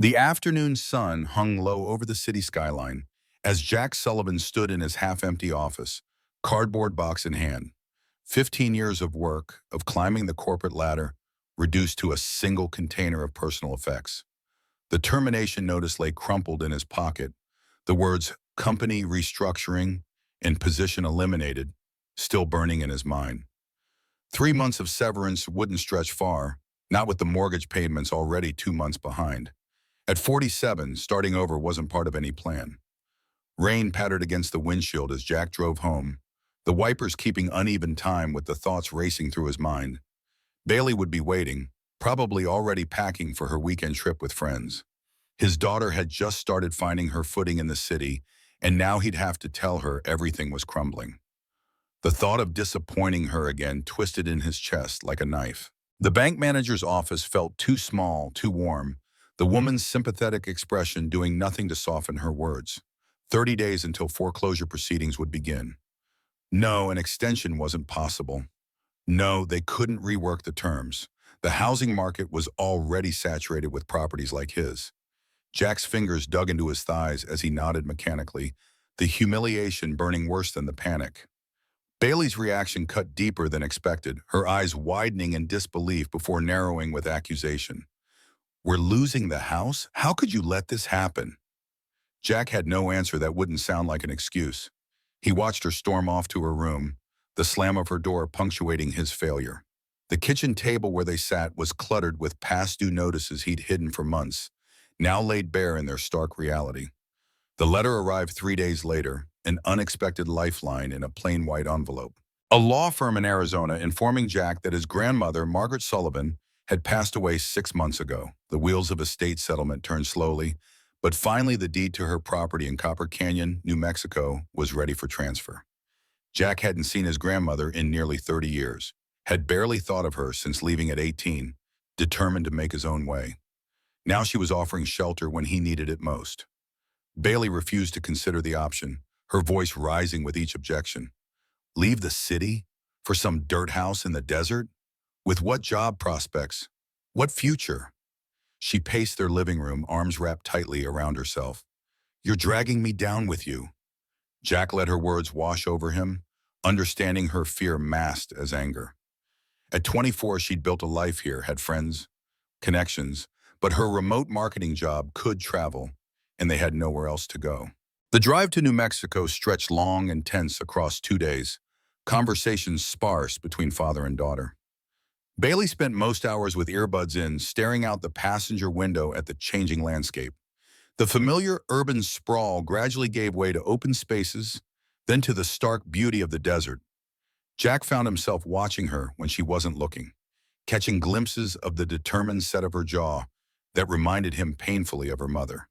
The afternoon sun hung low over the city skyline as Jack Sullivan stood in his half-empty office, cardboard box in hand. 15 years of work, of climbing the corporate ladder, reduced to a single container of personal effects. The termination notice lay crumpled in his pocket, the words "company restructuring" and "position eliminated" still burning in his mind. 3 months of severance wouldn't stretch far, not with the mortgage payments already 2 months behind. At 47, starting over wasn't part of any plan. Rain pattered against the windshield as Jack drove home, the wipers keeping uneven time with the thoughts racing through his mind. Bailey would be waiting, probably already packing for her weekend trip with friends. His daughter had just started finding her footing in the city, and now he'd have to tell her everything was crumbling. The thought of disappointing her again twisted in his chest like a knife. The bank manager's office felt too small, too warm, the woman's sympathetic expression doing nothing to soften her words. 30 days until foreclosure proceedings would begin. No, an extension wasn't possible. No, they couldn't rework the terms. The housing market was already saturated with properties like his. Jack's fingers dug into his thighs as he nodded mechanically, the humiliation burning worse than the panic. Bailey's reaction cut deeper than expected, her eyes widening in disbelief before narrowing with accusation. "We're losing the house? How could you let this happen?" Jack had no answer that wouldn't sound like an excuse. He watched her storm off to her room, the slam of her door punctuating his failure. The kitchen table where they sat was cluttered with past due notices he'd hidden for months, now laid bare in their stark reality. The letter arrived 3 days later, an unexpected lifeline in a plain white envelope. A law firm in Arizona informing Jack that his grandmother, Margaret Sullivan, had passed away 6 months ago. The wheels of estate settlement turned slowly, but finally the deed to her property in Copper Canyon, New Mexico, was ready for transfer. Jack hadn't seen his grandmother in nearly 30 years, had barely thought of her since leaving at 18, determined to make his own way. Now she was offering shelter when he needed it most. Bailey refused to consider the option, her voice rising with each objection. Leave the city? For some dirt house in the desert? With what job prospects? What future? She paced their living room, arms wrapped tightly around herself. "You're dragging me down with you." Jack let her words wash over him, understanding her fear masked as anger. At 24, she'd built a life here, had friends, connections, but her remote marketing job could travel, and they had nowhere else to go. The drive to New Mexico stretched long and tense across 2 days, conversations sparse between father and daughter. Bailey spent most hours with earbuds in, staring out the passenger window at the changing landscape. The familiar urban sprawl gradually gave way to open spaces, then to the stark beauty of the desert. Jack found himself watching her when she wasn't looking, catching glimpses of the determined set of her jaw that reminded him painfully of her mother.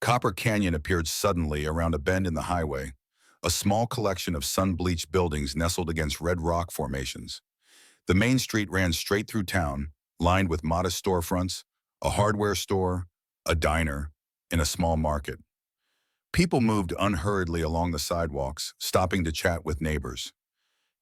Copper Canyon appeared suddenly around a bend in the highway, a small collection of sun-bleached buildings nestled against red rock formations. The main street ran straight through town, lined with modest storefronts, a hardware store, a diner, and a small market. People moved unhurriedly along the sidewalks, stopping to chat with neighbors.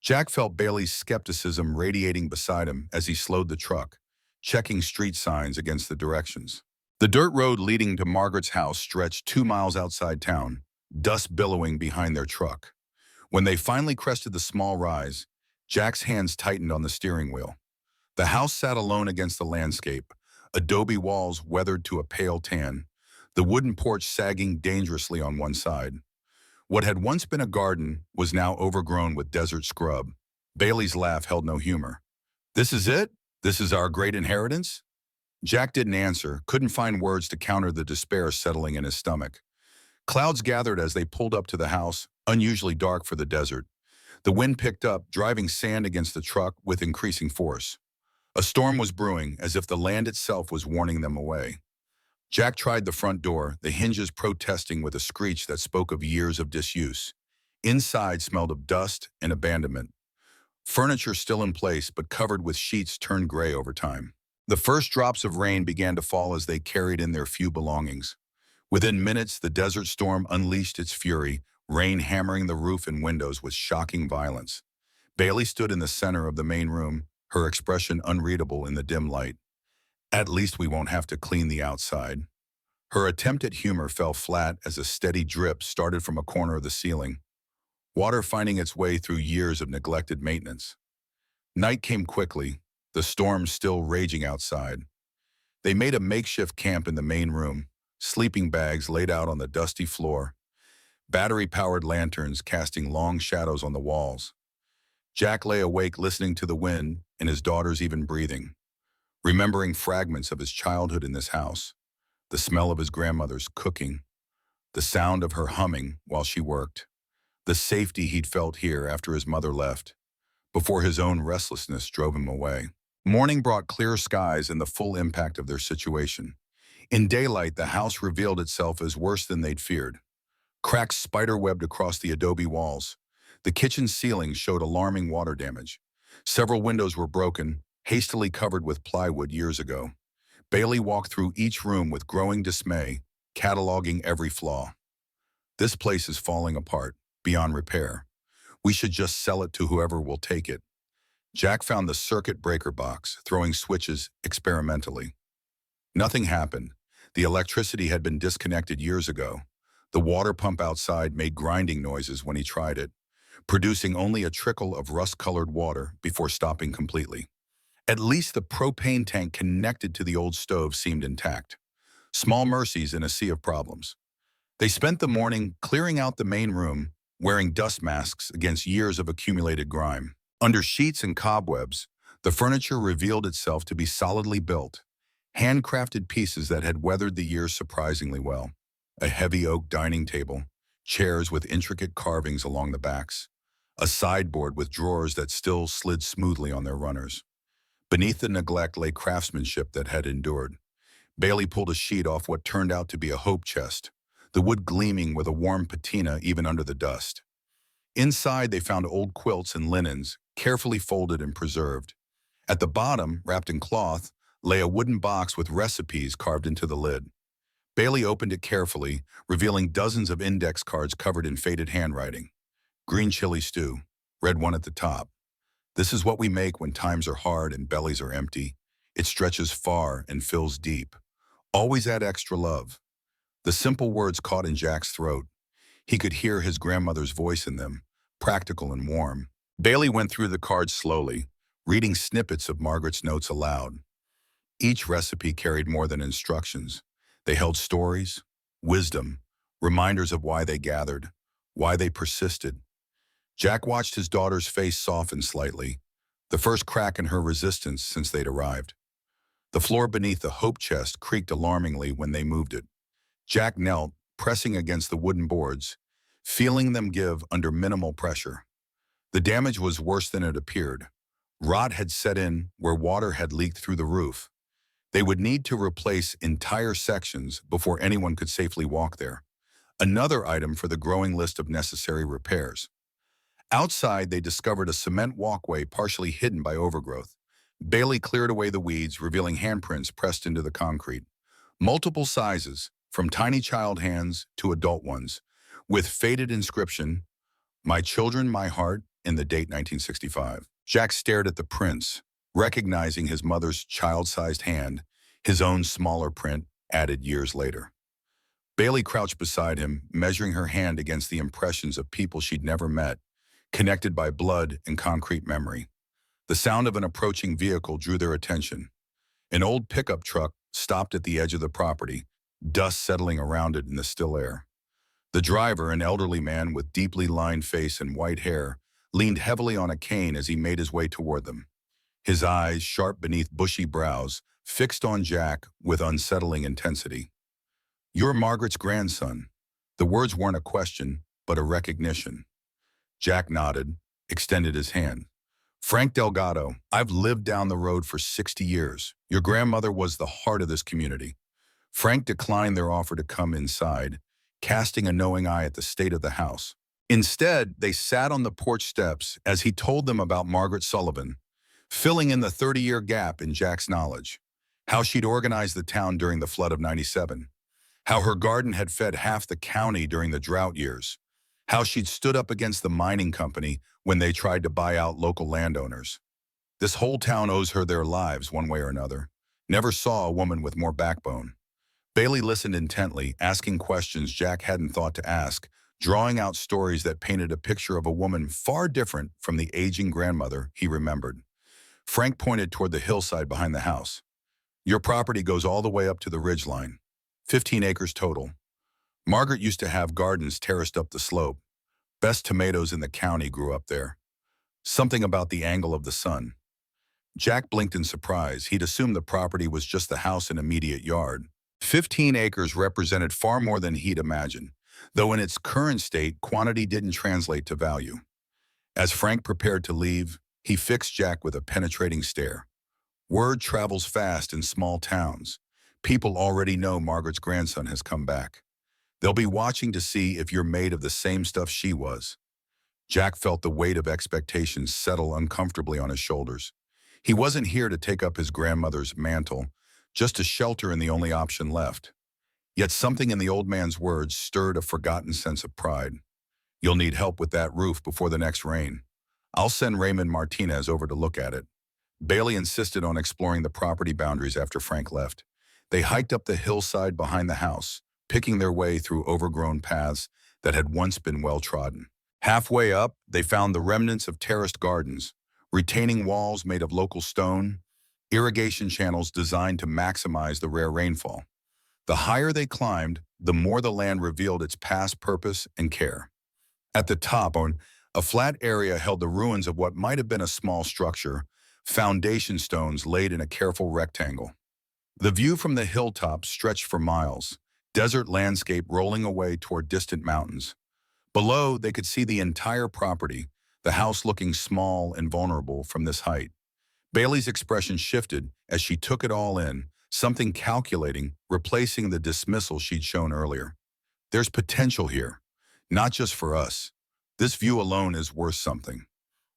Jack felt Bailey's skepticism radiating beside him as he slowed the truck, checking street signs against the directions. The dirt road leading to Margaret's house stretched 2 miles outside town, dust billowing behind their truck. When they finally crested the small rise, Jack's hands tightened on the steering wheel. The house sat alone against the landscape, adobe walls weathered to a pale tan, the wooden porch sagging dangerously on one side. What had once been a garden was now overgrown with desert scrub. Bailey's laugh held no humor. "This is it? This is our great inheritance?" Jack didn't answer, couldn't find words to counter the despair settling in his stomach. Clouds gathered as they pulled up to the house, unusually dark for the desert. The wind picked up, driving sand against the truck with increasing force. A storm was brewing, as if the land itself was warning them away. Jack tried the front door, the hinges protesting with a screech that spoke of years of disuse. Inside smelled of dust and abandonment. Furniture still in place, but covered with sheets turned gray over time. The first drops of rain began to fall as they carried in their few belongings. Within minutes, the desert storm unleashed its fury, rain hammering the roof and windows with shocking violence. Bailey stood in the center of the main room, her expression unreadable in the dim light. "At least we won't have to clean the outside." Her attempt at humor fell flat as a steady drip started from a corner of the ceiling, water finding its way through years of neglected maintenance. Night came quickly, the storm still raging outside. They made a makeshift camp in the main room, sleeping bags laid out on the dusty floor, battery-powered lanterns casting long shadows on the walls. Jack lay awake listening to the wind and his daughter's even breathing, remembering fragments of his childhood in this house, the smell of his grandmother's cooking, the sound of her humming while she worked, the safety he'd felt here after his mother left, before his own restlessness drove him away. Morning brought clear skies and the full impact of their situation. In daylight, the house revealed itself as worse than they'd feared. Cracks spiderwebbed across the adobe walls. The kitchen ceiling showed alarming water damage. Several windows were broken, hastily covered with plywood years ago. Bailey walked through each room with growing dismay, cataloging every flaw. This place is falling apart, beyond repair. We should just sell it to whoever will take it. Jack found the circuit breaker box, throwing switches experimentally. Nothing happened. The electricity had been disconnected years ago. The water pump outside made grinding noises when he tried it, producing only a trickle of rust-colored water before stopping completely. At least the propane tank connected to the old stove seemed intact. Small mercies in a sea of problems. They spent the morning clearing out the main room, wearing dust masks against years of accumulated grime. Under sheets and cobwebs, the furniture revealed itself to be solidly built, handcrafted pieces that had weathered the years surprisingly well. A heavy oak dining table, chairs with intricate carvings along the backs, a sideboard with drawers that still slid smoothly on their runners. Beneath the neglect lay craftsmanship that had endured. Bailey pulled a sheet off what turned out to be a hope chest, the wood gleaming with a warm patina even under the dust. Inside, they found old quilts and linens, carefully folded and preserved. At the bottom, wrapped in cloth, lay a wooden box with recipes carved into the lid. Bailey opened it carefully, revealing dozens of index cards covered in faded handwriting. Green chili stew, red one at the top. This is what we make when times are hard and bellies are empty. It stretches far and fills deep. Always add extra love. The simple words caught in Jack's throat. He could hear his grandmother's voice in them, practical and warm. Bailey went through the cards slowly, reading snippets of Margaret's notes aloud. Each recipe carried more than instructions. They held stories, wisdom, reminders of why they gathered, why they persisted. Jack watched his daughter's face soften slightly, the first crack in her resistance since they'd arrived. The floor beneath the hope chest creaked alarmingly when they moved it. Jack knelt, pressing against the wooden boards, feeling them give under minimal pressure. The damage was worse than it appeared. Rot had set in where water had leaked through the roof. They would need to replace entire sections before anyone could safely walk there. Another item for the growing list of necessary repairs. Outside, they discovered a cement walkway partially hidden by overgrowth. Bailey cleared away the weeds, revealing handprints pressed into the concrete. Multiple sizes, from tiny child hands to adult ones, with faded inscription, "My children, my heart," and the date 1965. Jack stared at the prints, recognizing his mother's child-sized hand, his own smaller print added years later. Bailey crouched beside him, measuring her hand against the impressions of people she'd never met, connected by blood and concrete memory. The sound of an approaching vehicle drew their attention. An old pickup truck stopped at the edge of the property, dust settling around it in the still air. The driver, an elderly man with deeply lined face and white hair, leaned heavily on a cane as he made his way toward them. His eyes, sharp beneath bushy brows, fixed on Jack with unsettling intensity. "You're Margaret's grandson." The words weren't a question, but a recognition. Jack nodded, extended his hand. "Frank Delgado, I've lived down the road for 60 years. Your grandmother was the heart of this community." Frank declined their offer to come inside, casting a knowing eye at the state of the house. Instead, they sat on the porch steps as he told them about Margaret Sullivan, filling in the 30-year gap in Jack's knowledge. How she'd organized the town during the flood of '97. How her garden had fed half the county during the drought years. How she'd stood up against the mining company when they tried to buy out local landowners. This whole town owes her their lives one way or another. Never saw a woman with more backbone. Bailey listened intently, asking questions Jack hadn't thought to ask, drawing out stories that painted a picture of a woman far different from the aging grandmother he remembered. Frank pointed toward the hillside behind the house. Your property goes all the way up to the ridgeline, 15 acres total. Margaret used to have gardens terraced up the slope. Best tomatoes in the county grew up there. Something about the angle of the sun. Jack blinked in surprise. He'd assumed the property was just the house and immediate yard. 15 acres represented far more than he'd imagined, though in its current state, quantity didn't translate to value. As Frank prepared to leave, he fixed Jack with a penetrating stare. Word travels fast in small towns. People already know Margaret's grandson has come back. They'll be watching to see if you're made of the same stuff she was. Jack felt the weight of expectations settle uncomfortably on his shoulders. He wasn't here to take up his grandmother's mantle, just to shelter in the only option left. Yet something in the old man's words stirred a forgotten sense of pride. You'll need help with that roof before the next rain. I'll send Raymond Martinez over to look at it. Bailey insisted on exploring the property boundaries after Frank left. They hiked up the hillside behind the house, picking their way through overgrown paths that had once been well-trodden. Halfway up, they found the remnants of terraced gardens, retaining walls made of local stone, irrigation channels designed to maximize the rare rainfall. The higher they climbed, the more the land revealed its past purpose and care. At the top, a flat area held the ruins of what might have been a small structure, foundation stones laid in a careful rectangle. The view from the hilltop stretched for miles, desert landscape rolling away toward distant mountains. Below, they could see the entire property, the house looking small and vulnerable from this height. Bailey's expression shifted as she took it all in, something calculating, replacing the dismissal she'd shown earlier. There's potential here, not just for us. This view alone is worth something.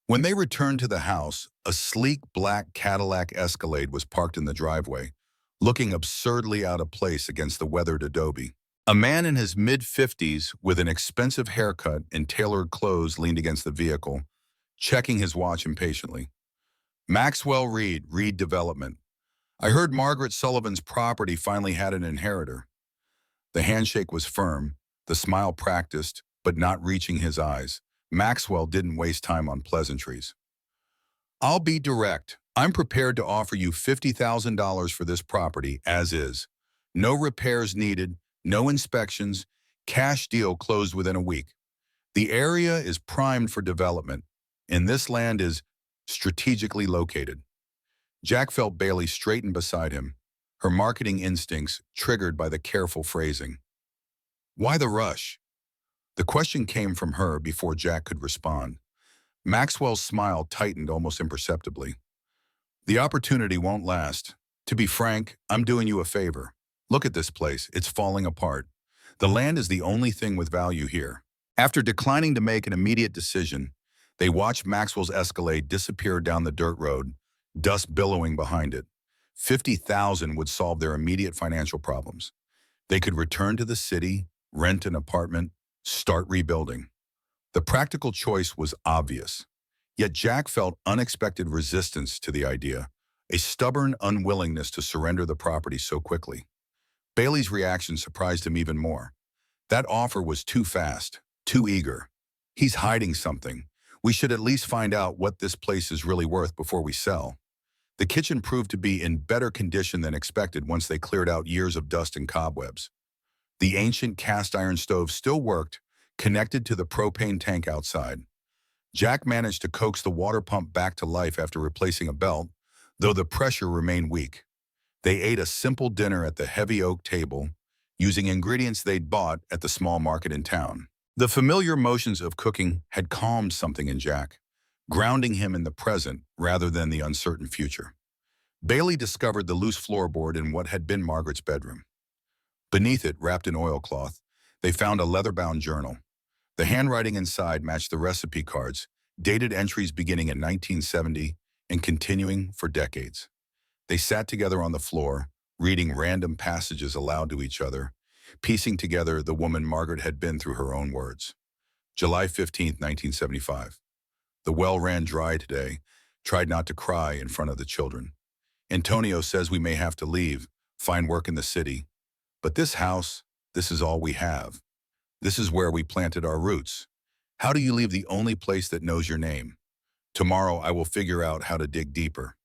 When they returned to the house, a sleek black Cadillac Escalade was parked in the driveway, looking absurdly out of place against the weathered adobe. A man in his mid-50s with an expensive haircut and tailored clothes leaned against the vehicle, checking his watch impatiently. Maxwell Reed Development. I heard Margaret Sullivan's property finally had an inheritor. The handshake was firm, the smile practiced, but not reaching his eyes. Maxwell didn't waste time on pleasantries. I'll be direct. I'm prepared to offer you $50,000 for this property as is. No repairs needed, no inspections, cash deal closed within a week. The area is primed for development, and this land is strategically located. Jack felt Bailey straighten beside him, her marketing instincts triggered by the careful phrasing. Why the rush? The question came from her before Jack could respond. Maxwell's smile tightened almost imperceptibly. The opportunity won't last. To be frank, I'm doing you a favor. Look at this place. It's falling apart. The land is the only thing with value here. After declining to make an immediate decision, they watched Maxwell's Escalade disappear down the dirt road, dust billowing behind it. $50,000 would solve their immediate financial problems. They could return to the city, rent an apartment, start rebuilding. The practical choice was obvious. Yet Jack felt unexpected resistance to the idea, a stubborn unwillingness to surrender the property so quickly. Bailey's reaction surprised him even more. That offer was too fast, too eager. He's hiding something. We should at least find out what this place is really worth before we sell. The kitchen proved to be in better condition than expected once they cleared out years of dust and cobwebs. The ancient cast iron stove still worked, connected to the propane tank outside. Jack managed to coax the water pump back to life after replacing a belt, though the pressure remained weak. They ate a simple dinner at the heavy oak table, using ingredients they'd bought at the small market in town. The familiar motions of cooking had calmed something in Jack, grounding him in the present rather than the uncertain future. Bailey discovered the loose floorboard in what had been Margaret's bedroom. Beneath it, wrapped in oilcloth, they found a leather-bound journal. The handwriting inside matched the recipe cards, dated entries beginning in 1970 and continuing for decades. They sat together on the floor, reading random passages aloud to each other, piecing together the woman Margaret had been through her own words. July 15, 1975. The well ran dry today. Tried not to cry in front of the children. Antonio says we may have to leave, find work in the city. But this house, this is all we have. This is where we planted our roots. How do you leave the only place that knows your name? Tomorrow I will figure out how to dig deeper.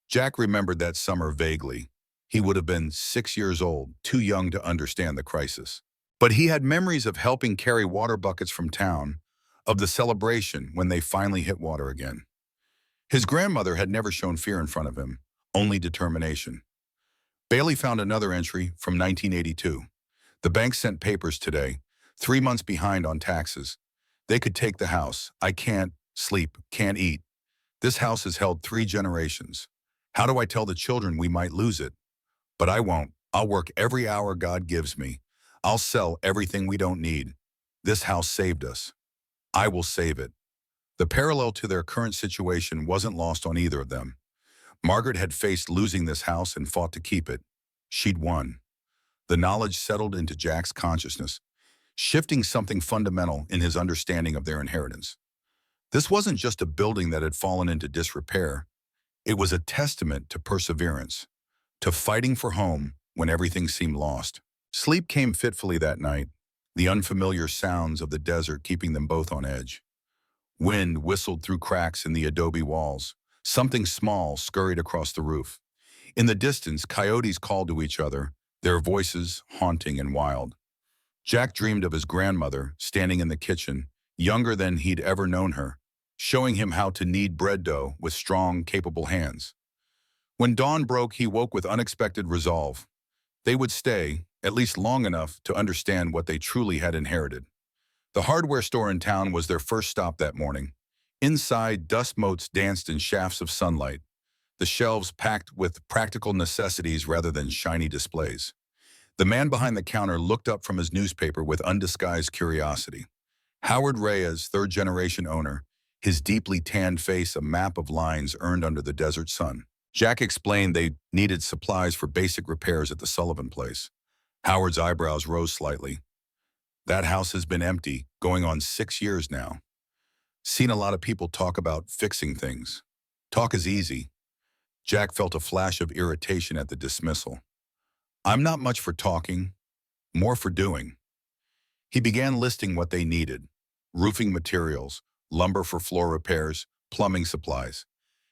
Jack remembered that summer vaguely. He would have been 6 years old, too young to understand the crisis. But he had memories of helping carry water buckets from town, of the celebration when they finally hit water again. His grandmother had never shown fear in front of him, only determination. Bailey found another entry from 1982. The bank sent papers today, 3 months behind on taxes. They could take the house. I can't sleep, can't eat. This house has held 3 generations. How do I tell the children we might lose it? But I won't. I'll work every hour God gives me. I'll sell everything we don't need. This house saved us. I will save it. The parallel to their current situation wasn't lost on either of them. Margaret had faced losing this house and fought to keep it. She'd won. The knowledge settled into Jack's consciousness, shifting something fundamental in his understanding of their inheritance. This wasn't just a building that had fallen into disrepair. It was a testament to perseverance, to fighting for home when everything seemed lost. Sleep came fitfully that night, the unfamiliar sounds of the desert keeping them both on edge. Wind whistled through cracks in the adobe walls. Something small scurried across the roof. In the distance, coyotes called to each other, their voices haunting and wild. Jack dreamed of his grandmother standing in the kitchen, younger than he'd ever known her, showing him how to knead bread dough with strong, capable hands. When dawn broke, he woke with unexpected resolve. They would stay, at least long enough to understand what they truly had inherited. The hardware store in town was their first stop that morning. Inside, dust motes danced in shafts of sunlight, the shelves packed with practical necessities rather than shiny displays. The man behind the counter looked up from his newspaper with undisguised curiosity. Howard Reyes, third-generation owner, his deeply tanned face a map of lines earned under the desert sun. Jack explained they needed supplies for basic repairs at the Sullivan place. Howard's eyebrows rose slightly. That house has been empty, going on 6 years now. Seen a lot of people talk about fixing things. Talk is easy. Jack felt a flash of irritation at the dismissal. I'm not much for talking, more for doing. He began listing what they needed: roofing materials, lumber for floor repairs, plumbing supplies.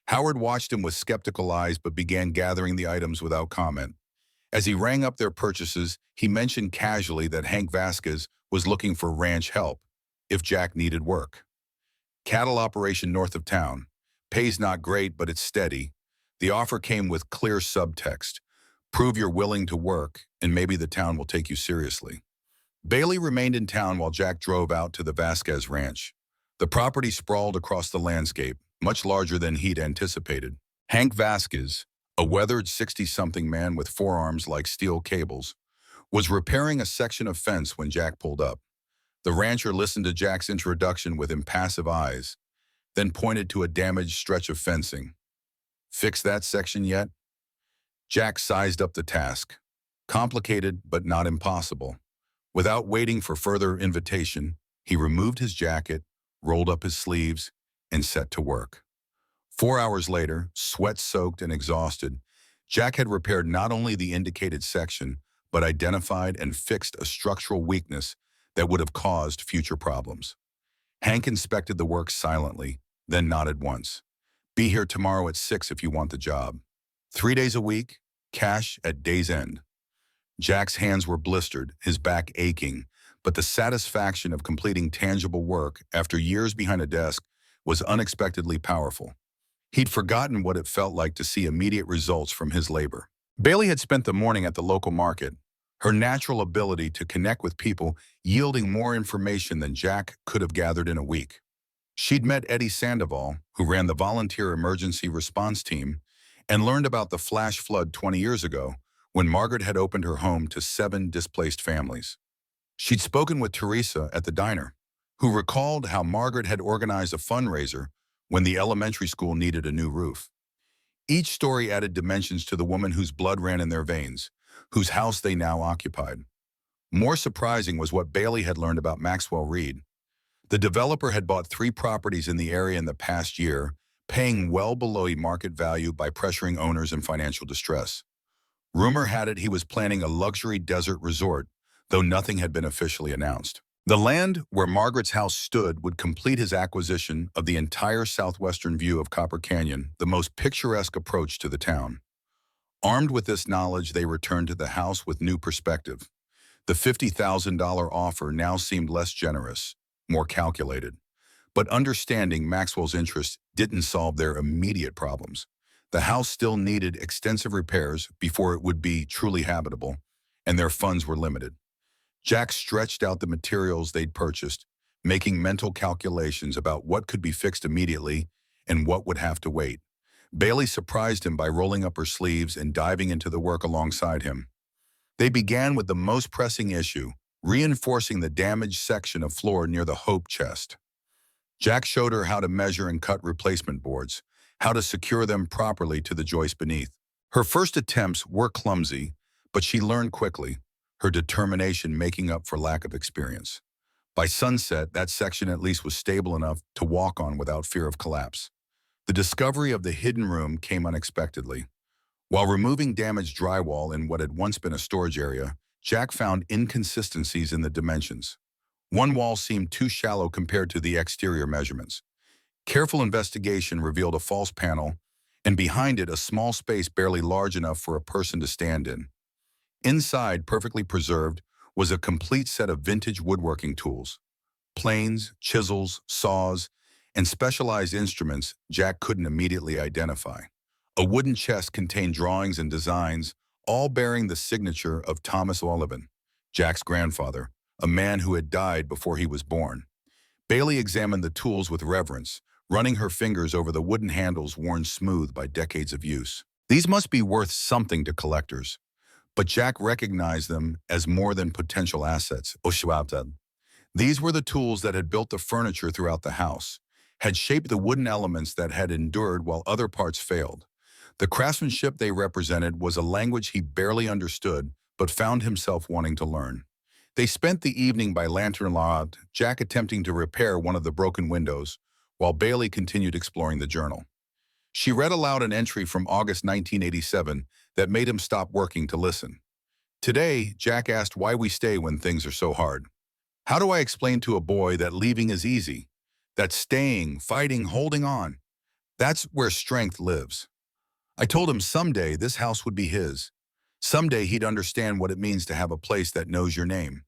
Howard watched him with skeptical eyes but began gathering the items without comment. As he rang up their purchases, he mentioned casually that Hank Vasquez was looking for ranch help if Jack needed work. Cattle operation north of town. Pays not great, but it's steady. The offer came with clear subtext. Prove you're willing to work, and maybe the town will take you seriously. Bailey remained in town while Jack drove out to the Vasquez ranch. The property sprawled across the landscape, much larger than he'd anticipated. Hank Vasquez, a weathered 60-something man with forearms like steel cables, was repairing a section of fence when Jack pulled up. The rancher listened to Jack's introduction with impassive eyes, then pointed to a damaged stretch of fencing. Fix that section yet? Jack sized up the task. Complicated, but not impossible. Without waiting for further invitation, he removed his jacket, rolled up his sleeves, and set to work. 4 hours later, sweat-soaked and exhausted, Jack had repaired not only the indicated section, but identified and fixed a structural weakness that would have caused future problems. Hank inspected the work silently, then nodded once. Be here tomorrow at 6 if you want the job. 3 days a week, cash at day's end. Jack's hands were blistered, his back aching, but the satisfaction of completing tangible work after years behind a desk was unexpectedly powerful. He'd forgotten what it felt like to see immediate results from his labor. Bailey had spent the morning at the local market, her natural ability to connect with people yielding more information than Jack could have gathered in a week. She'd met Eddie Sandoval, who ran the volunteer emergency response team, and learned about the flash flood 20 years ago when Margaret had opened her home to 7 displaced families. She'd spoken with Teresa at the diner, who recalled how Margaret had organized a fundraiser when the elementary school needed a new roof. Each story added dimensions to the woman whose blood ran in their veins, whose house they now occupied. More surprising was what Bailey had learned about Maxwell Reed. The developer had bought 3 properties in the area in the past year, paying well below market value by pressuring owners in financial distress. Rumor had it he was planning a luxury desert resort, though nothing had been officially announced. The land where Margaret's house stood would complete his acquisition of the entire southwestern view of Copper Canyon, the most picturesque approach to the town. Armed with this knowledge, they returned to the house with new perspective. The $50,000 offer now seemed less generous, more calculated. But understanding Maxwell's interests didn't solve their immediate problems. The house still needed extensive repairs before it would be truly habitable, and their funds were limited. Jack stretched out the materials they'd purchased, making mental calculations about what could be fixed immediately and what would have to wait. Bailey surprised him by rolling up her sleeves and diving into the work alongside him. They began with the most pressing issue, reinforcing the damaged section of floor near the hope chest. Jack showed her how to measure and cut replacement boards, how to secure them properly to the joist beneath. Her first attempts were clumsy, but she learned quickly, her determination making up for lack of experience. By sunset, that section at least was stable enough to walk on without fear of collapse. The discovery of the hidden room came unexpectedly. While removing damaged drywall in what had once been a storage area, Jack found inconsistencies in the dimensions. One wall seemed too shallow compared to the exterior measurements. Careful investigation revealed a false panel, and behind it a small space barely large enough for a person to stand in. Inside, perfectly preserved, was a complete set of vintage woodworking tools. Planes, chisels, saws, and specialized instruments Jack couldn't immediately identify. A wooden chest contained drawings and designs, all bearing the signature of Thomas Olivan, Jack's grandfather, a man who had died before he was born. Bailey examined the tools with reverence, running her fingers over the wooden handles worn smooth by decades of use. These must be worth something to collectors, but Jack recognized them as more than potential assets. These were the tools that had built the furniture throughout the house, had shaped the wooden elements that had endured while other parts failed. The craftsmanship they represented was a language he barely understood, but found himself wanting to learn. They spent the evening by lantern light, Jack attempting to repair one of the broken windows, while Bailey continued exploring the journal. She read aloud an entry from August 1987 that made him stop working to listen. Today, Jack asked why we stay when things are so hard. How do I explain to a boy that leaving is easy? That staying, fighting, holding on, that's where strength lives. I told him someday this house would be his. Someday he'd understand what it means to have a place that knows your name.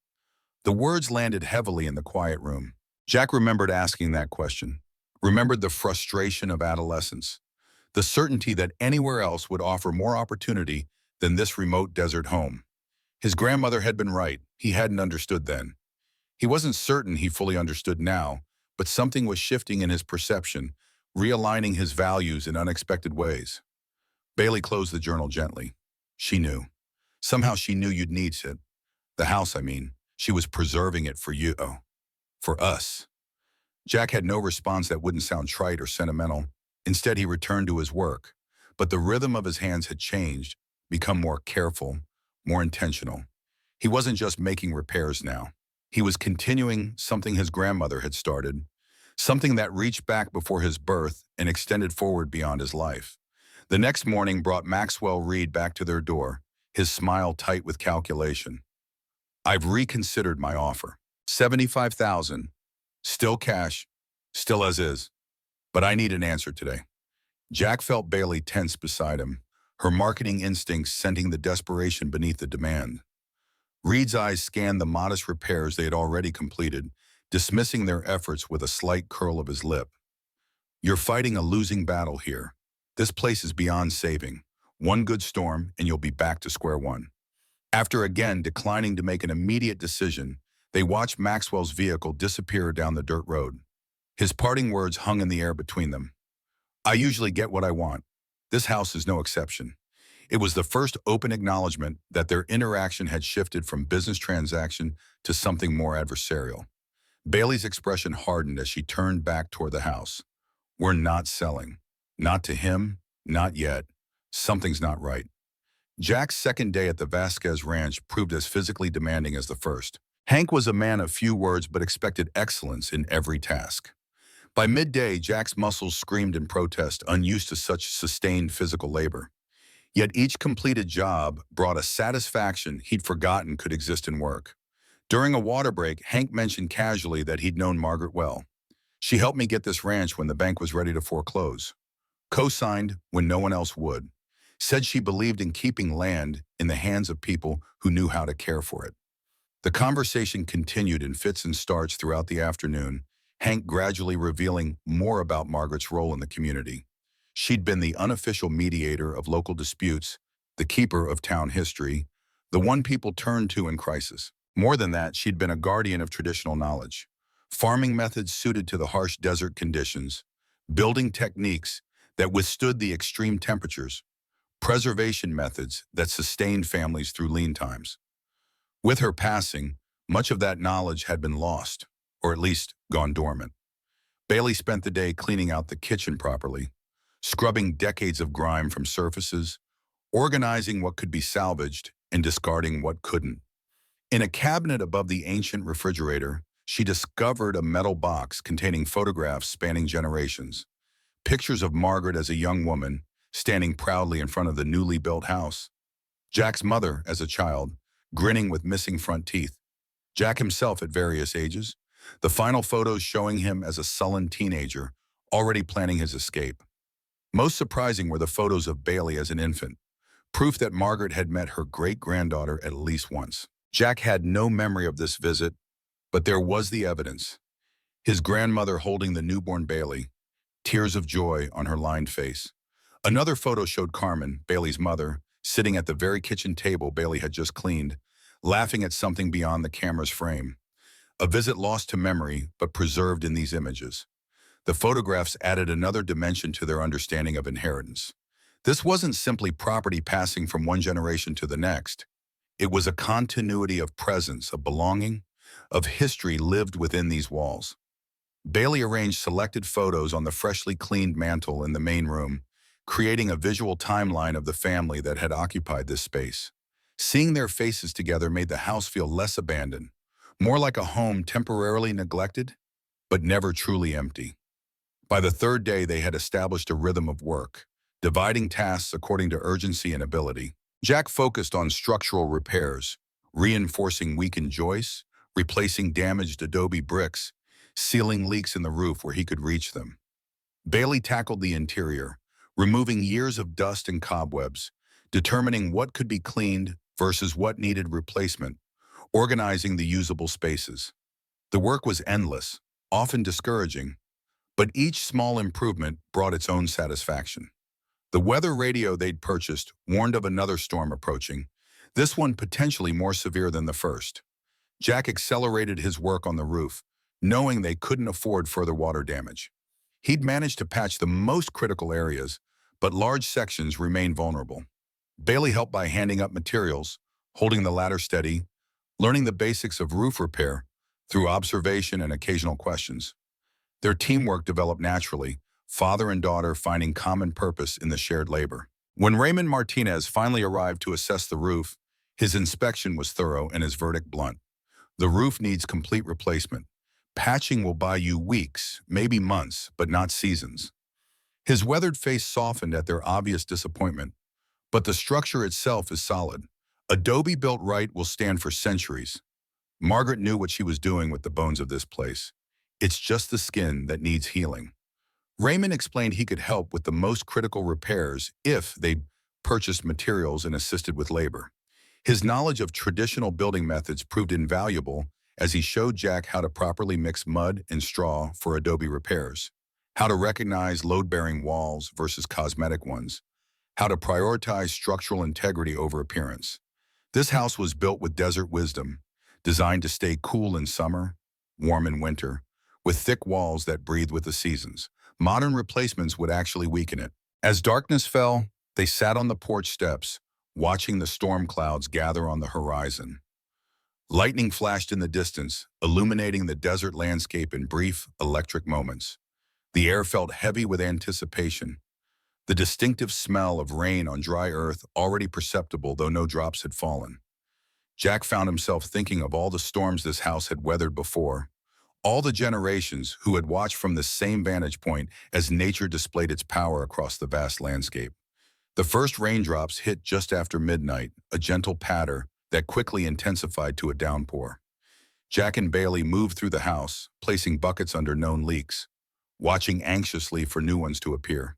The words landed heavily in the quiet room. Jack remembered asking that question, remembered the frustration of adolescence, the certainty that anywhere else would offer more opportunity than this remote desert home. His grandmother had been right. He hadn't understood then. He wasn't certain he fully understood now, but something was shifting in his perception, realigning his values in unexpected ways. Bailey closed the journal gently. She knew. Somehow she knew you'd need it. The house, I mean. She was preserving it for you. Oh, for us. Jack had no response that wouldn't sound trite or sentimental. Instead, he returned to his work. But the rhythm of his hands had changed, become more careful, more intentional. He wasn't just making repairs now. He was continuing something his grandmother had started, something that reached back before his birth and extended forward beyond his life. The next morning brought Maxwell Reed back to their door, his smile tight with calculation. I've reconsidered my offer. $75,000, still cash, still as is. But I need an answer today. Jack felt Bailey tense beside him, her marketing instincts scenting the desperation beneath the demand. Reed's eyes scanned the modest repairs they had already completed, dismissing their efforts with a slight curl of his lip. You're fighting a losing battle here. This place is beyond saving. One good storm, and you'll be back to square one. After again declining to make an immediate decision, they watched Maxwell's vehicle disappear down the dirt road. His parting words hung in the air between them. I usually get what I want. This house is no exception. It was the first open acknowledgement that their interaction had shifted from business transaction to something more adversarial. Bailey's expression hardened as she turned back toward the house. We're not selling. Not to him, not yet. Something's not right. Jack's second day at the Vasquez Ranch proved as physically demanding as the first. Hank was a man of few words but expected excellence in every task. By midday, Jack's muscles screamed in protest, unused to such sustained physical labor. Yet each completed job brought a satisfaction he'd forgotten could exist in work. During a water break, Hank mentioned casually that he'd known Margaret well. She helped me get this ranch when the bank was ready to foreclose. Co-signed when no one else would. Said she believed in keeping land in the hands of people who knew how to care for it. The conversation continued in fits and starts throughout the afternoon, Hank gradually revealing more about Margaret's role in the community. She'd been the unofficial mediator of local disputes, the keeper of town history, the one people turned to in crisis. More than that, she'd been a guardian of traditional knowledge. Farming methods suited to the harsh desert conditions, building techniques that withstood the extreme temperatures, preservation methods that sustained families through lean times. With her passing, much of that knowledge had been lost, or at least gone dormant. Bailey spent the day cleaning out the kitchen properly, scrubbing decades of grime from surfaces, organizing what could be salvaged and discarding what couldn't. In a cabinet above the ancient refrigerator, she discovered a metal box containing photographs spanning generations, pictures of Margaret as a young woman, standing proudly in front of the newly built house, Jack's mother as a child, grinning with missing front teeth, Jack himself at various ages, the final photos showing him as a sullen teenager, already planning his escape. Most surprising were the photos of Bailey as an infant, proof that Margaret had met her great-granddaughter at least once. Jack had no memory of this visit, but there was the evidence. His grandmother holding the newborn Bailey, tears of joy on her lined face. Another photo showed Carmen, Bailey's mother, sitting at the very kitchen table Bailey had just cleaned, laughing at something beyond the camera's frame. A visit lost to memory, but preserved in these images. The photographs added another dimension to their understanding of inheritance. This wasn't simply property passing from one generation to the next. It was a continuity of presence, of belonging, of history lived within these walls. Bailey arranged selected photos on the freshly cleaned mantel in the main room, creating a visual timeline of the family that had occupied this space. Seeing their faces together made the house feel less abandoned, more like a home temporarily neglected, but never truly empty. By the third day, they had established a rhythm of work, dividing tasks according to urgency and ability. Jack focused on structural repairs, reinforcing weakened joists, replacing damaged adobe bricks, sealing leaks in the roof where he could reach them. Bailey tackled the interior, removing years of dust and cobwebs, determining what could be cleaned versus what needed replacement, organizing the usable spaces. The work was endless, often discouraging, but each small improvement brought its own satisfaction. The weather radio they'd purchased warned of another storm approaching, this one potentially more severe than the first. Jack accelerated his work on the roof, knowing they couldn't afford further water damage. He'd managed to patch the most critical areas, but large sections remained vulnerable. Bailey helped by handing up materials, holding the ladder steady, learning the basics of roof repair through observation and occasional questions. Their teamwork developed naturally, father and daughter finding common purpose in the shared labor. When Raymond Martinez finally arrived to assess the roof, his inspection was thorough and his verdict blunt. The roof needs complete replacement. Patching will buy you weeks, maybe months, but not seasons. His weathered face softened at their obvious disappointment, but the structure itself is solid. Adobe built right will stand for centuries. Margaret knew what she was doing with the bones of this place. It's just the skin that needs healing. Raymond explained he could help with the most critical repairs if they purchased materials and assisted with labor. His knowledge of traditional building methods proved invaluable as he showed Jack how to properly mix mud and straw for adobe repairs, how to recognize load-bearing walls versus cosmetic ones, how to prioritize structural integrity over appearance. This house was built with desert wisdom, designed to stay cool in summer, warm in winter, with thick walls that breathe with the seasons. Modern replacements would actually weaken it. As darkness fell, they sat on the porch steps, watching the storm clouds gather on the horizon. Lightning flashed in the distance, illuminating the desert landscape in brief, electric moments. The air felt heavy with anticipation, the distinctive smell of rain on dry earth already perceptible though no drops had fallen. Jack found himself thinking of all the storms this house had weathered before, all the generations who had watched from the same vantage point as nature displayed its power across the vast landscape. The first raindrops hit just after midnight, a gentle patter that quickly intensified to a downpour. Jack and Bailey moved through the house, placing buckets under known leaks, watching anxiously for new ones to appear.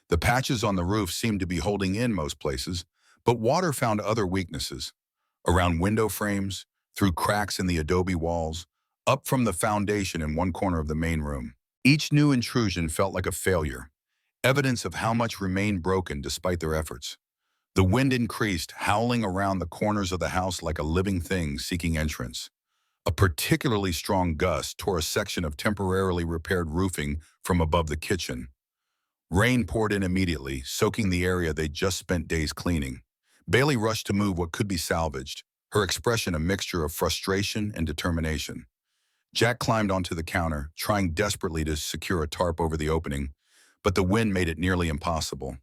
The patches on the roof seemed to be holding in most places, but water found other weaknesses. Around window frames, through cracks in the adobe walls, up from the foundation in one corner of the main room. Each new intrusion felt like a failure, evidence of how much remained broken despite their efforts. The wind increased, howling around the corners of the house like a living thing seeking entrance. A particularly strong gust tore a section of temporarily repaired roofing from above the kitchen. Rain poured in immediately, soaking the area they'd just spent days cleaning. Bailey rushed to move what could be salvaged, her expression a mixture of frustration and determination. Jack climbed onto the counter, trying desperately to secure a tarp over the opening, but the wind made it nearly impossible.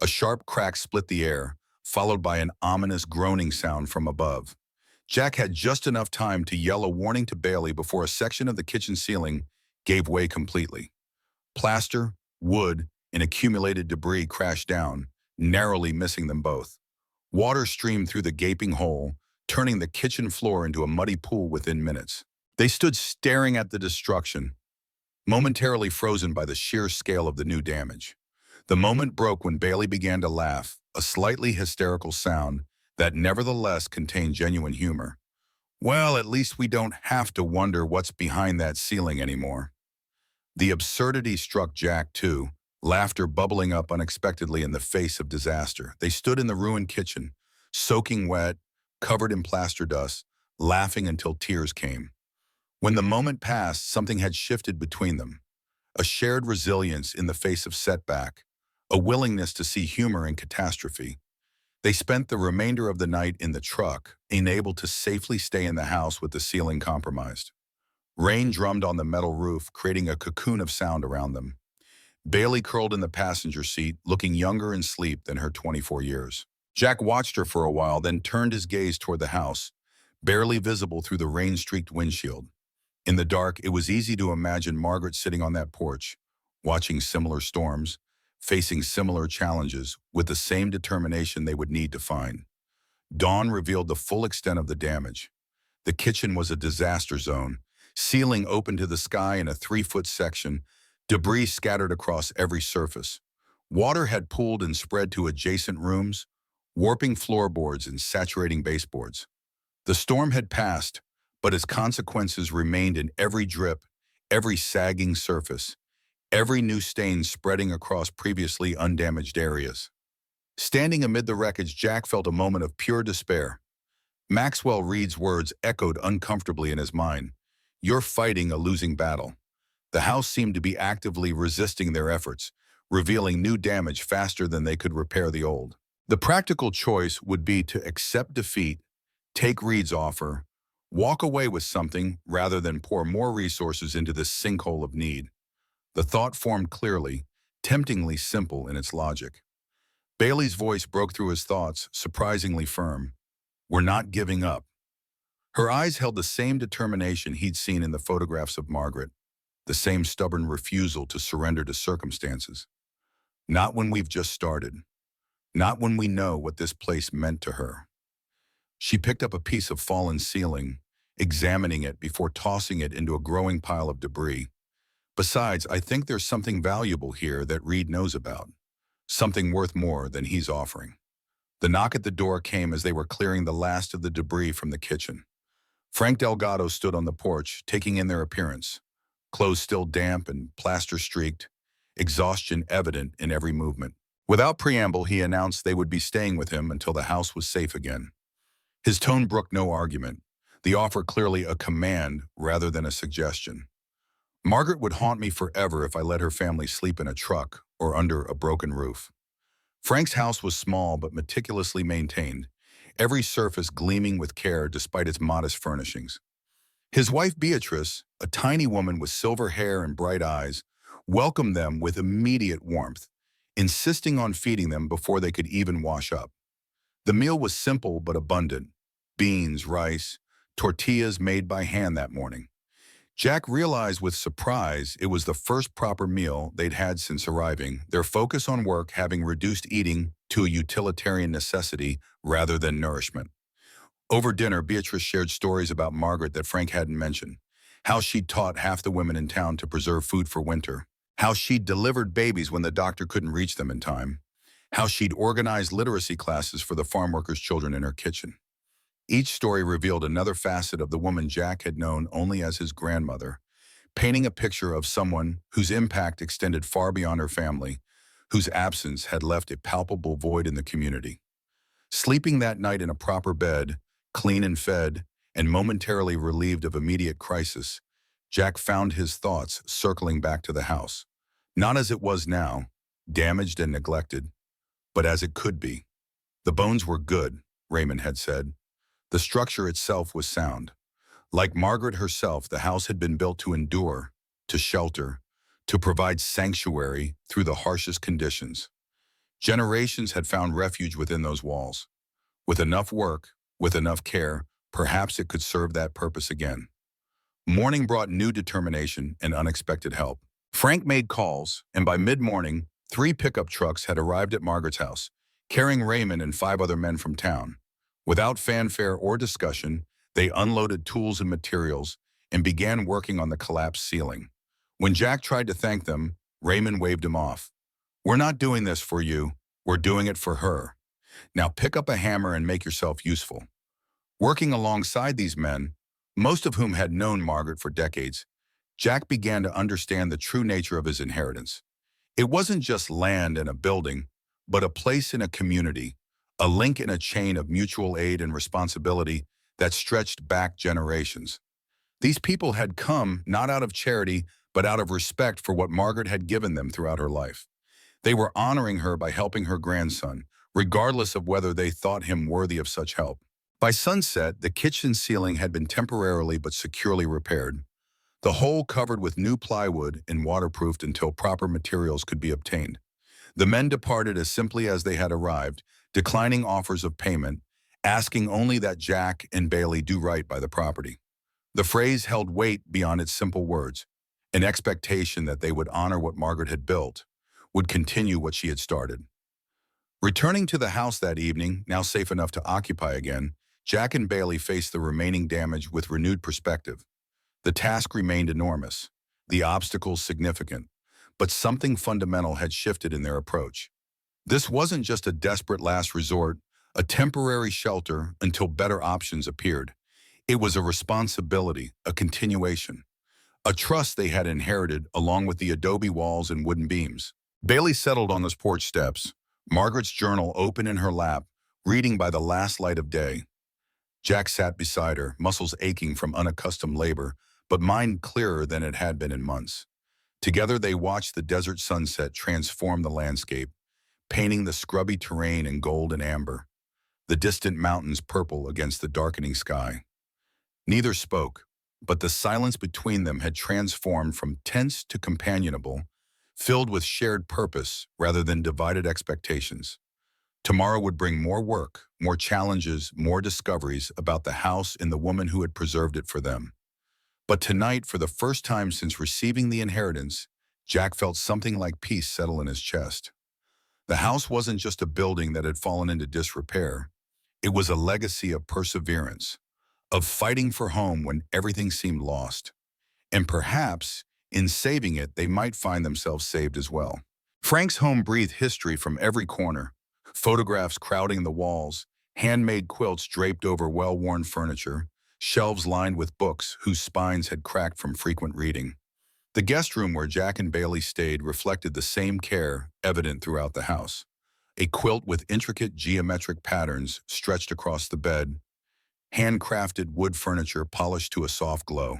A sharp crack split the air, followed by an ominous groaning sound from above. Jack had just enough time to yell a warning to Bailey before a section of the kitchen ceiling gave way completely. Plaster, wood, and accumulated debris crashed down, narrowly missing them both. Water streamed through the gaping hole, turning the kitchen floor into a muddy pool within minutes. They stood staring at the destruction, momentarily frozen by the sheer scale of the new damage. The moment broke when Bailey began to laugh, a slightly hysterical sound that nevertheless contained genuine humor. Well, at least we don't have to wonder what's behind that ceiling anymore. The absurdity struck Jack, too, laughter bubbling up unexpectedly in the face of disaster. They stood in the ruined kitchen, soaking wet, covered in plaster dust, laughing until tears came. When the moment passed, something had shifted between them. A shared resilience in the face of setback, a willingness to see humor in catastrophe. They spent the remainder of the night in the truck, unable to safely stay in the house with the ceiling compromised. Rain drummed on the metal roof, creating a cocoon of sound around them. Bailey curled in the passenger seat, looking younger in sleep than her 24 years. Jack watched her for a while, then turned his gaze toward the house, barely visible through the rain-streaked windshield. In the dark, it was easy to imagine Margaret sitting on that porch, watching similar storms, facing similar challenges with the same determination they would need to find. Dawn revealed the full extent of the damage. The kitchen was a disaster zone, ceiling open to the sky in a 3-foot section, debris scattered across every surface. Water had pooled and spread to adjacent rooms, warping floorboards and saturating baseboards. The storm had passed, but its consequences remained in every drip, every sagging surface, every new stain spreading across previously undamaged areas. Standing amid the wreckage, Jack felt a moment of pure despair. Maxwell Reed's words echoed uncomfortably in his mind. "You're fighting a losing battle." The house seemed to be actively resisting their efforts, revealing new damage faster than they could repair the old. The practical choice would be to accept defeat, take Reed's offer, walk away with something rather than pour more resources into this sinkhole of need. The thought formed clearly, temptingly simple in its logic. Bailey's voice broke through his thoughts, surprisingly firm. "We're not giving up." Her eyes held the same determination he'd seen in the photographs of Margaret, the same stubborn refusal to surrender to circumstances. "Not when we've just started. Not when we know what this place meant to her." She picked up a piece of fallen ceiling, examining it before tossing it into a growing pile of debris. "Besides, I think there's something valuable here that Reed knows about. Something worth more than he's offering." The knock at the door came as they were clearing the last of the debris from the kitchen. Frank Delgado stood on the porch, taking in their appearance. Clothes still damp and plaster-streaked, exhaustion evident in every movement. Without preamble, he announced they would be staying with him until the house was safe again. His tone brooked no argument, the offer clearly a command rather than a suggestion. "Margaret would haunt me forever if I let her family sleep in a truck or under a broken roof." Frank's house was small but meticulously maintained, every surface gleaming with care despite its modest furnishings. His wife Beatrice, a tiny woman with silver hair and bright eyes, welcomed them with immediate warmth, insisting on feeding them before they could even wash up. The meal was simple but abundant: beans, rice, tortillas made by hand that morning. Jack realized with surprise it was the first proper meal they'd had since arriving, their focus on work having reduced eating to a utilitarian necessity rather than nourishment. Over dinner, Beatrice shared stories about Margaret that Frank hadn't mentioned. How she'd taught half the women in town to preserve food for winter. How she'd delivered babies when the doctor couldn't reach them in time. How she'd organized literacy classes for the farm workers' children in her kitchen. Each story revealed another facet of the woman Jack had known only as his grandmother, painting a picture of someone whose impact extended far beyond her family, whose absence had left a palpable void in the community. Sleeping that night in a proper bed, clean and fed, and momentarily relieved of immediate crisis, Jack found his thoughts circling back to the house. Not as it was now, damaged and neglected, but as it could be. The bones were good, Raymond had said. The structure itself was sound. Like Margaret herself, the house had been built to endure, to shelter, to provide sanctuary through the harshest conditions. Generations had found refuge within those walls. With enough work, with enough care, perhaps it could serve that purpose again. Morning brought new determination and unexpected help. Frank made calls, and by mid-morning, 3 pickup trucks had arrived at Margaret's house, carrying Raymond and 5 other men from town. Without fanfare or discussion, they unloaded tools and materials and began working on the collapsed ceiling. When Jack tried to thank them, Raymond waved him off. "We're not doing this for you, we're doing it for her. Now pick up a hammer and make yourself useful." Working alongside these men, most of whom had known Margaret for decades, Jack began to understand the true nature of his inheritance. It wasn't just land and a building, but a place in a community, a link in a chain of mutual aid and responsibility that stretched back generations. These people had come not out of charity, but out of respect for what Margaret had given them throughout her life. They were honoring her by helping her grandson, regardless of whether they thought him worthy of such help. By sunset, the kitchen ceiling had been temporarily but securely repaired, the whole covered with new plywood and waterproofed until proper materials could be obtained. The men departed as simply as they had arrived, declining offers of payment, asking only that Jack and Bailey do right by the property. The phrase held weight beyond its simple words, an expectation that they would honor what Margaret had built, would continue what she had started. Returning to the house that evening, now safe enough to occupy again, Jack and Bailey faced the remaining damage with renewed perspective. The task remained enormous, the obstacles significant, but something fundamental had shifted in their approach. This wasn't just a desperate last resort, a temporary shelter until better options appeared. It was a responsibility, a continuation, a trust they had inherited along with the adobe walls and wooden beams. Bailey settled on those porch steps, Margaret's journal open in her lap, reading by the last light of day. Jack sat beside her, muscles aching from unaccustomed labor, but mind clearer than it had been in months. Together they watched the desert sunset transform the landscape, painting the scrubby terrain in gold and amber, the distant mountains purple against the darkening sky. Neither spoke, but the silence between them had transformed from tense to companionable, filled with shared purpose rather than divided expectations. Tomorrow would bring more work, more challenges, more discoveries about the house and the woman who had preserved it for them. But tonight, for the first time since receiving the inheritance, Jack felt something like peace settle in his chest. The house wasn't just a building that had fallen into disrepair. It was a legacy of perseverance, of fighting for home when everything seemed lost. And perhaps, in saving it, they might find themselves saved as well. Frank's home breathed history from every corner, photographs crowding the walls, handmade quilts draped over well-worn furniture, shelves lined with books whose spines had cracked from frequent reading. The guest room where Jack and Bailey stayed reflected the same care evident throughout the house. A quilt with intricate geometric patterns stretched across the bed, handcrafted wood furniture polished to a soft glow,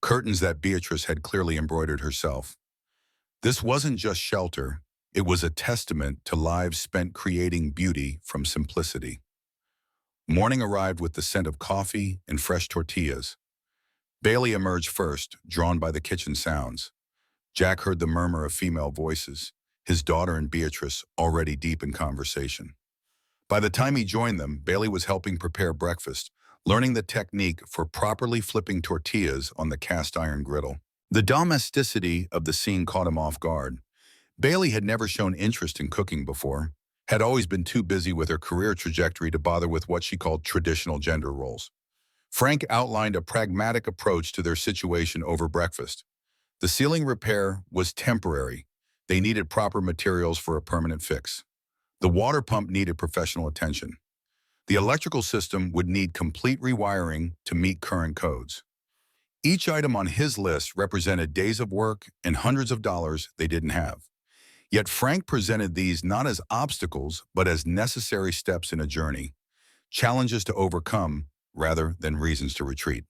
curtains that Beatrice had clearly embroidered herself. This wasn't just shelter, it was a testament to lives spent creating beauty from simplicity. Morning arrived with the scent of coffee and fresh tortillas. Bailey emerged first, drawn by the kitchen sounds. Jack heard the murmur of female voices, his daughter and Beatrice already deep in conversation. By the time he joined them, Bailey was helping prepare breakfast, learning the technique for properly flipping tortillas on the cast iron griddle. The domesticity of the scene caught him off guard. Bailey had never shown interest in cooking before. had always been too busy with her career trajectory to bother with what she called traditional gender roles. Frank outlined a pragmatic approach to their situation over breakfast. The ceiling repair was temporary. They needed proper materials for a permanent fix. The water pump needed professional attention. The electrical system would need complete rewiring to meet current codes. Each item on his list represented days of work and hundreds of dollars they didn't have. Yet Frank presented these not as obstacles, but as necessary steps in a journey, challenges to overcome rather than reasons to retreat.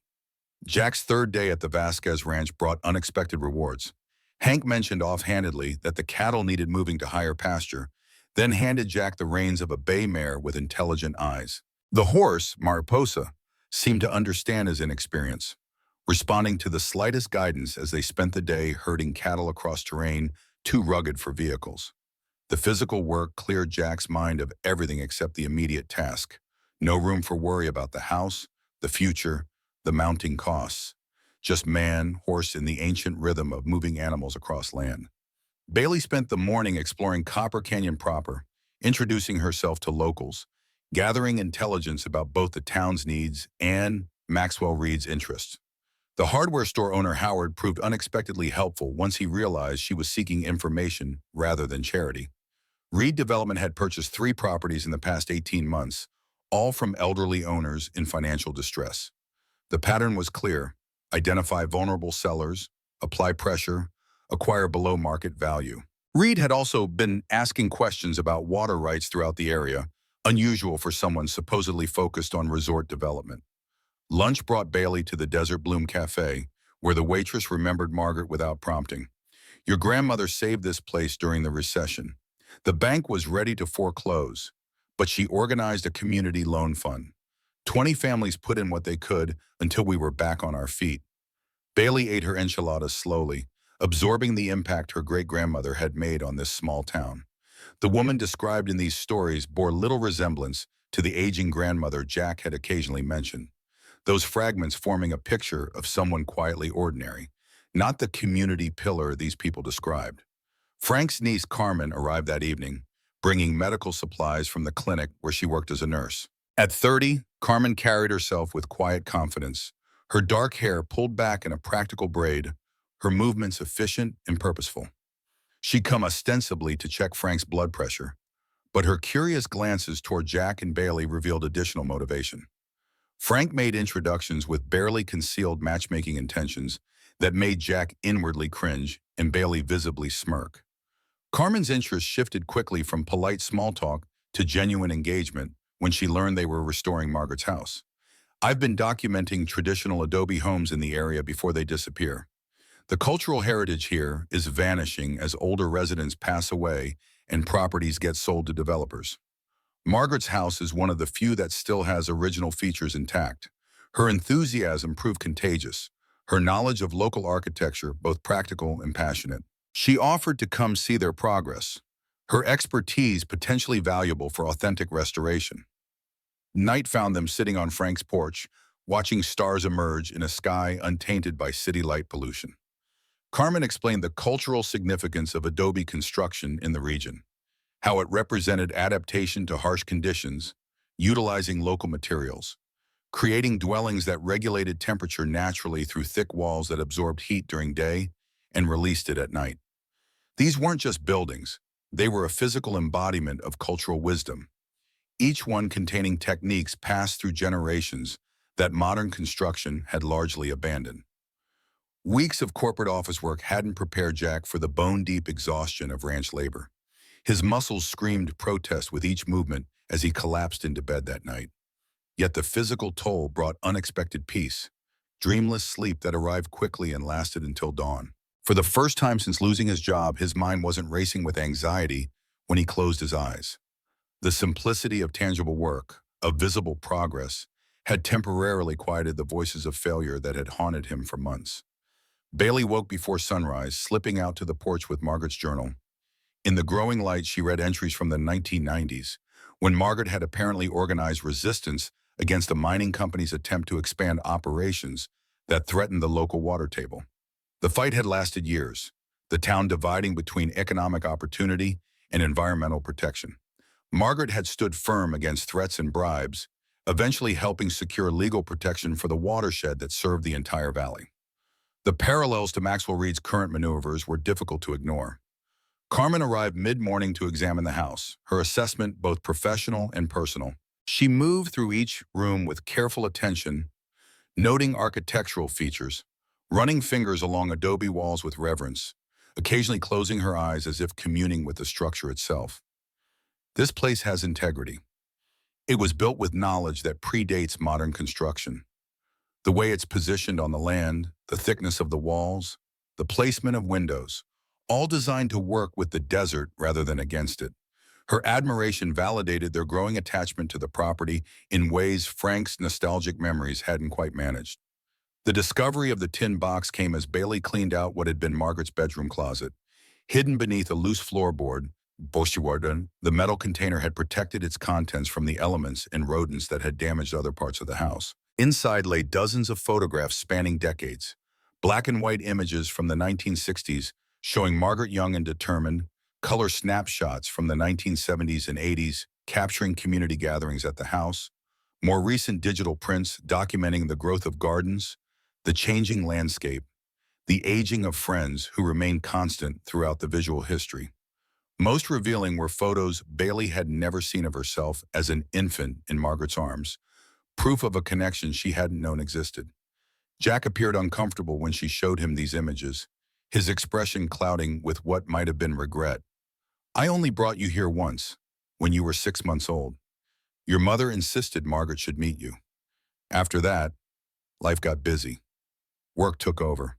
Jack's third day at the Vasquez Ranch brought unexpected rewards. Hank mentioned offhandedly that the cattle needed moving to higher pasture, then handed Jack the reins of a bay mare with intelligent eyes. The horse, Mariposa, seemed to understand his inexperience, responding to the slightest guidance as they spent the day herding cattle across terrain too rugged for vehicles. The physical work cleared Jack's mind of everything except the immediate task. No room for worry about the house, the future, the mounting costs. Just man, horse, and the ancient rhythm of moving animals across land. Bailey spent the morning exploring Copper Canyon proper, introducing herself to locals, gathering intelligence about both the town's needs and Maxwell Reed's interests. The hardware store owner Howard proved unexpectedly helpful once he realized she was seeking information rather than charity. Reed Development had purchased 3 properties in the past 18 months, all from elderly owners in financial distress. The pattern was clear: identify vulnerable sellers, apply pressure, acquire below market value. Reed had also been asking questions about water rights throughout the area, unusual for someone supposedly focused on resort development. Lunch brought Bailey to the Desert Bloom Cafe, where the waitress remembered Margaret without prompting. Your grandmother saved this place during the recession. The bank was ready to foreclose, but she organized a community loan fund. 20 families put in what they could until we were back on our feet. Bailey ate her enchiladas slowly, absorbing the impact her great-grandmother had made on this small town. The woman described in these stories bore little resemblance to the aging grandmother Jack had occasionally mentioned, those fragments forming a picture of someone quietly ordinary, not the community pillar these people described. Frank's niece Carmen arrived that evening, bringing medical supplies from the clinic where she worked as a nurse. At 30, Carmen carried herself with quiet confidence, her dark hair pulled back in a practical braid, her movements efficient and purposeful. She'd come ostensibly to check Frank's blood pressure, but her curious glances toward Jack and Bailey revealed additional motivation. Frank made introductions with barely concealed matchmaking intentions that made Jack inwardly cringe and Bailey visibly smirk. Carmen's interest shifted quickly from polite small talk to genuine engagement when she learned they were restoring Margaret's house. I've been documenting traditional adobe homes in the area before they disappear. The cultural heritage here is vanishing as older residents pass away and properties get sold to developers. Margaret's house is one of the few that still has original features intact. Her enthusiasm proved contagious, her knowledge of local architecture both practical and passionate. She offered to come see their progress, her expertise potentially valuable for authentic restoration. Night found them sitting on Frank's porch, watching stars emerge in a sky untainted by city light pollution. Carmen explained the cultural significance of adobe construction in the region, how it represented adaptation to harsh conditions, utilizing local materials, creating dwellings that regulated temperature naturally through thick walls that absorbed heat during day and released it at night. These weren't just buildings, they were a physical embodiment of cultural wisdom, each one containing techniques passed through generations that modern construction had largely abandoned. Weeks of corporate office work hadn't prepared Jack for the bone-deep exhaustion of ranch labor. His muscles screamed protest with each movement as he collapsed into bed that night. Yet the physical toll brought unexpected peace, dreamless sleep that arrived quickly and lasted until dawn. For the first time since losing his job, his mind wasn't racing with anxiety when he closed his eyes. The simplicity of tangible work, of visible progress, had temporarily quieted the voices of failure that had haunted him for months. Bailey woke before sunrise, slipping out to the porch with Margaret's journal. In the growing light, she read entries from the 1990s, when Margaret had apparently organized resistance against a mining company's attempt to expand operations that threatened the local water table. The fight had lasted years, the town dividing between economic opportunity and environmental protection. Margaret had stood firm against threats and bribes, eventually helping secure legal protection for the watershed that served the entire valley. The parallels to Maxwell Reed's current maneuvers were difficult to ignore. Carmen arrived mid-morning to examine the house, her assessment both professional and personal. She moved through each room with careful attention, noting architectural features, running fingers along adobe walls with reverence, occasionally closing her eyes as if communing with the structure itself. This place has integrity. It was built with knowledge that predates modern construction. The way it's positioned on the land, the thickness of the walls, the placement of windows, all designed to work with the desert rather than against it. Her admiration validated their growing attachment to the property in ways Frank's nostalgic memories hadn't quite managed. The discovery of the tin box came as Bailey cleaned out what had been Margaret's bedroom closet. Hidden beneath a loose floorboard, the metal container had protected its contents from the elements and rodents that had damaged other parts of the house. Inside lay dozens of photographs spanning decades, black and white images from the 1960s showing Margaret young and determined, color snapshots from the 1970s and 80s capturing community gatherings at the house, more recent digital prints documenting the growth of gardens, the changing landscape, the aging of friends who remained constant throughout the visual history. Most revealing were photos Bailey had never seen of herself as an infant in Margaret's arms, proof of a connection she hadn't known existed. Jack appeared uncomfortable when she showed him these images, his expression clouding with what might have been regret. "I only brought you here once, when you were 6 months old. Your mother insisted Margaret should meet you. After that, life got busy. Work took over.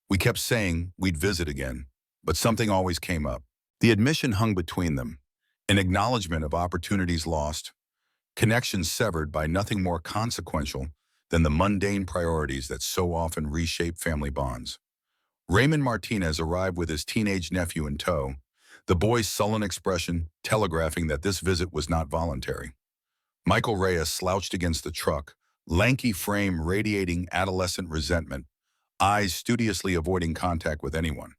We kept saying we'd visit again, but something always came up." The admission hung between them, an acknowledgement of opportunities lost, connections severed by nothing more consequential than the mundane priorities that so often reshape family bonds. Raymond Martinez arrived with his teenage nephew in tow, the boy's sullen expression telegraphing that this visit was not voluntary. Michael Reyes slouched against the truck, lanky frame radiating adolescent resentment, eyes studiously avoiding contact with anyone.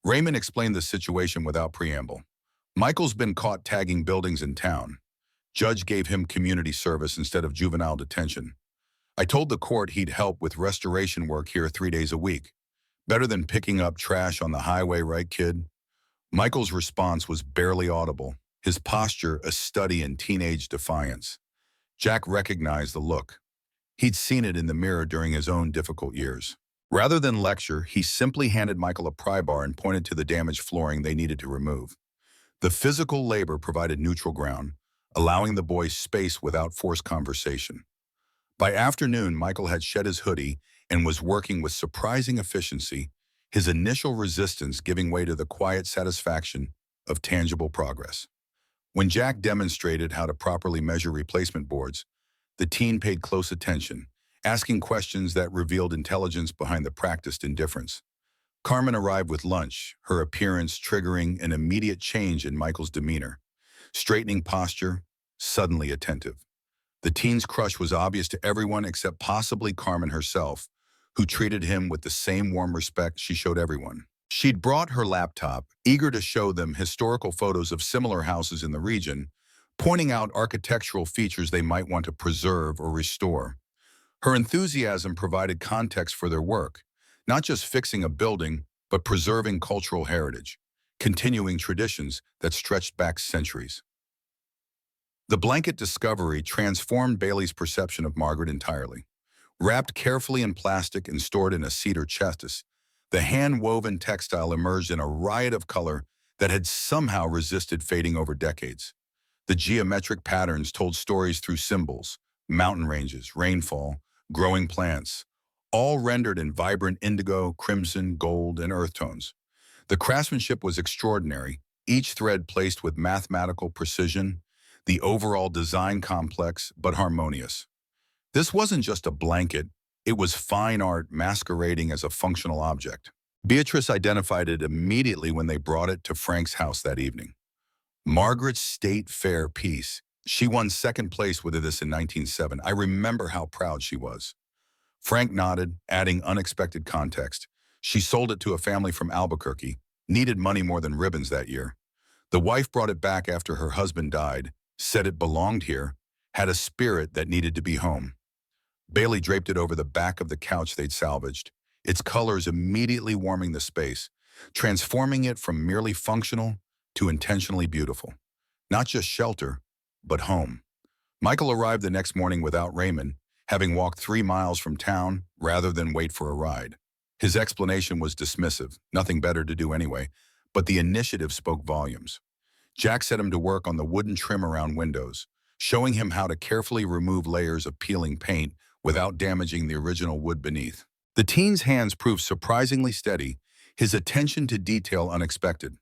Raymond explained the situation without preamble. "Michael's been caught tagging buildings in town. Judge gave him community service instead of juvenile detention. I told the court he'd help with restoration work here 3 days a week. Better than picking up trash on the highway, right, kid?" Michael's response was barely audible, his posture a study in teenage defiance. Jack recognized the look. He'd seen it in the mirror during his own difficult years. Rather than lecture, he simply handed Michael a pry bar and pointed to the damaged flooring they needed to remove. The physical labor provided neutral ground, allowing the boy space without forced conversation. By afternoon, Michael had shed his hoodie and was working with surprising efficiency, his initial resistance giving way to the quiet satisfaction of tangible progress. When Jack demonstrated how to properly measure replacement boards, the teen paid close attention, asking questions that revealed intelligence behind the practiced indifference. Carmen arrived with lunch, her appearance triggering an immediate change in Michael's demeanor. Straightening posture, suddenly attentive. The teen's crush was obvious to everyone except possibly Carmen herself, who treated him with the same warm respect she showed everyone. She'd brought her laptop, eager to show them historical photos of similar houses in the region, pointing out architectural features they might want to preserve or restore. Her enthusiasm provided context for their work, not just fixing a building, but preserving cultural heritage, continuing traditions that stretched back centuries. The blanket discovery transformed Bailey's perception of Margaret entirely. Wrapped carefully in plastic and stored in a cedar chest, the hand-woven textile emerged in a riot of color that had somehow resisted fading over decades. The geometric patterns told stories through symbols, mountain ranges, rainfall, growing plants, all rendered in vibrant indigo, crimson, gold, and earth tones. The craftsmanship was extraordinary, each thread placed with mathematical precision, the overall design complex but harmonious. This wasn't just a blanket, it was fine art masquerading as a functional object. Beatrice identified it immediately when they brought it to Frank's house that evening. Margaret's State Fair piece. She won second place with this in 1907. I remember how proud she was. Frank nodded, adding unexpected context. She sold it to a family from Albuquerque, needed money more than ribbons that year. The wife brought it back after her husband died, said it belonged here, had a spirit that needed to be home. Bailey draped it over the back of the couch they'd salvaged, its colors immediately warming the space, transforming it from merely functional to intentionally beautiful. Not just shelter, but home. Michael arrived the next morning without Raymond, having walked 3 miles from town rather than wait for a ride. His explanation was dismissive, nothing better to do anyway, but the initiative spoke volumes. Jack set him to work on the wooden trim around windows, showing him how to carefully remove layers of peeling paint without damaging the original wood beneath. The teen's hands proved surprisingly steady, his attention to detail unexpected.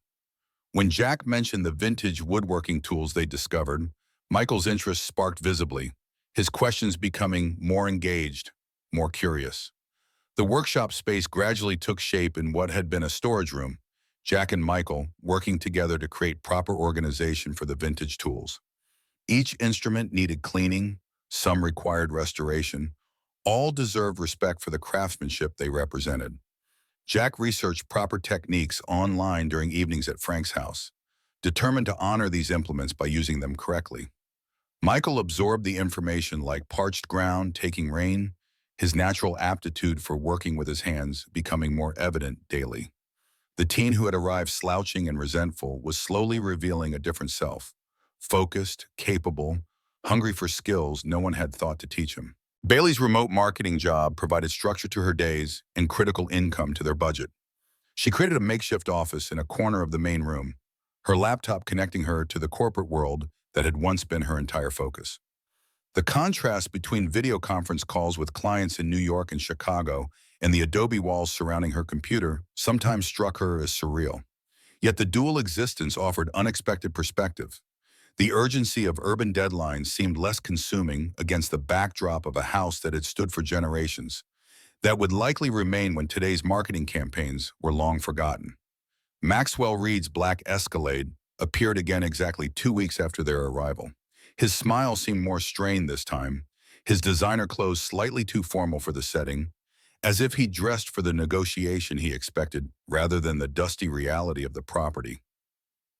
When Jack mentioned the vintage woodworking tools they discovered, Michael's interest sparked visibly, his questions becoming more engaged, more curious. The workshop space gradually took shape in what had been a storage room, Jack and Michael working together to create proper organization for the vintage tools. Each instrument needed cleaning, some required restoration. All deserved respect for the craftsmanship they represented. Jack researched proper techniques online during evenings at Frank's house, determined to honor these implements by using them correctly. Michael absorbed the information like parched ground taking rain, his natural aptitude for working with his hands becoming more evident daily. The teen who had arrived slouching and resentful was slowly revealing a different self, focused, capable, hungry for skills no one had thought to teach him. Bailey's remote marketing job provided structure to her days and critical income to their budget. She created a makeshift office in a corner of the main room, her laptop connecting her to the corporate world that had once been her entire focus. The contrast between video conference calls with clients in New York and Chicago and the adobe walls surrounding her computer sometimes struck her as surreal. Yet the dual existence offered unexpected perspective. The urgency of urban deadlines seemed less consuming against the backdrop of a house that had stood for generations, that would likely remain when today's marketing campaigns were long forgotten. Maxwell Reed's black Escalade appeared again exactly 2 weeks after their arrival. His smile seemed more strained this time, his designer clothes slightly too formal for the setting, as if he dressed for the negotiation he expected rather than the dusty reality of the property.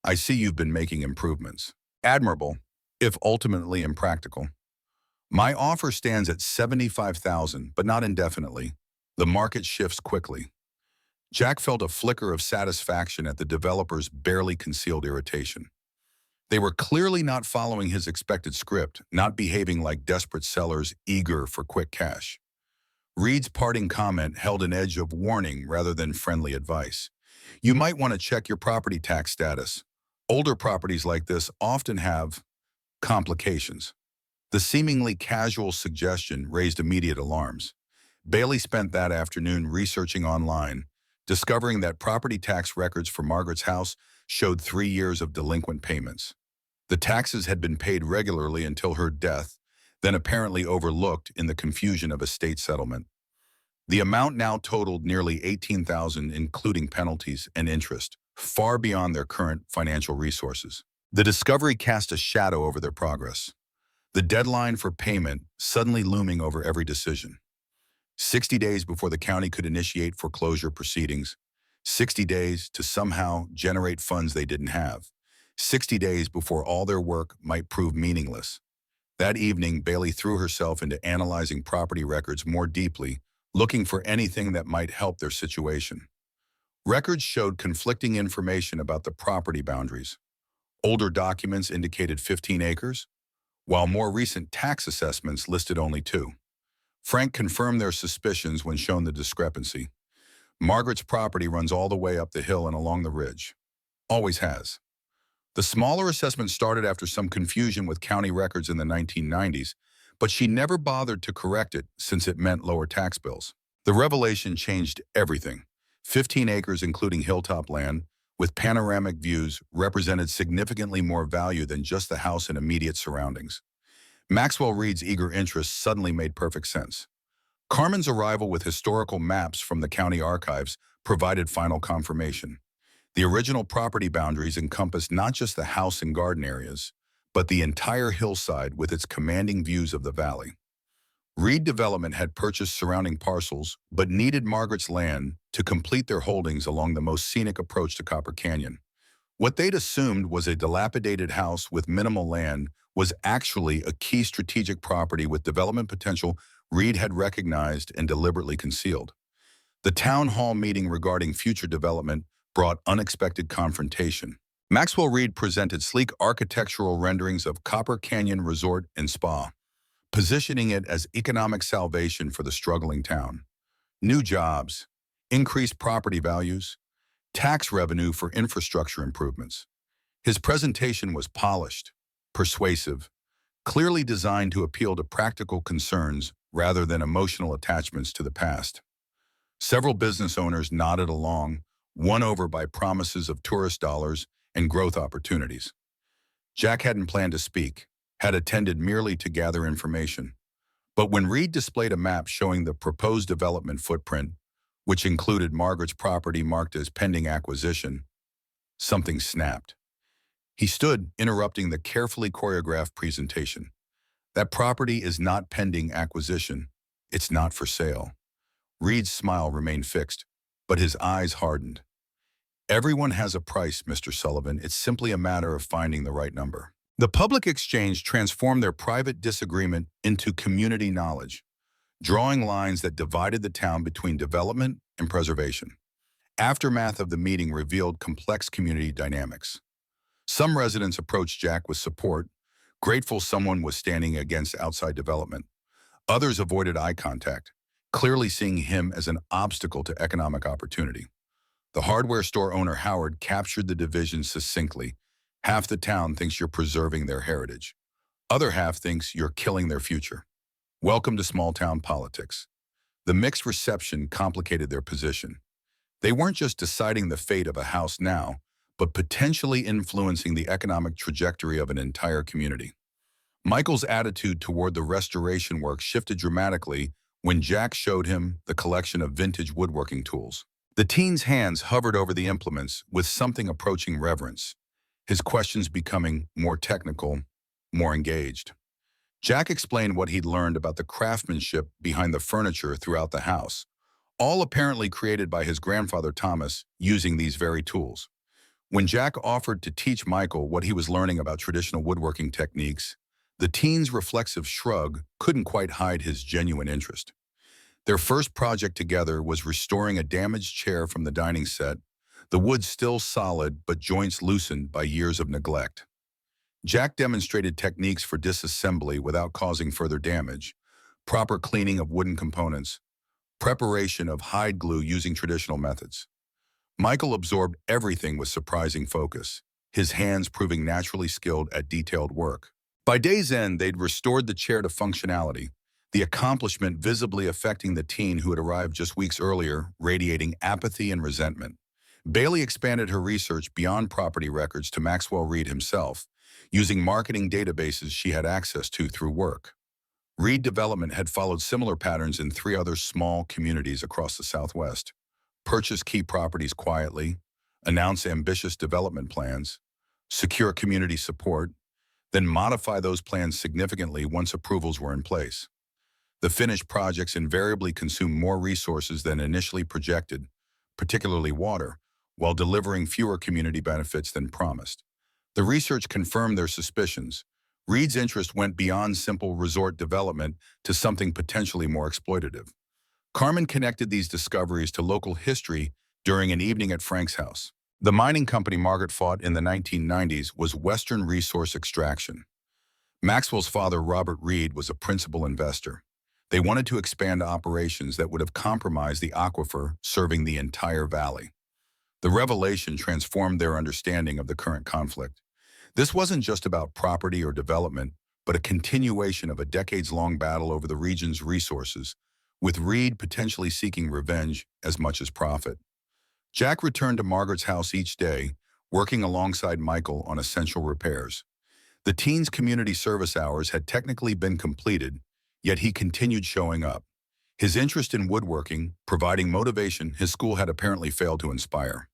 "I see you've been making improvements. Admirable, if ultimately impractical. My offer stands at $75,000, but not indefinitely. The market shifts quickly." Jack felt a flicker of satisfaction at the developer's barely concealed irritation. They were clearly not following his expected script, not behaving like desperate sellers eager for quick cash. Reed's parting comment held an edge of warning rather than friendly advice. "You might want to check your property tax status. Older properties like this often have complications." The seemingly casual suggestion raised immediate alarms. Bailey spent that afternoon researching online, discovering that property tax records for Margaret's house showed 3 years of delinquent payments. The taxes had been paid regularly until her death, then apparently overlooked in the confusion of estate settlement. The amount now totaled nearly $18,000, including penalties and interest, far beyond their current financial resources. The discovery cast a shadow over their progress, the deadline for payment suddenly looming over every decision. 60 days before the county could initiate foreclosure proceedings, 60 days to somehow generate funds they didn't have, 60 days before all their work might prove meaningless. That evening, Bailey threw herself into analyzing property records more deeply, looking for anything that might help their situation. Records showed conflicting information about the property boundaries. Older documents indicated 15 acres, while more recent tax assessments listed only 2. Frank confirmed their suspicions when shown the discrepancy. Margaret's property runs all the way up the hill and along the ridge. Always has. The smaller assessment started after some confusion with county records in the 1990s, but she never bothered to correct it since it meant lower tax bills. The revelation changed everything. 15 acres, including hilltop land, with panoramic views, represented significantly more value than just the house and immediate surroundings. Maxwell Reed's eager interest suddenly made perfect sense. Carmen's arrival with historical maps from the county archives provided final confirmation. The original property boundaries encompassed not just the house and garden areas, but the entire hillside with its commanding views of the valley. Reed Development had purchased surrounding parcels, but needed Margaret's land to complete their holdings along the most scenic approach to Copper Canyon. What they'd assumed was a dilapidated house with minimal land was actually a key strategic property with development potential Reed had recognized and deliberately concealed. The town hall meeting regarding future development brought unexpected confrontation. Maxwell Reed presented sleek architectural renderings of Copper Canyon Resort and Spa, positioning it as economic salvation for the struggling town. New jobs, increased property values, tax revenue for infrastructure improvements. His presentation was polished, persuasive, clearly designed to appeal to practical concerns rather than emotional attachments to the past. Several business owners nodded along, won over by promises of tourist dollars and growth opportunities. Jack hadn't planned to speak, had attended merely to gather information. But when Reed displayed a map showing the proposed development footprint, which included Margaret's property marked as pending acquisition, something snapped. He stood, interrupting the carefully choreographed presentation. That property is not pending acquisition. It's not for sale. Reed's smile remained fixed, but his eyes hardened. Everyone has a price, Mr. Sullivan. It's simply a matter of finding the right number. The public exchange transformed their private disagreement into community knowledge, drawing lines that divided the town between development and preservation. Aftermath of the meeting revealed complex community dynamics. Some residents approached Jack with support, grateful someone was standing against outside development. Others avoided eye contact, clearly seeing him as an obstacle to economic opportunity. The hardware store owner Howard captured the division succinctly. Half the town thinks you're preserving their heritage. Other half thinks you're killing their future. Welcome to small-town politics. The mixed reception complicated their position. They weren't just deciding the fate of a house now, but potentially influencing the economic trajectory of an entire community. Michael's attitude toward the restoration work shifted dramatically when Jack showed him the collection of vintage woodworking tools. The teen's hands hovered over the implements with something approaching reverence, his questions becoming more technical, more engaged. Jack explained what he'd learned about the craftsmanship behind the furniture throughout the house, all apparently created by his grandfather Thomas using these very tools. When Jack offered to teach Michael what he was learning about traditional woodworking techniques, the teen's reflexive shrug couldn't quite hide his genuine interest. Their first project together was restoring a damaged chair from the dining set, the wood still solid but joints loosened by years of neglect. Jack demonstrated techniques for disassembly without causing further damage, proper cleaning of wooden components, preparation of hide glue using traditional methods. Michael absorbed everything with surprising focus, his hands proving naturally skilled at detailed work. By day's end, they'd restored the chair to functionality, the accomplishment visibly affecting the teen who had arrived just weeks earlier, radiating apathy and resentment. Bailey expanded her research beyond property records to Maxwell Reed himself, using marketing databases she had access to through work. Reed Development had followed similar patterns in 3 other small communities across the Southwest. Purchase key properties quietly, announce ambitious development plans, secure community support, then modify those plans significantly once approvals were in place. The finished projects invariably consumed more resources than initially projected, particularly water, while delivering fewer community benefits than promised. The research confirmed their suspicions. Reed's interest went beyond simple resort development to something potentially more exploitative. Carmen connected these discoveries to local history during an evening at Frank's house. The mining company Margaret fought in the 1990s was Western Resource Extraction. Maxwell's father, Robert Reed, was a principal investor. They wanted to expand operations that would have compromised the aquifer serving the entire valley. The revelation transformed their understanding of the current conflict. This wasn't just about property or development, but a continuation of a decades-long battle over the region's resources, with Reed potentially seeking revenge as much as profit. Jack returned to Margaret's house each day, working alongside Michael on essential repairs. The teen's community service hours had technically been completed, yet he continued showing up. His interest in woodworking, providing motivation his school had apparently failed to inspire.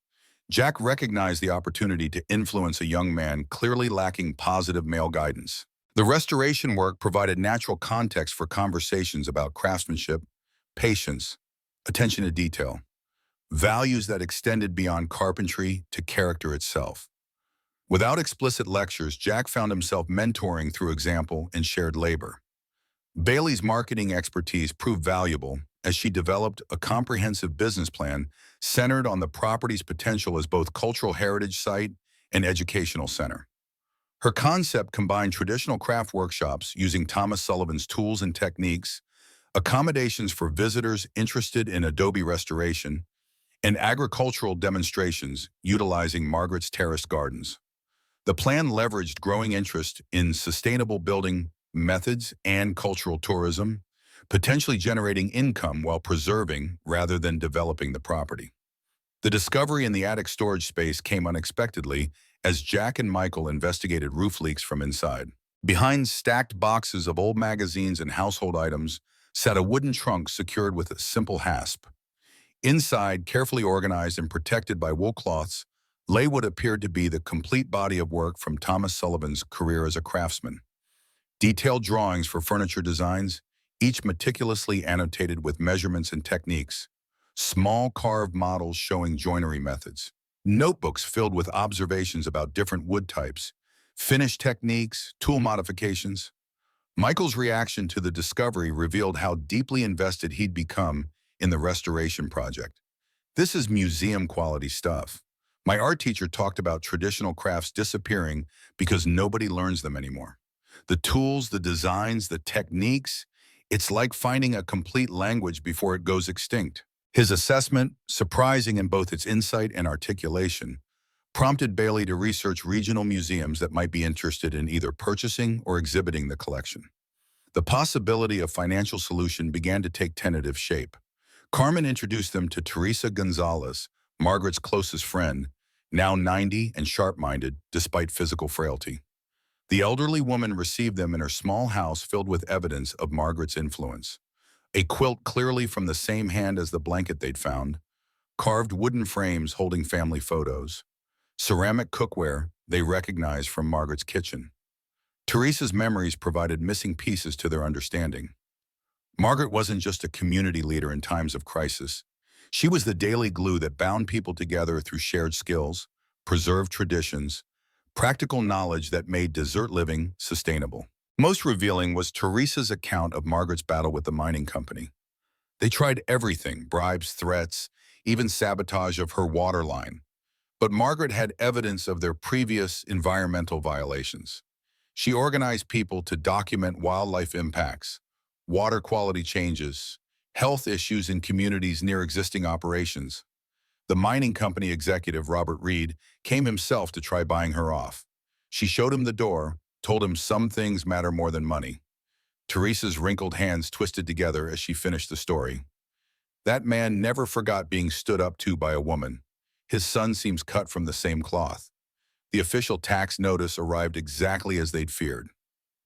Jack recognized the opportunity to influence a young man clearly lacking positive male guidance. The restoration work provided natural context for conversations about craftsmanship, patience, attention to detail, values that extended beyond carpentry to character itself. Without explicit lectures, Jack found himself mentoring through example and shared labor. Bailey's marketing expertise proved valuable as she developed a comprehensive business plan centered on the property's potential as both cultural heritage site and educational center. Her concept combined traditional craft workshops using Thomas Sullivan's tools and techniques, accommodations for visitors interested in adobe restoration, and agricultural demonstrations utilizing Margaret's terraced gardens. The plan leveraged growing interest in sustainable building methods and cultural tourism, potentially generating income while preserving rather than developing the property. The discovery in the attic storage space came unexpectedly as Jack and Michael investigated roof leaks from inside. Behind stacked boxes of old magazines and household items sat a wooden trunk secured with a simple hasp. Inside, carefully organized and protected by wool cloths, lay what appeared to be the complete body of work from Thomas Sullivan's career as a craftsman. Detailed drawings for furniture designs, each meticulously annotated with measurements and techniques. Small carved models showing joinery methods. Notebooks filled with observations about different wood types, finish techniques, tool modifications. Michael's reaction to the discovery revealed how deeply invested he'd become in the restoration project. This is museum-quality stuff. My art teacher talked about traditional crafts disappearing because nobody learns them anymore. The tools, the designs, the techniques, it's like finding a complete language before it goes extinct. His assessment, surprising in both its insight and articulation, prompted Bailey to research regional museums that might be interested in either purchasing or exhibiting the collection. The possibility of financial solution began to take tentative shape. Carmen introduced them to Teresa Gonzalez, Margaret's closest friend, now 90 and sharp-minded despite physical frailty. The elderly woman received them in her small house filled with evidence of Margaret's influence. A quilt clearly from the same hand as the blanket they'd found, carved wooden frames holding family photos, ceramic cookware they recognized from Margaret's kitchen. Teresa's memories provided missing pieces to their understanding. Margaret wasn't just a community leader in times of crisis. She was the daily glue that bound people together through shared skills, preserved traditions, practical knowledge that made desert living sustainable. Most revealing was Teresa's account of Margaret's battle with the mining company. They tried everything, bribes, threats, even sabotage of her water line. But Margaret had evidence of their previous environmental violations. She organized people to document wildlife impacts, water quality changes, health issues in communities near existing operations. The mining company executive, Robert Reed, came himself to try buying her off. She showed him the door, told him some things matter more than money. Teresa's wrinkled hands twisted together as she finished the story. That man never forgot being stood up to by a woman. His son seems cut from the same cloth. The official tax notice arrived exactly as they'd feared.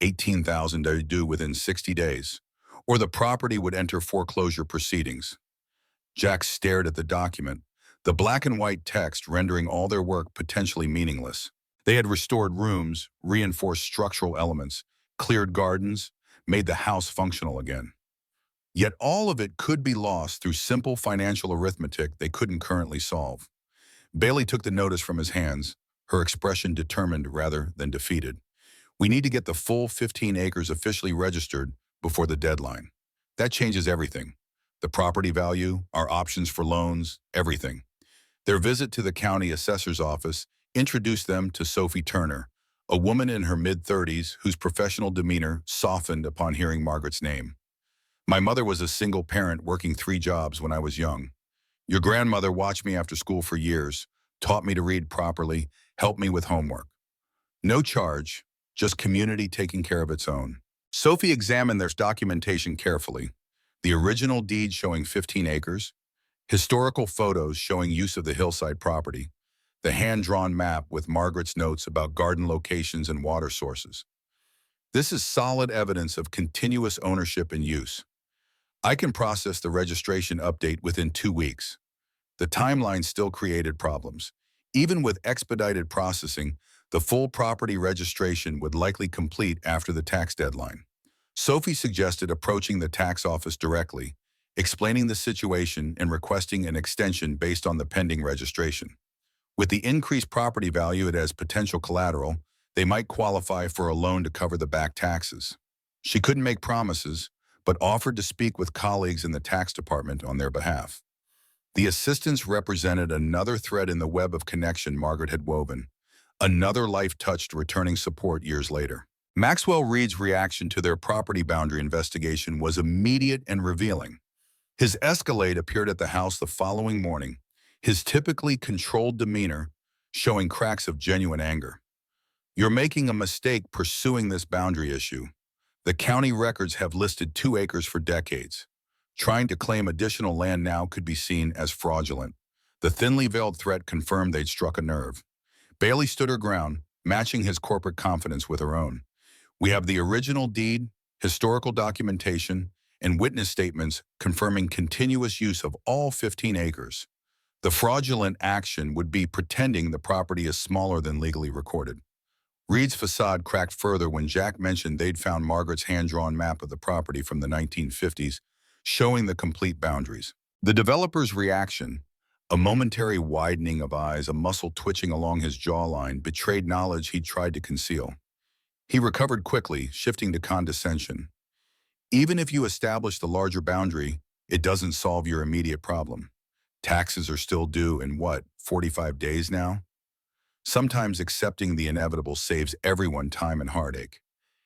$18,000 due within 60 days, or the property would enter foreclosure proceedings. Jack stared at the document, the black and white text rendering all their work potentially meaningless. They had restored rooms, reinforced structural elements, cleared gardens, made the house functional again. Yet all of it could be lost through simple financial arithmetic they couldn't currently solve. Bailey took the notice from his hands, her expression determined rather than defeated. We need to get the full 15 acres officially registered before the deadline. That changes everything. The property value, our options for loans, everything. Their visit to the county assessor's office introduced them to Sophie Turner, a woman in her mid-30s whose professional demeanor softened upon hearing Margaret's name. My mother was a single parent working 3 jobs when I was young. Your grandmother watched me after school for years, taught me to read properly, helped me with homework. No charge, just community taking care of its own. Sophie examined their documentation carefully. The original deed showing 15 acres, historical photos showing use of the hillside property, the hand-drawn map with Margaret's notes about garden locations and water sources. This is solid evidence of continuous ownership and use. I can process the registration update within 2 weeks. The timeline still created problems. Even with expedited processing, the full property registration would likely complete after the tax deadline. Sophie suggested approaching the tax office directly, explaining the situation and requesting an extension based on the pending registration. With the increased property value it has potential collateral, they might qualify for a loan to cover the back taxes. She couldn't make promises, but offered to speak with colleagues in the tax department on their behalf. The assistance represented another thread in the web of connection Margaret had woven, another life-touched returning support years later. Maxwell Reed's reaction to their property boundary investigation was immediate and revealing. His Escalade appeared at the house the following morning, his typically controlled demeanor showing cracks of genuine anger. "You're making a mistake pursuing this boundary issue. The county records have listed 2 acres for decades. Trying to claim additional land now could be seen as fraudulent." The thinly veiled threat confirmed they'd struck a nerve. Bailey stood her ground, matching his corporate confidence with her own. "We have the original deed, historical documentation, and witness statements confirming continuous use of all 15 acres. The fraudulent action would be pretending the property is smaller than legally recorded." Reed's facade cracked further when Jack mentioned they'd found Margaret's hand-drawn map of the property from the 1950s, showing the complete boundaries. The developer's reaction, a momentary widening of eyes, a muscle twitching along his jawline, betrayed knowledge he'd tried to conceal. He recovered quickly, shifting to condescension. "Even if you establish the larger boundary, it doesn't solve your immediate problem. Taxes are still due in, 45 days now? Sometimes accepting the inevitable saves everyone time and heartache."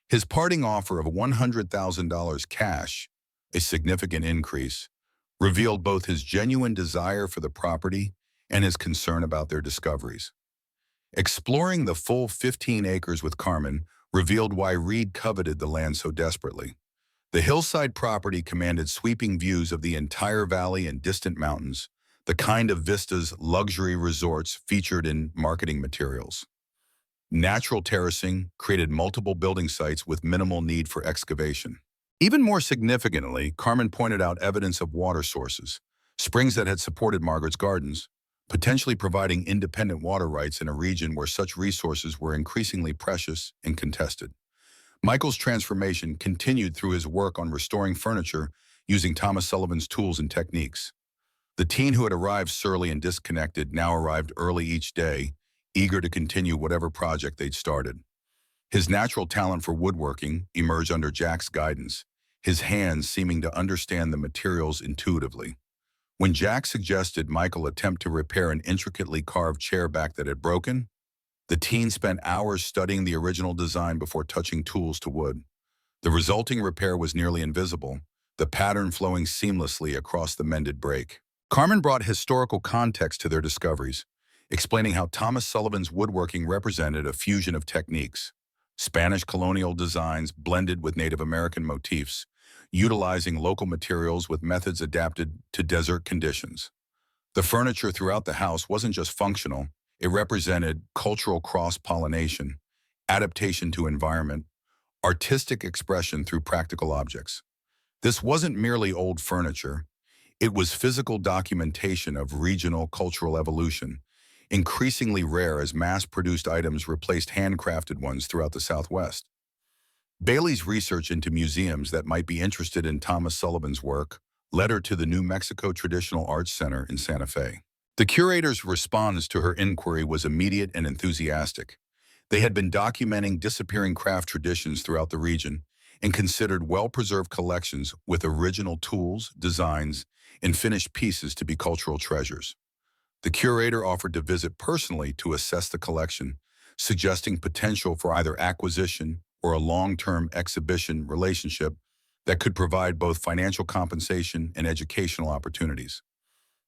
His parting offer of $100,000 cash, a significant increase, revealed both his genuine desire for the property and his concern about their discoveries. Exploring the full 15 acres with Carmen revealed why Reed coveted the land so desperately. The hillside property commanded sweeping views of the entire valley and distant mountains, the kind of vistas luxury resorts featured in marketing materials. Natural terracing created multiple building sites with minimal need for excavation. Even more significantly, Carmen pointed out evidence of water sources, springs that had supported Margaret's gardens, potentially providing independent water rights in a region where such resources were increasingly precious and contested. Michael's transformation continued through his work on restoring furniture using Thomas Sullivan's tools and techniques. The teen who had arrived surly and disconnected now arrived early each day, eager to continue whatever project they'd started. His natural talent for woodworking emerged under Jack's guidance, his hands seeming to understand the materials intuitively. When Jack suggested Michael attempt to repair an intricately carved chair back that had broken, the teen spent hours studying the original design before touching tools to wood. The resulting repair was nearly invisible, the pattern flowing seamlessly across the mended break. Carmen brought historical context to their discoveries, explaining how Thomas Sullivan's woodworking represented a fusion of techniques, Spanish colonial designs blended with Native American motifs, utilizing local materials with methods adapted to desert conditions. The furniture throughout the house wasn't just functional, it represented cultural cross-pollination, adaptation to environment, artistic expression through practical objects. This wasn't merely old furniture, it was physical documentation of regional cultural evolution, increasingly rare as mass-produced items replaced handcrafted ones throughout the Southwest. Bailey's research into museums that might be interested in Thomas Sullivan's work led her to the New Mexico Traditional Arts Center in Santa Fe. The curator's response to her inquiry was immediate and enthusiastic. They had been documenting disappearing craft traditions throughout the region and considered well-preserved collections with original tools, designs, and finished pieces to be cultural treasures. The curator offered to visit personally to assess the collection, suggesting potential for either acquisition or a long-term exhibition relationship that could provide both financial compensation and educational opportunities.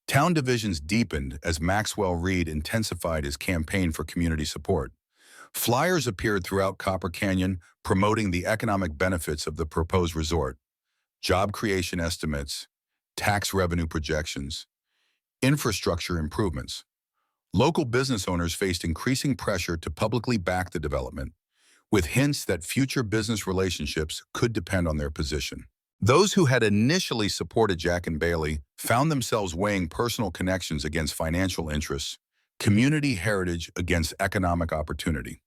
Town divisions deepened as Maxwell Reed intensified his campaign for community support. Flyers appeared throughout Copper Canyon promoting the economic benefits of the proposed resort, job creation estimates, tax revenue projections, infrastructure improvements. Local business owners faced increasing pressure to publicly back the development, with hints that future business relationships could depend on their position. Those who had initially supported Jack and Bailey found themselves weighing personal connections against financial interests, community heritage against economic opportunity.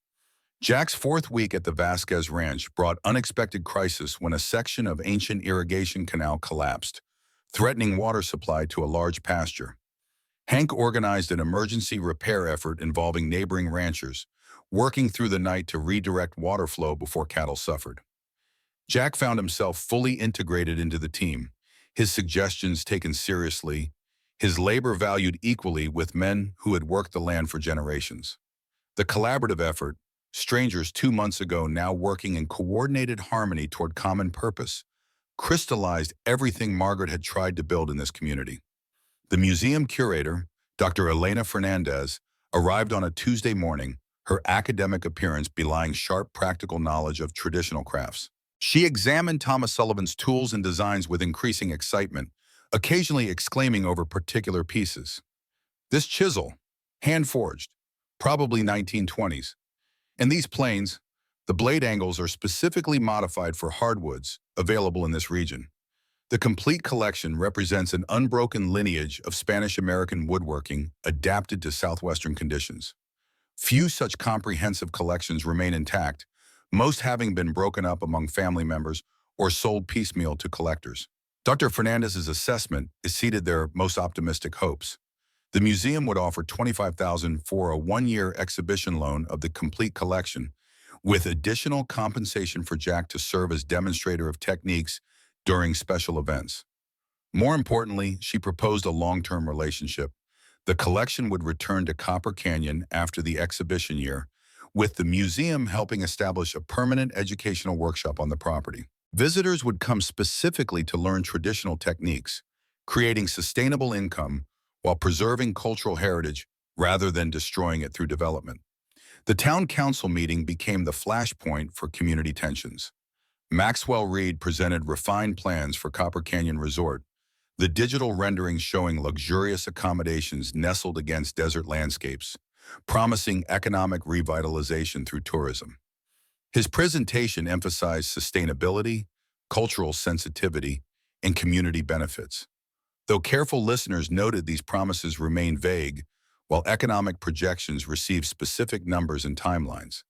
Jack's fourth week at the Vasquez Ranch brought unexpected crisis when a section of ancient irrigation canal collapsed, threatening water supply to a large pasture. Hank organized an emergency repair effort involving neighboring ranchers, working through the night to redirect water flow before cattle suffered. Jack found himself fully integrated into the team, his suggestions taken seriously, his labor valued equally with men who had worked the land for generations. The collaborative effort, strangers 2 months ago now working in coordinated harmony toward common purpose, crystallized everything Margaret had tried to build in this community. The museum curator, Dr. Elena Fernandez, arrived on a Tuesday morning, her academic appearance belying sharp practical knowledge of traditional crafts. She examined Thomas Sullivan's tools and designs with increasing excitement, occasionally exclaiming over particular pieces. This chisel, hand-forged, probably 1920s. And these planes, the blade angles are specifically modified for hardwoods available in this region. The complete collection represents an unbroken lineage of Spanish-American woodworking adapted to southwestern conditions. Few such comprehensive collections remain intact, most having been broken up among family members or sold piecemeal to collectors. Dr. Fernandez's assessment exceeded their most optimistic hopes. The museum would offer $25,000 for a one-year exhibition loan of the complete collection, with additional compensation for Jack to serve as demonstrator of techniques during special events. More importantly, she proposed a long-term relationship. The collection would return to Copper Canyon after the exhibition year, with the museum helping establish a permanent educational workshop on the property. Visitors would come specifically to learn traditional techniques, creating sustainable income while preserving cultural heritage rather than destroying it through development. The town council meeting became the flashpoint for community tensions. Maxwell Reed presented refined plans for Copper Canyon Resort, the digital renderings showing luxurious accommodations nestled against desert landscapes, promising economic revitalization through tourism. His presentation emphasized sustainability, cultural sensitivity, and community benefits. Though careful listeners noted these promises remained vague, while economic projections received specific numbers and timelines.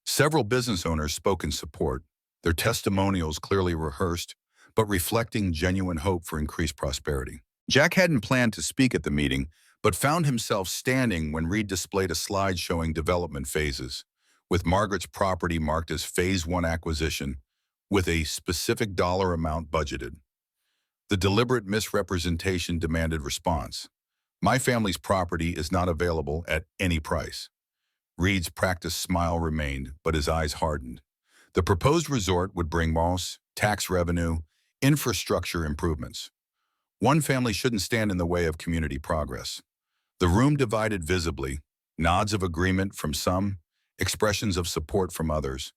Several business owners spoke in support, their testimonials clearly rehearsed, but reflecting genuine hope for increased prosperity. Jack hadn't planned to speak at the meeting, but found himself standing when Reed displayed a slide showing development phases, with Margaret's property marked as Phase 1 acquisition, with a specific dollar amount budgeted. The deliberate misrepresentation demanded response. My family's property is not available at any price. Reed's practiced smile remained, but his eyes hardened. The proposed resort would bring moss, tax revenue, infrastructure improvements. One family shouldn't stand in the way of community progress. The room divided visibly, nods of agreement from some, expressions of support from others.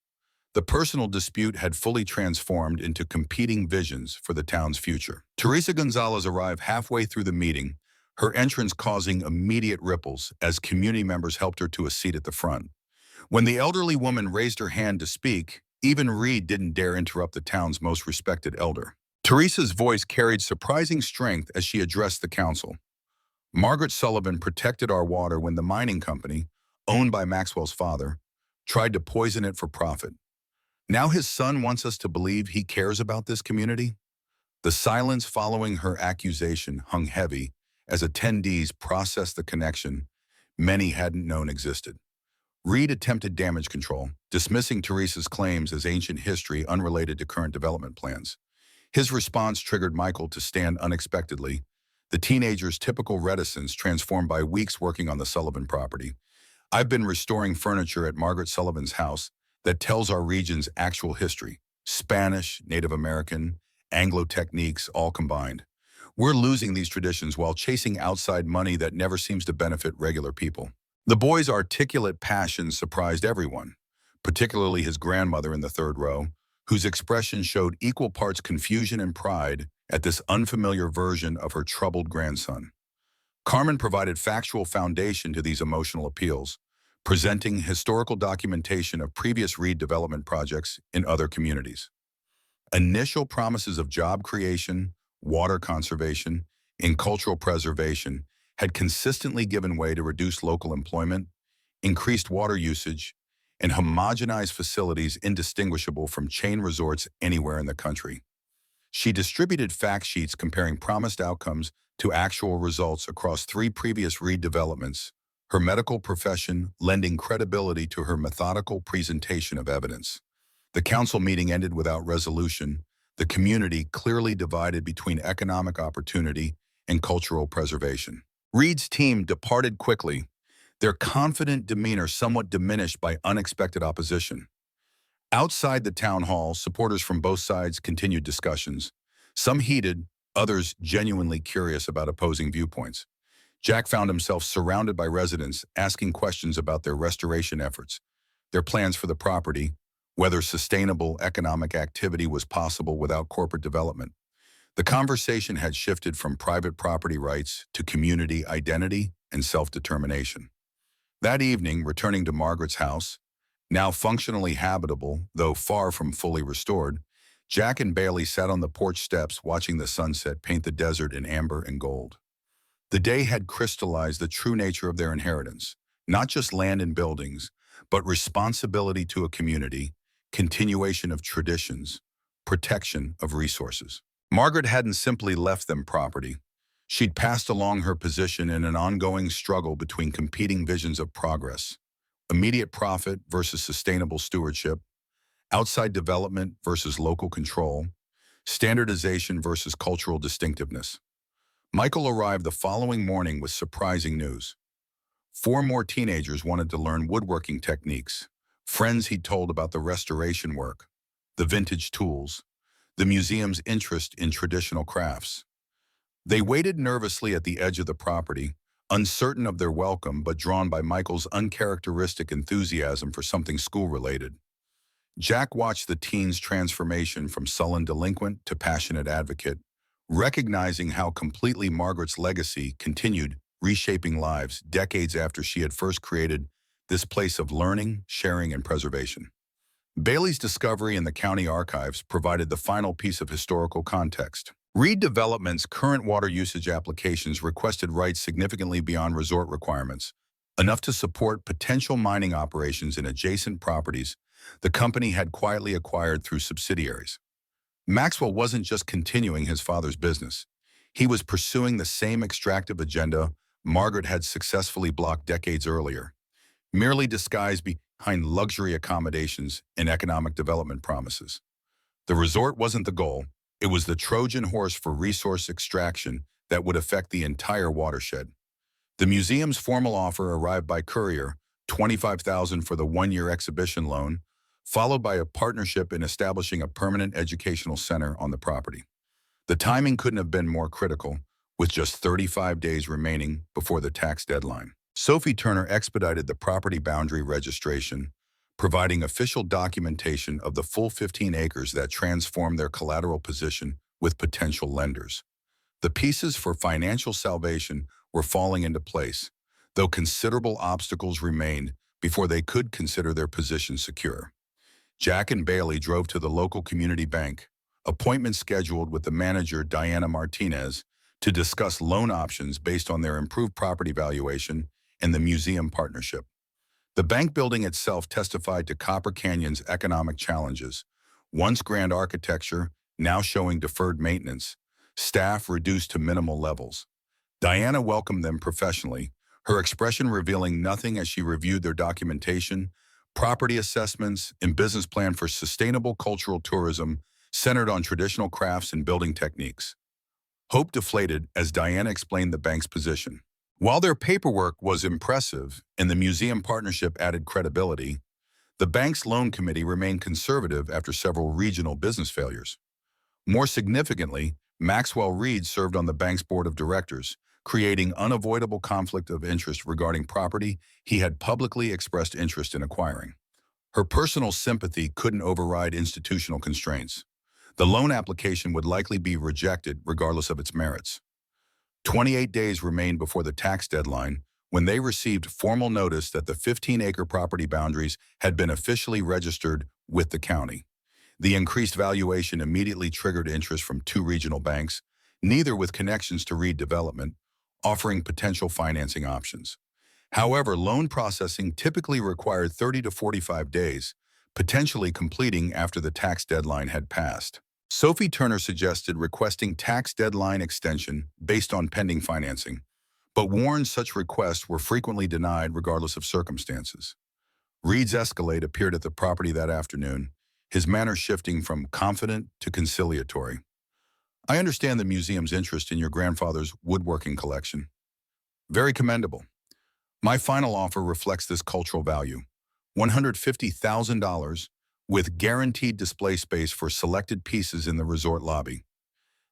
The personal dispute had fully transformed into competing visions for the town's future. Teresa Gonzalez arrived halfway through the meeting, her entrance causing immediate ripples as community members helped her to a seat at the front. When the elderly woman raised her hand to speak, even Reed didn't dare interrupt the town's most respected elder. Teresa's voice carried surprising strength as she addressed the council. Margaret Sullivan protected our water when the mining company, owned by Maxwell's father, tried to poison it for profit. Now his son wants us to believe he cares about this community? The silence following her accusation hung heavy as attendees processed the connection many hadn't known existed. Reed attempted damage control, dismissing Teresa's claims as ancient history unrelated to current development plans. His response triggered Michael to stand unexpectedly, the teenager's typical reticence transformed by weeks working on the Sullivan property. I've been restoring furniture at Margaret Sullivan's house that tells our region's actual history. Spanish, Native American, Anglo techniques all combined. We're losing these traditions while chasing outside money that never seems to benefit regular people. The boy's articulate passion surprised everyone, particularly his grandmother in the third row, whose expression showed equal parts confusion and pride at this unfamiliar version of her troubled grandson. Carmen provided factual foundation to these emotional appeals, presenting historical documentation of previous redevelopment projects in other communities. Initial promises of job creation, water conservation, and cultural preservation had consistently given way to reduced local employment, increased water usage, and homogenized facilities indistinguishable from chain resorts anywhere in the country. She distributed fact sheets comparing promised outcomes to actual results across 3 previous redevelopments, her medical profession lending credibility to her methodical presentation of evidence. The council meeting ended without resolution, the community clearly divided between economic opportunity and cultural preservation. Reed's team departed quickly, their confident demeanor somewhat diminished by unexpected opposition. Outside the town hall, supporters from both sides continued discussions, some heated, others genuinely curious about opposing viewpoints. Jack found himself surrounded by residents asking questions about their restoration efforts, their plans for the property, whether sustainable economic activity was possible without corporate development. The conversation had shifted from private property rights to community identity and self-determination. That evening, returning to Margaret's house, now functionally habitable, though far from fully restored, Jack and Bailey sat on the porch steps watching the sunset paint the desert in amber and gold. The day had crystallized the true nature of their inheritance, not just land and buildings, but responsibility to a community, continuation of traditions, protection of resources. Margaret hadn't simply left them property. She'd passed along her position in an ongoing struggle between competing visions of progress, immediate profit versus sustainable stewardship, outside development versus local control, standardization versus cultural distinctiveness. Michael arrived the following morning with surprising news. 4 more teenagers wanted to learn woodworking techniques, friends he'd told about the restoration work, the vintage tools, the museum's interest in traditional crafts. They waited nervously at the edge of the property, uncertain of their welcome but drawn by Michael's uncharacteristic enthusiasm for something school-related. Jack watched the teens' transformation from sullen delinquent to passionate advocate, recognizing how completely Margaret's legacy continued reshaping lives decades after she had first created this place of learning, sharing, and preservation. Bailey's discovery in the county archives provided the final piece of historical context. Reed Development's current water usage applications requested rights significantly beyond resort requirements, enough to support potential mining operations in adjacent properties the company had quietly acquired through subsidiaries. Maxwell wasn't just continuing his father's business. He was pursuing the same extractive agenda Margaret had successfully blocked decades earlier, merely disguised behind luxury accommodations and economic development promises. The resort wasn't the goal. It was the Trojan horse for resource extraction that would affect the entire watershed. The museum's formal offer arrived by courier, $25,000 for the 1-year exhibition loan, followed by a partnership in establishing a permanent educational center on the property. The timing couldn't have been more critical, with just 35 days remaining before the tax deadline. Sophie Turner expedited the property boundary registration, providing official documentation of the full 15 acres that transformed their collateral position with potential lenders. The pieces for financial salvation were falling into place, though considerable obstacles remained before they could consider their position secure. Jack and Bailey drove to the local community bank, appointment scheduled with the manager Diana Martinez to discuss loan options based on their improved property valuation and the museum partnership. The bank building itself testified to Copper Canyon's economic challenges, once grand architecture, now showing deferred maintenance, staff reduced to minimal levels. Diana welcomed them professionally, her expression revealing nothing as she reviewed their documentation, property assessments, and business plan for sustainable cultural tourism centered on traditional crafts and building techniques. Hope deflated as Diana explained the bank's position. While their paperwork was impressive and the museum partnership added credibility, the bank's loan committee remained conservative after several regional business failures. More significantly, Maxwell Reed served on the bank's board of directors, creating unavoidable conflict of interest regarding property he had publicly expressed interest in acquiring. Her personal sympathy couldn't override institutional constraints. The loan application would likely be rejected regardless of its merits. 28 days remained before the tax deadline when they received formal notice that the 15-acre property boundaries had been officially registered with the county. The increased valuation immediately triggered interest from 2 regional banks, neither with connections to Reed Development, offering potential financing options. However, loan processing typically required 30 to 45 days, potentially completing after the tax deadline had passed. Sophie Turner suggested requesting tax deadline extension based on pending financing, but warned such requests were frequently denied regardless of circumstances. Reed's Escalade appeared at the property that afternoon, his manner shifting from confident to conciliatory. I understand the museum's interest in your grandfather's woodworking collection. Very commendable. My final offer reflects this cultural value. $150,000 with guaranteed display space for selected pieces in the resort lobby.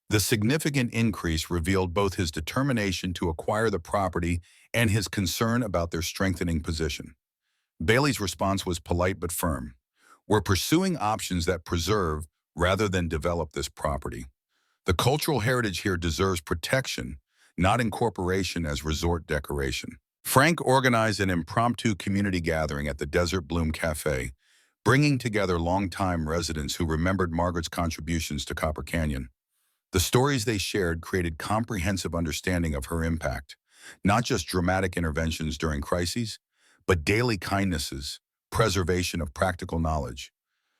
The significant increase revealed both his determination to acquire the property and his concern about their strengthening position. Bailey's response was polite but firm. We're pursuing options that preserve rather than develop this property. The cultural heritage here deserves protection, not incorporation as resort decoration. Frank organized an impromptu community gathering at the Desert Bloom Cafe, bringing together longtime residents who remembered Margaret's contributions to Copper Canyon. The stories they shared created comprehensive understanding of her impact, not just dramatic interventions during crises, but daily kindnesses, preservation of practical knowledge,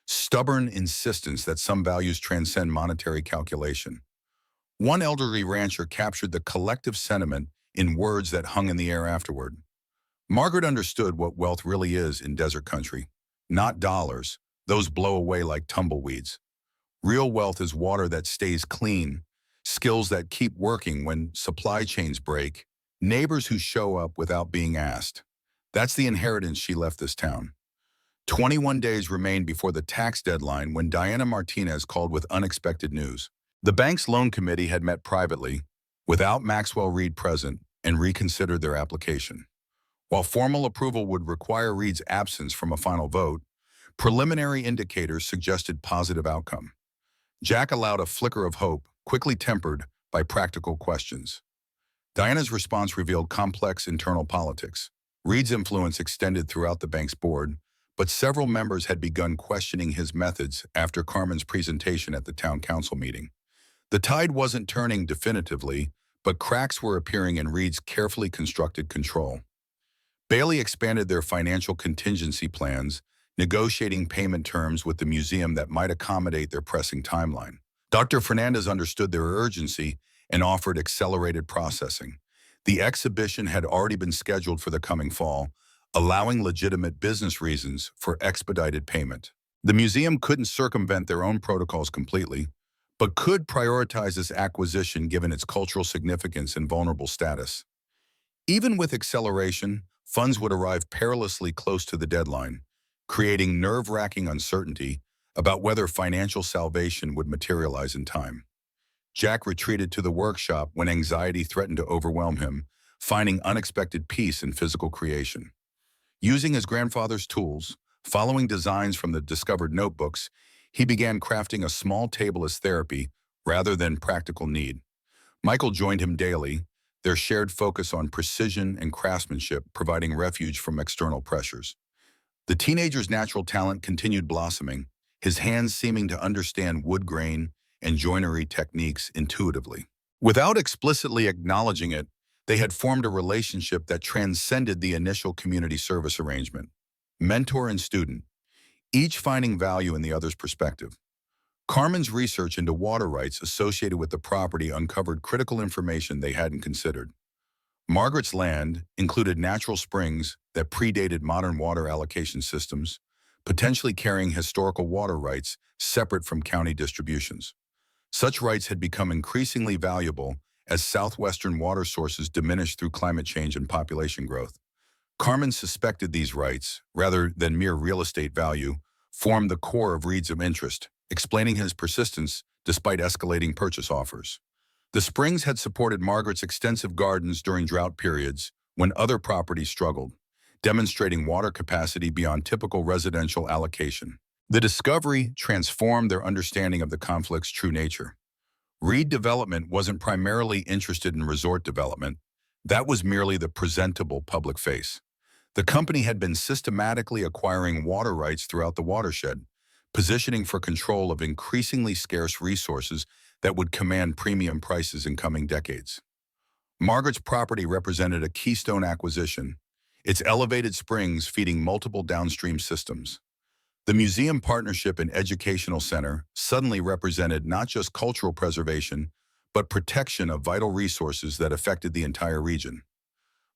stubborn insistence that some values transcend monetary calculation. One elderly rancher captured the collective sentiment in words that hung in the air afterward. Margaret understood what wealth really is in desert country. Not dollars, those blow away like tumbleweeds. Real wealth is water that stays clean, skills that keep working when supply chains break, neighbors who show up without being asked. That's the inheritance she left this town. 21 days remained before the tax deadline when Diana Martinez called with unexpected news. The bank's loan committee had met privately, without Maxwell Reed present, and reconsidered their application. While formal approval would require Reed's absence from a final vote, preliminary indicators suggested positive outcome. Jack allowed a flicker of hope, quickly tempered by practical questions. Diana's response revealed complex internal politics. Reed's influence extended throughout the bank's board, but several members had begun questioning his methods after Carmen's presentation at the town council meeting. The tide wasn't turning definitively, but cracks were appearing in Reed's carefully constructed control. Bailey expanded their financial contingency plans, negotiating payment terms with the museum that might accommodate their pressing timeline. Dr. Fernandez understood their urgency and offered accelerated processing. The exhibition had already been scheduled for the coming fall, allowing legitimate business reasons for expedited payment. The museum couldn't circumvent their own protocols completely, but could prioritize this acquisition given its cultural significance and vulnerable status. Even with acceleration, funds would arrive perilously close to the deadline, creating nerve-wracking uncertainty about whether financial salvation would materialize in time. Jack retreated to the workshop when anxiety threatened to overwhelm him, finding unexpected peace in physical creation. Using his grandfather's tools, following designs from the discovered notebooks, he began crafting a small table as therapy rather than practical need. Michael joined him daily, their shared focus on precision and craftsmanship providing refuge from external pressures. The teenager's natural talent continued blossoming, his hands seeming to understand wood grain and joinery techniques intuitively. Without explicitly acknowledging it, they had formed a relationship that transcended the initial community service arrangement. Mentor and student, each finding value in the other's perspective. Carmen's research into water rights associated with the property uncovered critical information they hadn't considered. Margaret's land included natural springs that predated modern water allocation systems, potentially carrying historical water rights separate from county distributions. Such rights had become increasingly valuable as southwestern water sources diminished through climate change and population growth. Carmen suspected these rights, rather than mere real estate value, formed the core of Reed's interest, explaining his persistence despite escalating purchase offers. The springs had supported Margaret's extensive gardens during drought periods when other properties struggled, demonstrating water capacity beyond typical residential allocation. The discovery transformed their understanding of the conflict's true nature. Reed Development wasn't primarily interested in resort development. That was merely the presentable public face. The company had been systematically acquiring water rights throughout the watershed, positioning for control of increasingly scarce resources that would command premium prices in coming decades. Margaret's property represented a keystone acquisition, its elevated springs feeding multiple downstream systems. The museum partnership and educational center suddenly represented not just cultural preservation, but protection of vital resources that affected the entire region.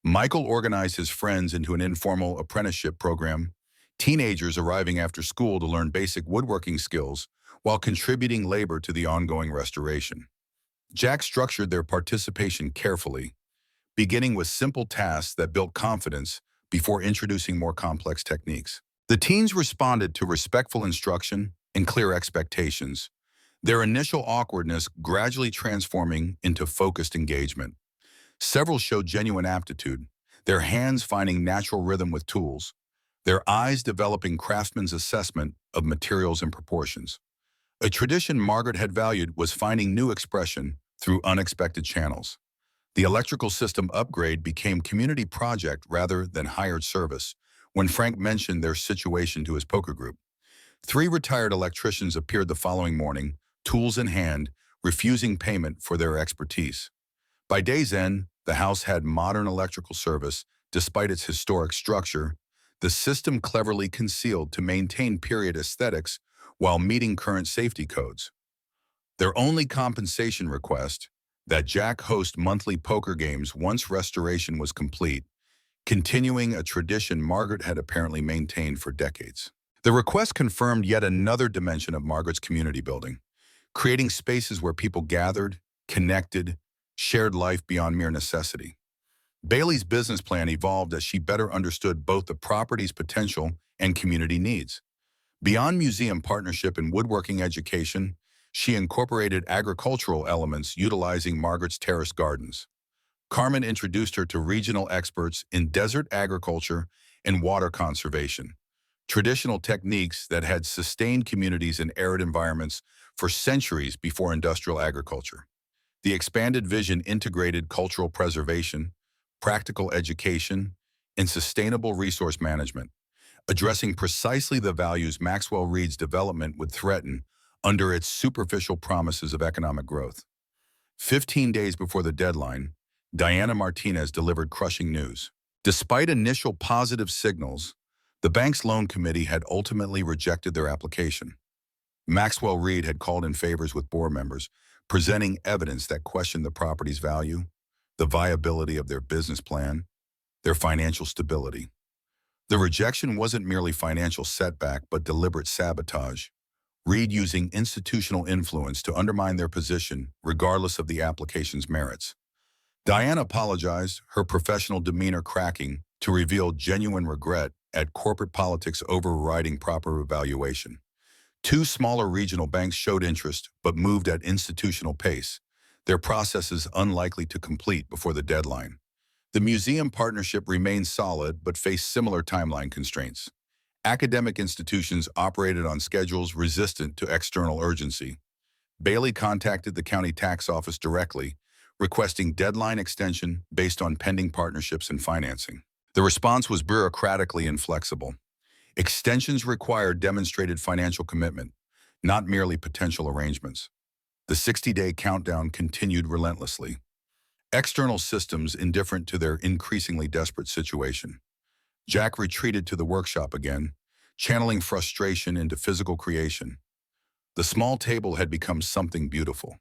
Michael organized his friends into an informal apprenticeship program, teenagers arriving after school to learn basic woodworking skills while contributing labor to the ongoing restoration. Jack structured their participation carefully, beginning with simple tasks that built confidence before introducing more complex techniques. The teens responded to respectful instruction and clear expectations, their initial awkwardness gradually transforming into focused engagement. Several showed genuine aptitude, their hands finding natural rhythm with tools, their eyes developing craftsman's assessment of materials and proportions. A tradition Margaret had valued was finding new expression through unexpected channels. The electrical system upgrade became community project rather than hired service when Frank mentioned their situation to his poker group. Three retired electricians appeared the following morning, tools in hand, refusing payment for their expertise. By day's end, the house had modern electrical service, despite its historic structure, the system cleverly concealed to maintain period aesthetics while meeting current safety codes. Their only compensation request, that Jack host monthly poker games once restoration was complete, continuing a tradition Margaret had apparently maintained for decades. The request confirmed yet another dimension of Margaret's community building, creating spaces where people gathered, connected, shared life beyond mere necessity. Bailey's business plan evolved as she better understood both the property's potential and community needs. Beyond museum partnership and woodworking education, she incorporated agricultural elements utilizing Margaret's terraced gardens. Carmen introduced her to regional experts in desert agriculture and water conservation, traditional techniques that had sustained communities in arid environments for centuries before industrial agriculture. The expanded vision integrated cultural preservation, practical education, and sustainable resource management, addressing precisely the values Maxwell Reed's development would threaten under its superficial promises of economic growth. 15 days before the deadline, Diana Martinez delivered crushing news. Despite initial positive signals, the bank's loan committee had ultimately rejected their application. Maxwell Reed had called in favors with board members, presenting evidence that questioned the property's value, the viability of their business plan, their financial stability. The rejection wasn't merely financial setback, but deliberate sabotage, Reed using institutional influence to undermine their position regardless of the application's merits. Diana apologized, her professional demeanor cracking to reveal genuine regret at corporate politics overriding proper evaluation. Two smaller regional banks showed interest but moved at institutional pace, their processes unlikely to complete before the deadline. The museum partnership remained solid but faced similar timeline constraints. Academic institutions operated on schedules resistant to external urgency. Bailey contacted the county tax office directly, requesting deadline extension based on pending partnerships and financing. The response was bureaucratically inflexible. Extensions required demonstrated financial commitment, not merely potential arrangements. The 60-day countdown continued relentlessly. External systems indifferent to their increasingly desperate situation. Jack retreated to the workshop again, channeling frustration into physical creation. The small table had become something beautiful.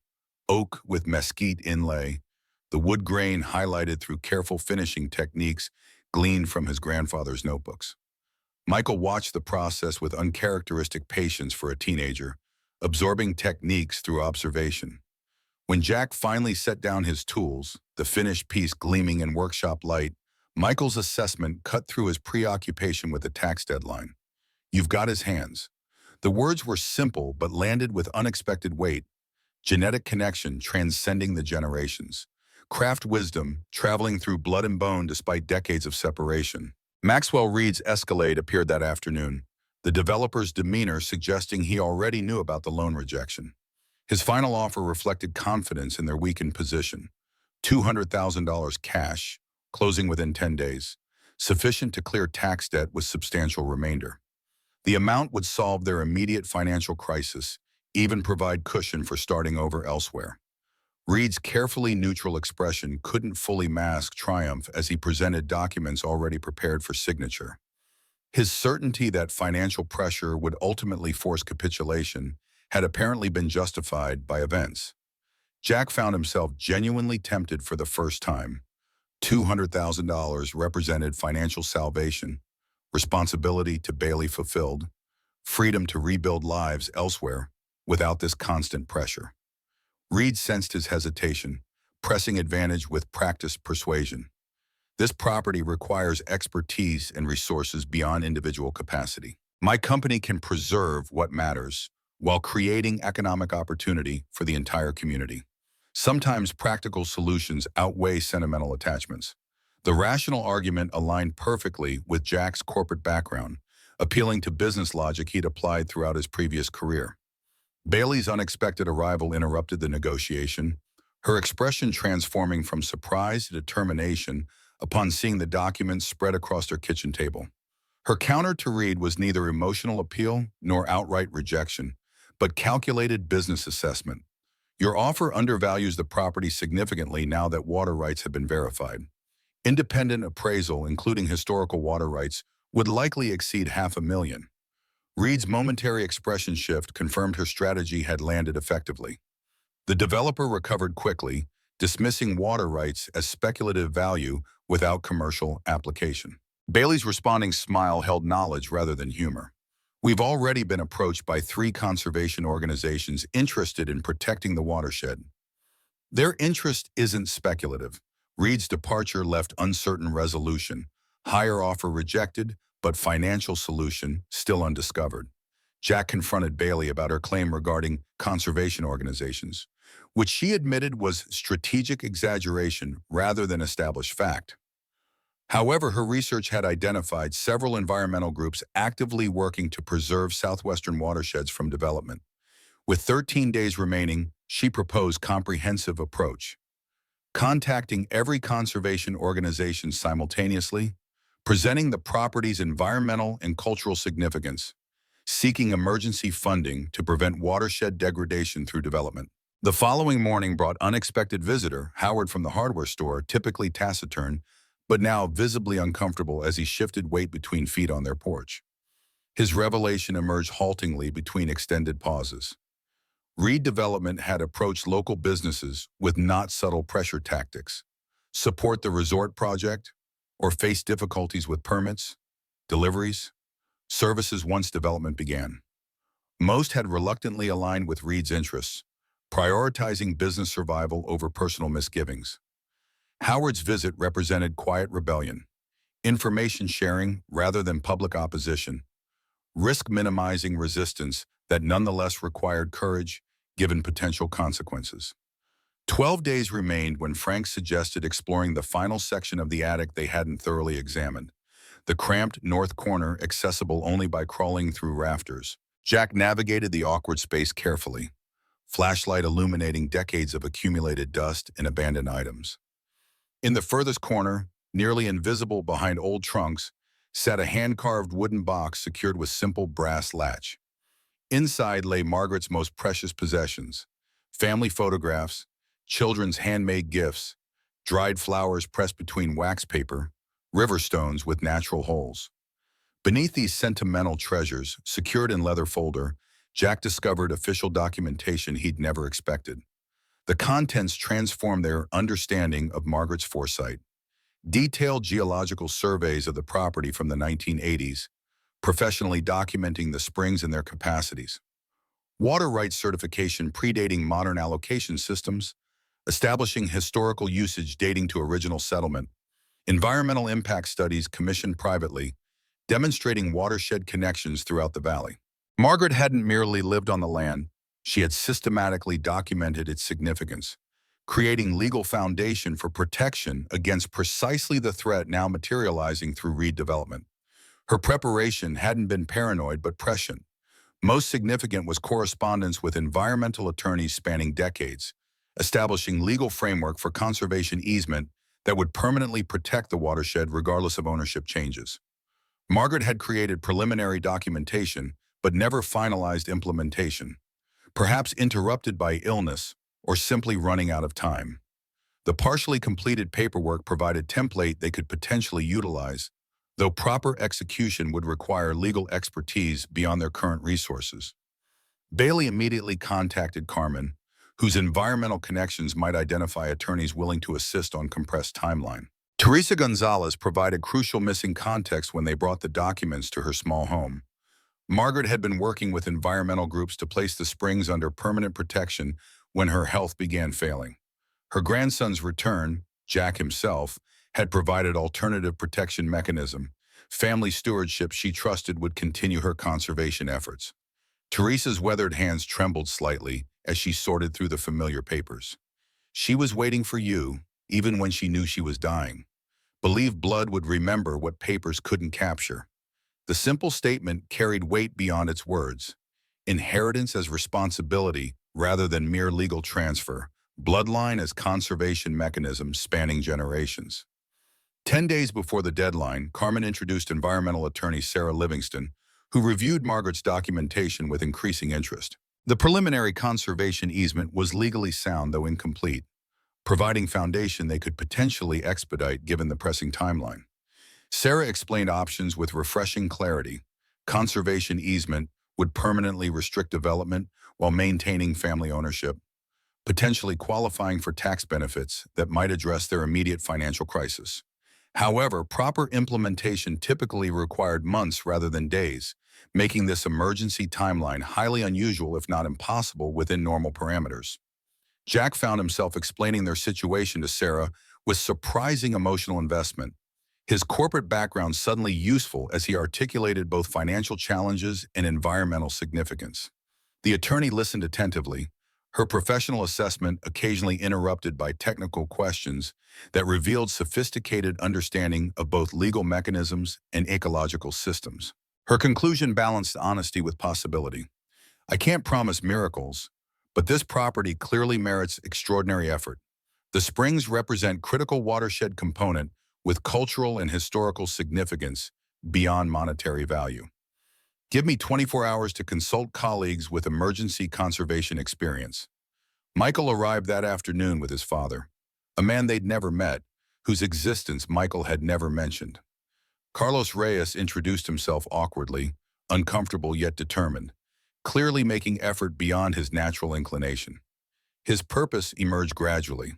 Oak with mesquite inlay, the wood grain highlighted through careful finishing techniques gleaned from his grandfather's notebooks. Michael watched the process with uncharacteristic patience for a teenager, absorbing techniques through observation. When Jack finally set down his tools, the finished piece gleaming in workshop light, Michael's assessment cut through his preoccupation with the tax deadline. "You've got his hands." The words were simple but landed with unexpected weight. Genetic connection transcending the generations. Craft wisdom traveling through blood and bone despite decades of separation. Maxwell Reed's Escalade appeared that afternoon, the developer's demeanor suggesting he already knew about the loan rejection. His final offer reflected confidence in their weakened position. $200,000 cash, closing within 10 days, sufficient to clear tax debt with substantial remainder. The amount would solve their immediate financial crisis, even provide cushion for starting over elsewhere. Reed's carefully neutral expression couldn't fully mask triumph as he presented documents already prepared for signature. His certainty that financial pressure would ultimately force capitulation had apparently been justified by events. Jack found himself genuinely tempted for the first time. $200,000 represented financial salvation, responsibility to Bailey fulfilled, freedom to rebuild lives elsewhere without this constant pressure. Reed sensed his hesitation, pressing advantage with practiced persuasion. This property requires expertise and resources beyond individual capacity. My company can preserve what matters while creating economic opportunity for the entire community. Sometimes practical solutions outweigh sentimental attachments. The rational argument aligned perfectly with Jack's corporate background, appealing to business logic he'd applied throughout his previous career. Bailey's unexpected arrival interrupted the negotiation, her expression transforming from surprise to determination upon seeing the documents spread across her kitchen table. Her counter to Reed was neither emotional appeal nor outright rejection, but calculated business assessment. Your offer undervalues the property significantly now that water rights have been verified. Independent appraisal, including historical water rights, would likely exceed $500,000. Reed's momentary expression shift confirmed her strategy had landed effectively. The developer recovered quickly, dismissing water rights as speculative value without commercial application. Bailey's responding smile held knowledge rather than humor. We've already been approached by 3 conservation organizations interested in protecting the watershed. Their interest isn't speculative. Reed's departure left uncertain resolution. Higher offer rejected, but financial solution still undiscovered. Jack confronted Bailey about her claim regarding conservation organizations, which she admitted was strategic exaggeration rather than established fact. However, her research had identified several environmental groups actively working to preserve southwestern watersheds from development. With 13 days remaining, she proposed a comprehensive approach, contacting every conservation organization simultaneously, presenting the property's environmental and cultural significance, seeking emergency funding to prevent watershed degradation through development. The following morning brought unexpected visitor, Howard from the hardware store, typically taciturn, but now visibly uncomfortable as he shifted weight between feet on their porch. His revelation emerged haltingly between extended pauses. Reed Development had approached local businesses with not subtle pressure tactics: support the resort project, or face difficulties with permits, deliveries, services once development began. Most had reluctantly aligned with Reed's interests, prioritizing business survival over personal misgivings. Howard's visit represented quiet rebellion, information sharing rather than public opposition, risk-minimizing resistance that nonetheless required courage given potential consequences. 12 days remained when Frank suggested exploring the final section of the attic they hadn't thoroughly examined, the cramped north corner accessible only by crawling through rafters. Jack navigated the awkward space carefully, flashlight illuminating decades of accumulated dust and abandoned items. In the furthest corner, nearly invisible behind old trunks, sat a hand-carved wooden box secured with simple brass latch. Inside lay Margaret's most precious possessions: family photographs, children's handmade gifts, dried flowers pressed between wax paper, river stones with natural holes. Beneath these sentimental treasures, secured in leather folder, Jack discovered official documentation he'd never expected. The contents transformed their understanding of Margaret's foresight. Detailed geological surveys of the property from the 1980s, professionally documenting the springs and their capacities. Water rights certification predating modern allocation systems, establishing historical usage dating to original settlement. Environmental impact studies commissioned privately, demonstrating watershed connections throughout the valley. Margaret hadn't merely lived on the land, she had systematically documented its significance, creating legal foundation for protection against precisely the threat now materializing through Reed Development. Her preparation hadn't been paranoid but prescient. Most significant was correspondence with environmental attorneys spanning decades, establishing legal framework for conservation easement that would permanently protect the watershed regardless of ownership changes. Margaret had created preliminary documentation, but never finalized implementation, perhaps interrupted by illness or simply running out of time. The partially completed paperwork provided template they could potentially utilize, though proper execution would require legal expertise beyond their current resources. Bailey immediately contacted Carmen, whose environmental connections might identify attorneys willing to assist on compressed timeline. Teresa Gonzalez provided crucial missing context when they brought the documents to her small home. Margaret had been working with environmental groups to place the springs under permanent protection when her health began failing. Her grandson's return, Jack himself, had provided alternative protection mechanism. Family stewardship she trusted would continue her conservation efforts. Teresa's weathered hands trembled slightly as she sorted through the familiar papers. She was waiting for you, even when she knew she was dying. Believed blood would remember what papers couldn't capture. The simple statement carried weight beyond its words. Inheritance as responsibility rather than mere legal transfer. Bloodline as conservation mechanism spanning generations. 10 days before the deadline, Carmen introduced environmental attorney Sarah Livingston, who reviewed Margaret's documentation with increasing interest. The preliminary conservation easement was legally sound, though incomplete, providing foundation they could potentially expedite given the pressing timeline. Sarah explained options with refreshing clarity. Conservation easement would permanently restrict development while maintaining family ownership, potentially qualifying for tax benefits that might address their immediate financial crisis. However, proper implementation typically required months rather than days, making this emergency timeline highly unusual if not impossible within normal parameters. Jack found himself explaining their situation to Sarah with surprising emotional investment, his corporate background suddenly useful as he articulated both financial challenges and environmental significance. The attorney listened attentively, her professional assessment occasionally interrupted by technical questions that revealed sophisticated understanding of both legal mechanisms and ecological systems. Her conclusion balanced honesty with possibility. I can't promise miracles, but this property clearly merits extraordinary effort. The springs represent critical watershed component with cultural and historical significance beyond monetary value. Give me 24 hours to consult colleagues with emergency conservation experience. Michael arrived that afternoon with his father, a man they'd never met, whose existence Michael had never mentioned. Carlos Reyes introduced himself awkwardly, uncomfortable yet determined, clearly making effort beyond his natural inclination. His purpose emerged gradually.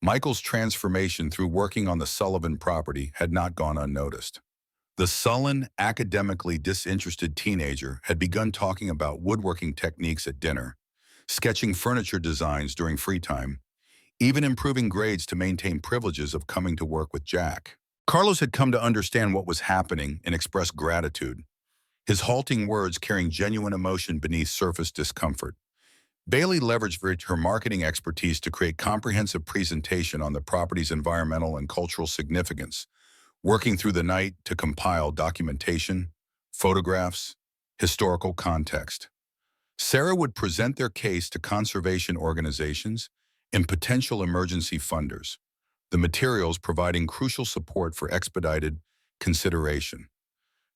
Michael's transformation through working on the Sullivan property had not gone unnoticed. The sullen, academically disinterested teenager had begun talking about woodworking techniques at dinner, sketching furniture designs during free time, even improving grades to maintain privileges of coming to work with Jack. Carlos had come to understand what was happening and expressed gratitude, his halting words carrying genuine emotion beneath surface discomfort. Bailey leveraged her marketing expertise to create comprehensive presentation on the property's environmental and cultural significance, working through the night to compile documentation, photographs, historical context. Sarah would present their case to conservation organizations and potential emergency funders, the materials providing crucial support for expedited consideration.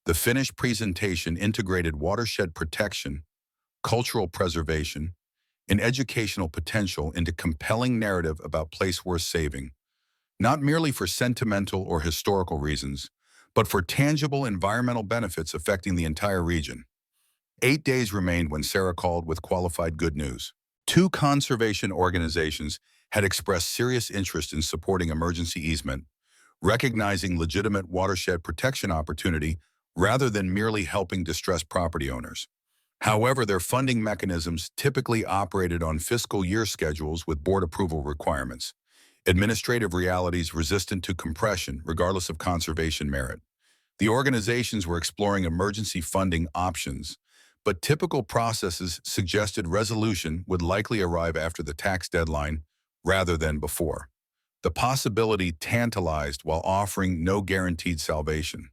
The finished presentation integrated watershed protection, cultural preservation, and educational potential into compelling narrative about place worth saving, not merely for sentimental or historical reasons, but for tangible environmental benefits affecting the entire region. 8 days remained when Sarah called with qualified good news. 2 conservation organizations had expressed serious interest in supporting emergency easement, recognizing legitimate watershed protection opportunity rather than merely helping distressed property owners. However, their funding mechanisms typically operated on fiscal year schedules with board approval requirements, administrative realities resistant to compression regardless of conservation merit. The organizations were exploring emergency funding options, but typical processes suggested resolution would likely arrive after the tax deadline rather than before. The possibility tantalized while offering no guaranteed salvation.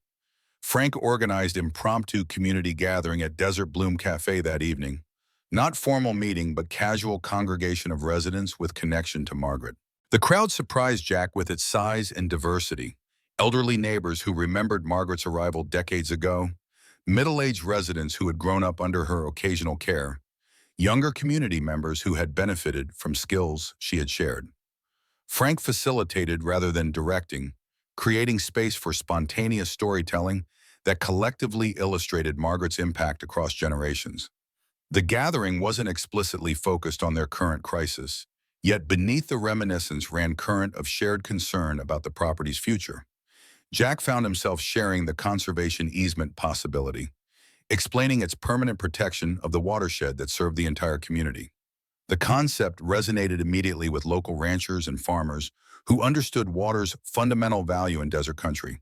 Frank organized impromptu community gathering at Desert Bloom Cafe that evening. Not formal meeting, but casual congregation of residents with connection to Margaret. The crowd surprised Jack with its size and diversity. Elderly neighbors who remembered Margaret's arrival decades ago, middle-aged residents who had grown up under her occasional care, younger community members who had benefited from skills she had shared. Frank facilitated rather than directing, creating space for spontaneous storytelling that collectively illustrated Margaret's impact across generations. The gathering wasn't explicitly focused on their current crisis, yet beneath the reminiscence ran current of shared concern about the property's future. Jack found himself sharing the conservation easement possibility, explaining its permanent protection of the watershed that served the entire community. The concept resonated immediately with local ranchers and farmers who understood water's fundamental value in desert country.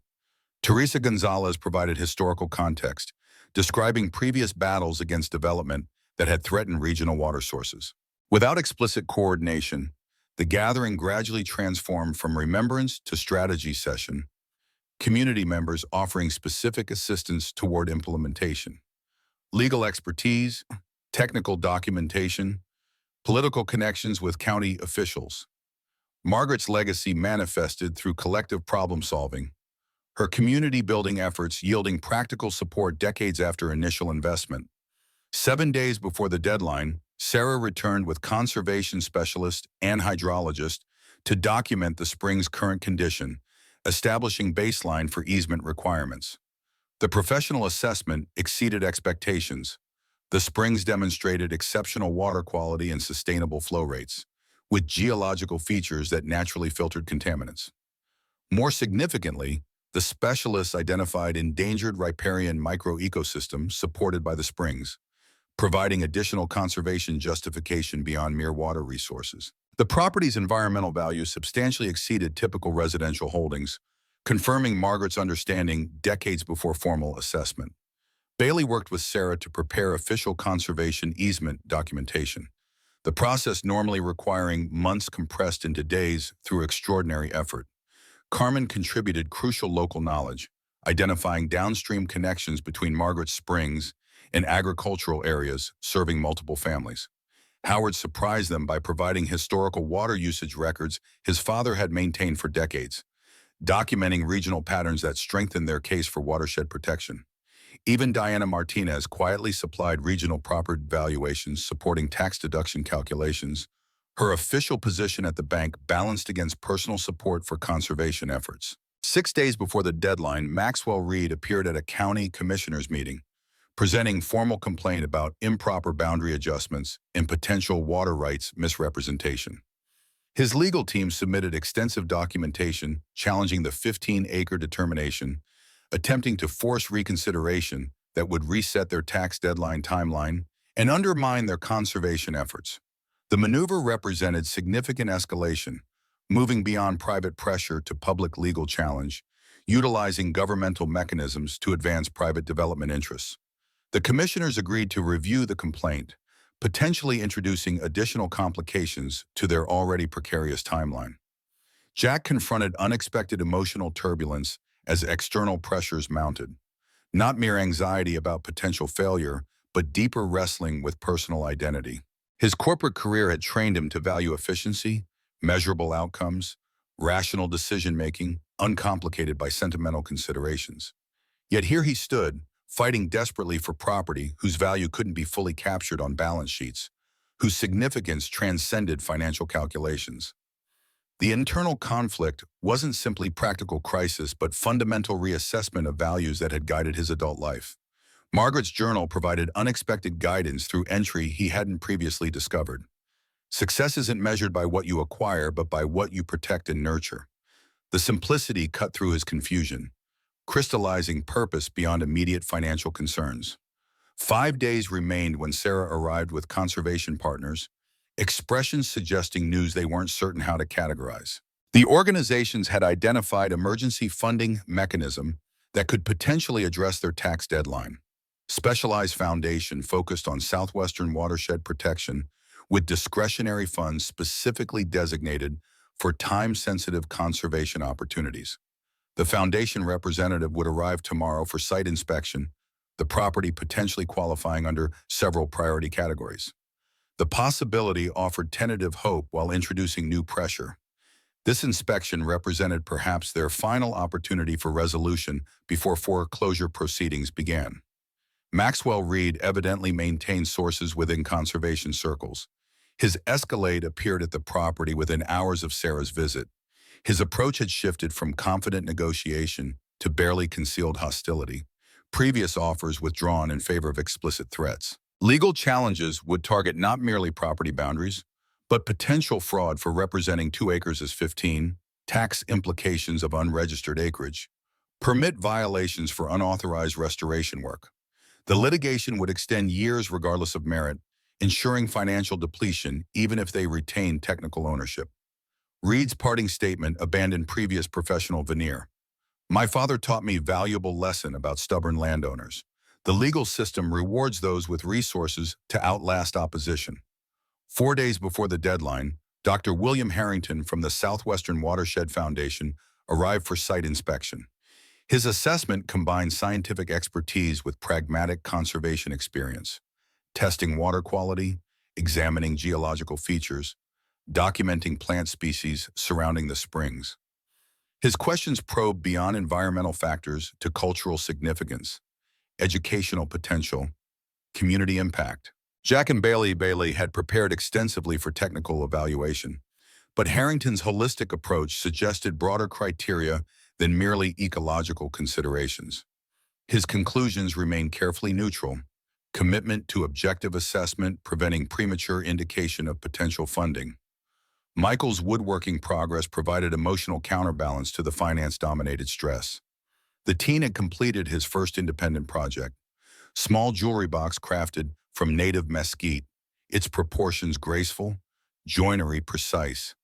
Teresa Gonzalez provided historical context, describing previous battles against development that had threatened regional water sources. Without explicit coordination, the gathering gradually transformed from remembrance to strategy session, community members offering specific assistance toward implementation. Legal expertise, technical documentation, political connections with county officials. Margaret's legacy manifested through collective problem-solving, her community-building efforts yielding practical support decades after initial investment. 7 days before the deadline, Sarah returned with conservation specialist and hydrologist to document the spring's current condition, establishing baseline for easement requirements. The professional assessment exceeded expectations. The springs demonstrated exceptional water quality and sustainable flow rates, with geological features that naturally filtered contaminants. More significantly, the specialists identified endangered riparian microecosystems supported by the springs, providing additional conservation justification beyond mere water resources. The property's environmental value substantially exceeded typical residential holdings, confirming Margaret's understanding decades before formal assessment. Bailey worked with Sarah to prepare official conservation easement documentation, the process normally requiring months compressed into days through extraordinary effort. Carmen contributed crucial local knowledge, identifying downstream connections between Margaret Springs and agricultural areas serving multiple families. Howard surprised them by providing historical water usage records his father had maintained for decades, documenting regional patterns that strengthened their case for watershed protection. Even Diana Martinez quietly supplied regional property valuations supporting tax deduction calculations, her official position at the bank balanced against personal support for conservation efforts. 6 days before the deadline, Maxwell Reed appeared at a county commissioners meeting, presenting formal complaint about improper boundary adjustments and potential water rights misrepresentation. His legal team submitted extensive documentation challenging the 15-acre determination, attempting to force reconsideration that would reset their tax deadline timeline and undermine their conservation efforts. The maneuver represented significant escalation, moving beyond private pressure to public legal challenge, utilizing governmental mechanisms to advance private development interests. The commissioners agreed to review the complaint, potentially introducing additional complications to their already precarious timeline. Jack confronted unexpected emotional turbulence as external pressures mounted, not mere anxiety about potential failure, but deeper wrestling with personal identity. His corporate career had trained him to value efficiency, measurable outcomes, rational decision-making, uncomplicated by sentimental considerations. Yet here he stood, fighting desperately for property whose value couldn't be fully captured on balance sheets, whose significance transcended financial calculations. The internal conflict wasn't simply practical crisis, but fundamental reassessment of values that had guided his adult life. Margaret's journal provided unexpected guidance through entry he hadn't previously discovered. Success isn't measured by what you acquire, but by what you protect and nurture. The simplicity cut through his confusion, crystallizing purpose beyond immediate financial concerns. 5 days remained when Sarah arrived with conservation partners, expressions suggesting news they weren't certain how to categorize. The organizations had identified emergency funding mechanism that could potentially address their tax deadline. Specialized foundation focused on southwestern watershed protection with discretionary funds specifically designated for time-sensitive conservation opportunities. The foundation representative would arrive tomorrow for site inspection, the property potentially qualifying under several priority categories. The possibility offered tentative hope while introducing new pressure. This inspection represented perhaps their final opportunity for resolution before foreclosure proceedings began. Maxwell Reed evidently maintained sources within conservation circles. His Escalade appeared at the property within hours of Sarah's visit, His approach had shifted from confident negotiation to barely concealed hostility, previous offers withdrawn in favor of explicit threats. Legal challenges would target not merely property boundaries, but potential fraud for representing 2 acres as 15, tax implications of unregistered acreage, permit violations for unauthorized restoration work. The litigation would extend years regardless of merit, ensuring financial depletion even if they retained technical ownership. Reed's parting statement abandoned previous professional veneer. My father taught me valuable lesson about stubborn landowners. The legal system rewards those with resources to outlast opposition. 4 days before the deadline, Dr. William Harrington from the Southwestern Watershed Foundation arrived for site inspection. His assessment combined scientific expertise with pragmatic conservation experience, testing water quality, examining geological features, documenting plant species surrounding the springs. His questions probed beyond environmental factors to cultural significance, educational potential, community impact. Jack and Bailey had prepared extensively for technical evaluation, but Harrington's holistic approach suggested broader criteria than merely ecological considerations. His conclusions remained carefully neutral, commitment to objective assessment preventing premature indication of potential funding. Michael's woodworking progress provided emotional counterbalance to the finance-dominated stress. The teen had completed his first independent project, small jewelry box crafted from native mesquite, its proportions graceful, joinery precise,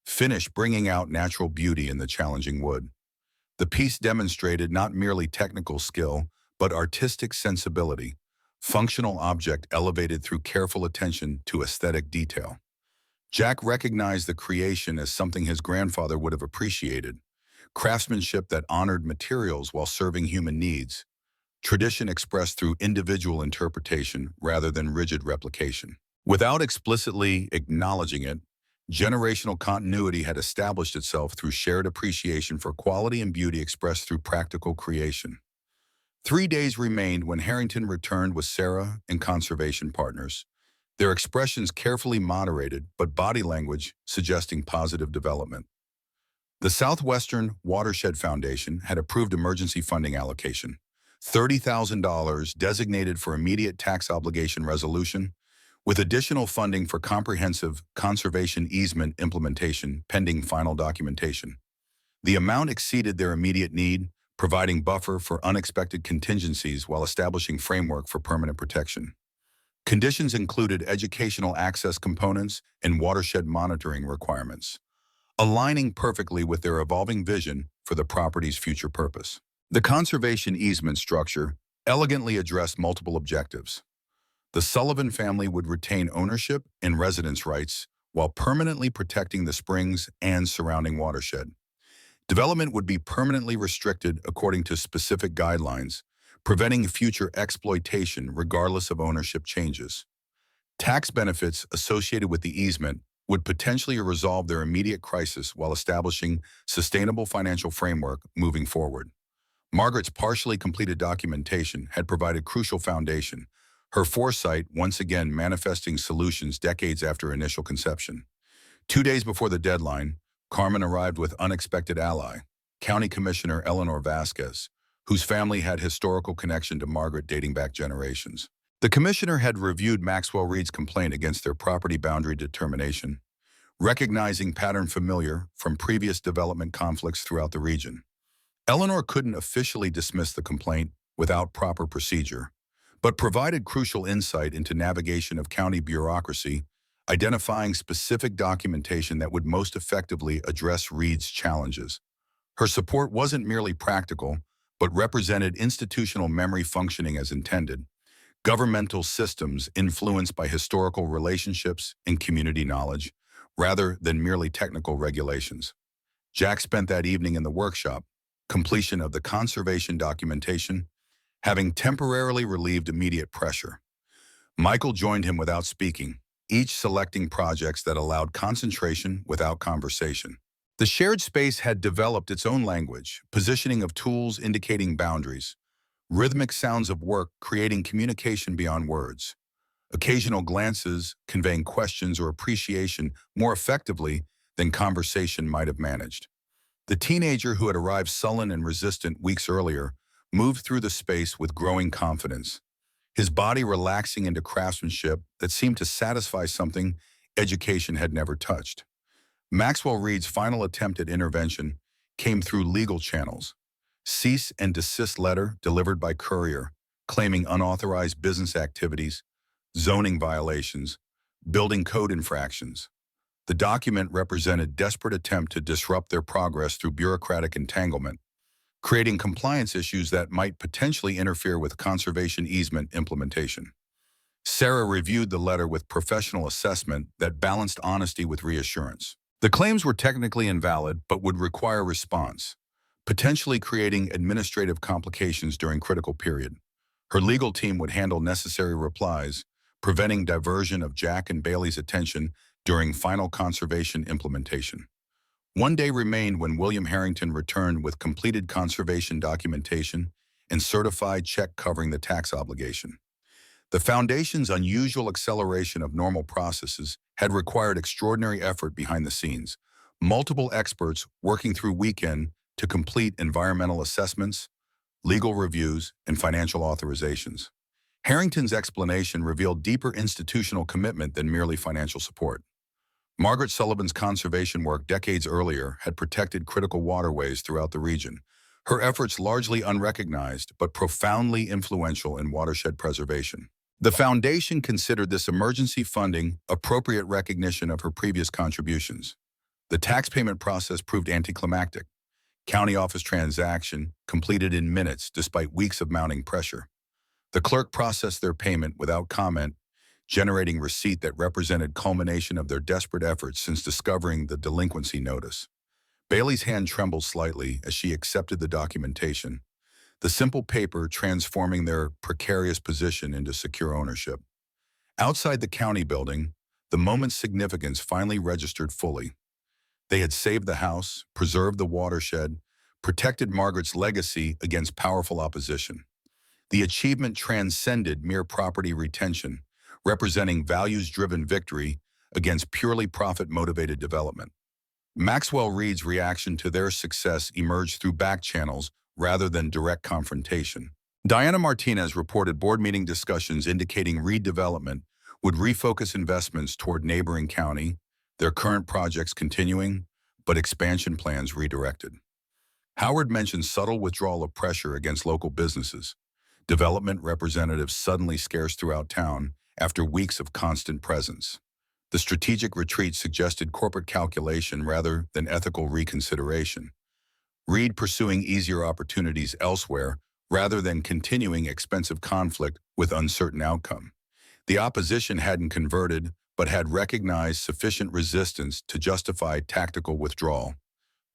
finish bringing out natural beauty in the challenging wood. The piece demonstrated not merely technical skill, but artistic sensibility, functional object elevated through careful attention to aesthetic detail. Jack recognized the creation as something his grandfather would have appreciated, craftsmanship that honored materials while serving human needs, tradition expressed through individual interpretation rather than rigid replication. Without explicitly acknowledging it, generational continuity had established itself through shared appreciation for quality and beauty expressed through practical creation. 3 days remained when Harrington returned with Sarah and conservation partners, their expressions carefully moderated but body language suggesting positive development. The Southwestern Watershed Foundation had approved emergency funding allocation, $30,000 designated for immediate tax obligation resolution, with additional funding for comprehensive conservation easement implementation pending final documentation. The amount exceeded their immediate need, providing buffer for unexpected contingencies while establishing framework for permanent protection. Conditions included educational access components and watershed monitoring requirements, aligning perfectly with their evolving vision for the property's future purpose. The conservation easement structure elegantly addressed multiple objectives. The Sullivan family would retain ownership and residence rights while permanently protecting the springs and surrounding watershed. Development would be permanently restricted according to specific guidelines, preventing future exploitation regardless of ownership changes. Tax benefits associated with the easement would potentially resolve their immediate crisis while establishing sustainable financial framework moving forward. Margaret's partially completed documentation had provided crucial foundation, her foresight once again manifesting solutions decades after initial conception. 2 days before the deadline, Carmen arrived with unexpected ally, County Commissioner Eleanor Vasquez, whose family had historical connection to Margaret dating back generations. The commissioner had reviewed Maxwell Reed's complaint against their property boundary determination, recognizing pattern familiar from previous development conflicts throughout the region. Eleanor couldn't officially dismiss the complaint without proper procedure, but provided crucial insight into navigation of county bureaucracy, identifying specific documentation that would most effectively address Reed's challenges. Her support wasn't merely practical, but represented institutional memory functioning as intended, governmental systems influenced by historical relationships and community knowledge, rather than merely technical regulations. Jack spent that evening in the workshop, completion of the conservation documentation, having temporarily relieved immediate pressure. Michael joined him without speaking, each selecting projects that allowed concentration without conversation. The shared space had developed its own language, positioning of tools indicating boundaries, rhythmic sounds of work creating communication beyond words, occasional glances conveying questions or appreciation more effectively than conversation might have managed. The teenager who had arrived sullen and resistant weeks earlier moved through the space with growing confidence, his body relaxing into craftsmanship that seemed to satisfy something education had never touched. Maxwell Reed's final attempt at intervention came through legal channels. Cease and desist letter delivered by courier, claiming unauthorized business activities, zoning violations, building code infractions. The document represented desperate attempt to disrupt their progress through bureaucratic entanglement, creating compliance issues that might potentially interfere with conservation easement implementation. Sarah reviewed the letter with professional assessment that balanced honesty with reassurance. The claims were technically invalid but would require response, potentially creating administrative complications during critical period. Her legal team would handle necessary replies, preventing diversion of Jack and Bailey's attention during final conservation implementation. One day remained when William Harrington returned with completed conservation documentation and certified check covering the tax obligation. The Foundation's unusual acceleration of normal processes had required extraordinary effort behind the scenes, multiple experts working through weekend to complete environmental assessments, legal reviews, and financial authorizations. Harrington's explanation revealed deeper institutional commitment than merely financial support. Margaret Sullivan's conservation work decades earlier had protected critical waterways throughout the region, her efforts largely unrecognized but profoundly influential in watershed preservation. The Foundation considered this emergency funding appropriate recognition of her previous contributions. The tax payment process proved anticlimactic. County office transaction completed in minutes despite weeks of mounting pressure. The clerk processed their payment without comment, generating receipt that represented culmination of their desperate efforts since discovering the delinquency notice. Bailey's hand trembled slightly as she accepted the documentation, the simple paper transforming their precarious position into secure ownership. Outside the county building, the moment's significance finally registered fully. They had saved the house, preserved the watershed, protected Margaret's legacy against powerful opposition. The achievement transcended mere property retention, representing values-driven victory against purely profit-motivated development. Maxwell Reed's reaction to their success emerged through back channels rather than direct confrontation. Diana Martinez reported board meeting discussions indicating redevelopment would refocus investments toward neighboring county, their current projects continuing, but expansion plans redirected. Howard mentioned subtle withdrawal of pressure against local businesses, development representatives suddenly scarce throughout town after weeks of constant presence. The strategic retreat suggested corporate calculation rather than ethical reconsideration. Reed pursuing easier opportunities elsewhere rather than continuing expensive conflict with uncertain outcome. The opposition hadn't converted, but had recognized sufficient resistance to justify tactical withdrawal.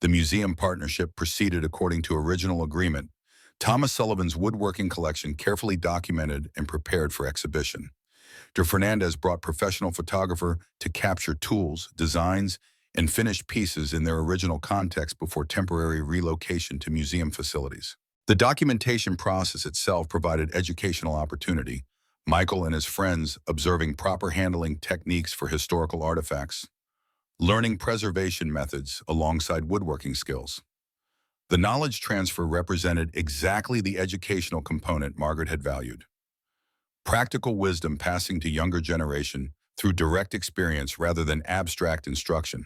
The museum partnership proceeded according to original agreement. Thomas Sullivan's woodworking collection carefully documented and prepared for exhibition. De Fernandez brought professional photographer to capture tools, designs, and finished pieces in their original context before temporary relocation to museum facilities. The documentation process itself provided educational opportunity, Michael and his friends observing proper handling techniques for historical artifacts, learning preservation methods alongside woodworking skills. The knowledge transfer represented exactly the educational component Margaret had valued. Practical wisdom passing to younger generation through direct experience rather than abstract instruction.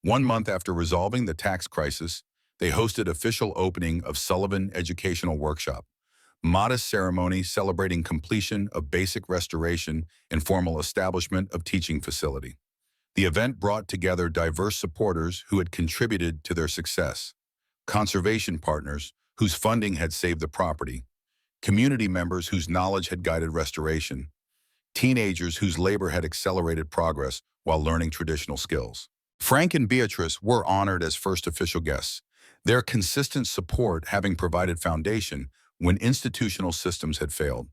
1 month after resolving the tax crisis, they hosted official opening of Sullivan Educational Workshop, modest ceremony celebrating completion of basic restoration and formal establishment of teaching facility. The event brought together diverse supporters who had contributed to their success, conservation partners whose funding had saved the property, community members whose knowledge had guided restoration, teenagers whose labor had accelerated progress while learning traditional skills. Frank and Beatrice were honored as first official guests, their consistent support having provided foundation when institutional systems had failed.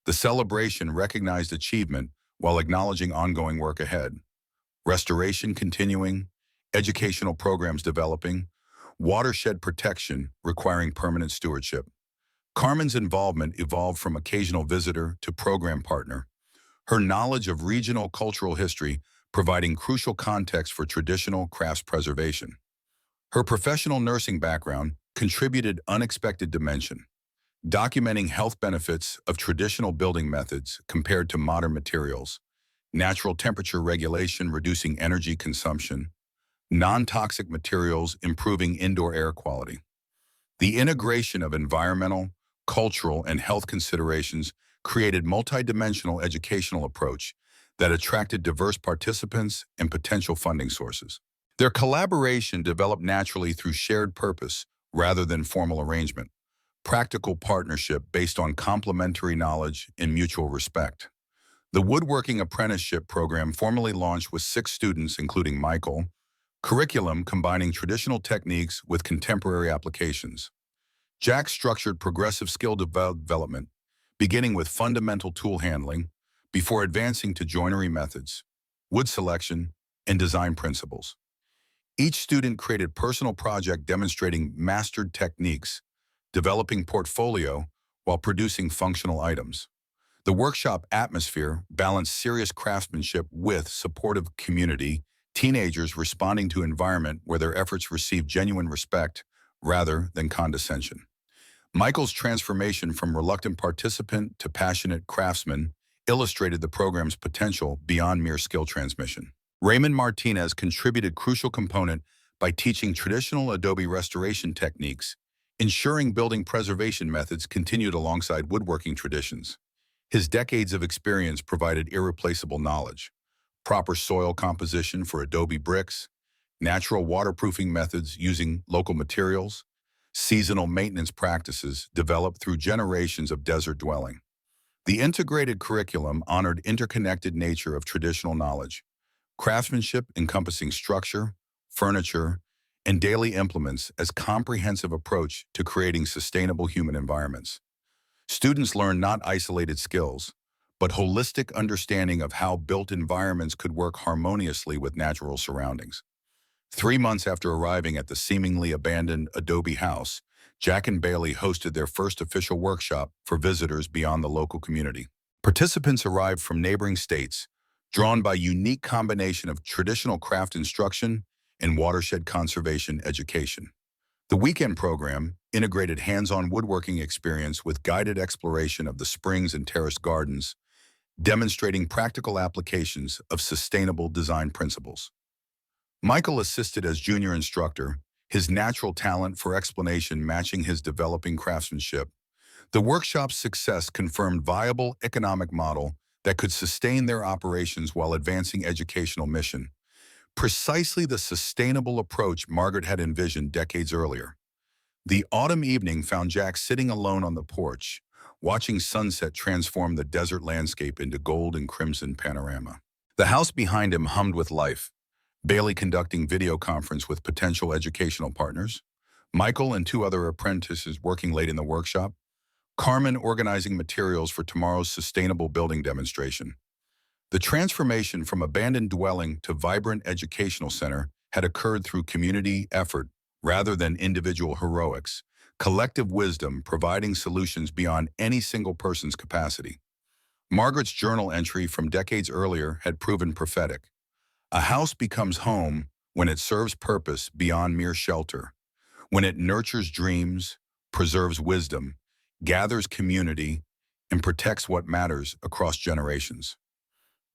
The celebration recognized achievement while acknowledging ongoing work ahead. Restoration continuing, educational programs developing, watershed protection requiring permanent stewardship. Carmen's involvement evolved from occasional visitor to program partner, her knowledge of regional cultural history providing crucial context for traditional crafts preservation. Her professional nursing background contributed unexpected dimension, documenting health benefits of traditional building methods compared to modern materials, natural temperature regulation reducing energy consumption, non-toxic materials improving indoor air quality. The integration of environmental, cultural, and health considerations created multidimensional educational approach that attracted diverse participants and potential funding sources. Their collaboration developed naturally through shared purpose rather than formal arrangement, practical partnership based on complementary knowledge and mutual respect. The woodworking apprenticeship program formally launched with 6 students, including Michael, curriculum combining traditional techniques with contemporary applications. Jack structured progressive skill development, beginning with fundamental tool handling, before advancing to joinery methods, wood selection, and design principles. Each student created personal project demonstrating mastered techniques, developing portfolio while producing functional items. The workshop atmosphere balanced serious craftsmanship with supportive community, teenagers responding to environment where their efforts received genuine respect rather than condescension. Michael's transformation from reluctant participant to passionate craftsman illustrated the program's potential beyond mere skill transmission. Raymond Martinez contributed crucial component by teaching traditional adobe restoration techniques, ensuring building preservation methods continued alongside woodworking traditions. His decades of experience provided irreplaceable knowledge, proper soil composition for adobe bricks, natural waterproofing methods using local materials, seasonal maintenance practices developed through generations of desert dwelling. The integrated curriculum honored interconnected nature of traditional knowledge, craftsmanship encompassing structure, furniture, and daily implements as comprehensive approach to creating sustainable human environments. Students learn not isolated skills, but holistic understanding of how built environments could work harmoniously with natural surroundings. 3 months after arriving at the seemingly abandoned adobe house, Jack and Bailey hosted their first official workshop for visitors beyond the local community. Participants arrived from neighboring states, drawn by unique combination of traditional craft instruction and watershed conservation education. The weekend program integrated hands-on woodworking experience with guided exploration of the springs and terraced gardens, demonstrating practical applications of sustainable design principles. Michael assisted as junior instructor, his natural talent for explanation matching his developing craftsmanship. The workshop's success confirmed viable economic model that could sustain their operations while advancing educational mission, precisely the sustainable approach Margaret had envisioned decades earlier. The autumn evening found Jack sitting alone on the porch, watching sunset transform the desert landscape into gold and crimson panorama. The house behind him hummed with life, Bailey conducting video conference with potential educational partners, Michael and 2 other apprentices working late in the workshop, Carmen organizing materials for tomorrow's sustainable building demonstration. The transformation from abandoned dwelling to vibrant educational center had occurred through community effort rather than individual heroics, collective wisdom providing solutions beyond any single person's capacity. Margaret's journal entry from decades earlier had proven prophetic. A house becomes home when it serves purpose beyond mere shelter, when it nurtures dreams, preserves wisdom, gathers community, and protects what matters across generations.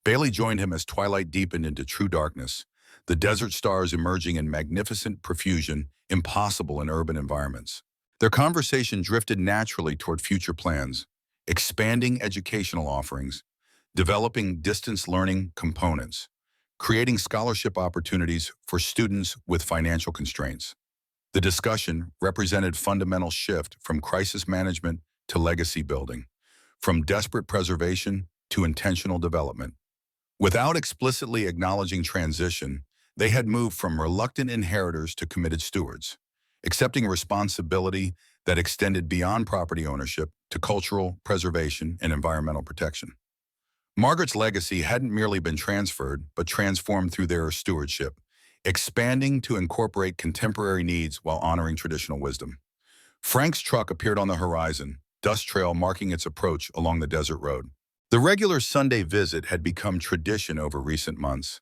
Bailey joined him as twilight deepened into true darkness, the desert stars emerging in magnificent profusion impossible in urban environments. Their conversation drifted naturally toward future plans, expanding educational offerings, developing distance learning components, creating scholarship opportunities for students with financial constraints. The discussion represented fundamental shift from crisis management to legacy building, from desperate preservation to intentional development. Without explicitly acknowledging transition, they had moved from reluctant inheritors to committed stewards, accepting responsibility that extended beyond property ownership to cultural preservation and environmental protection. Margaret's legacy hadn't merely been transferred, but transformed through their stewardship, expanding to incorporate contemporary needs while honoring traditional wisdom. Frank's truck appeared on the horizon, dust trail marking its approach along the desert road. The regular Sunday visit had become tradition over recent months.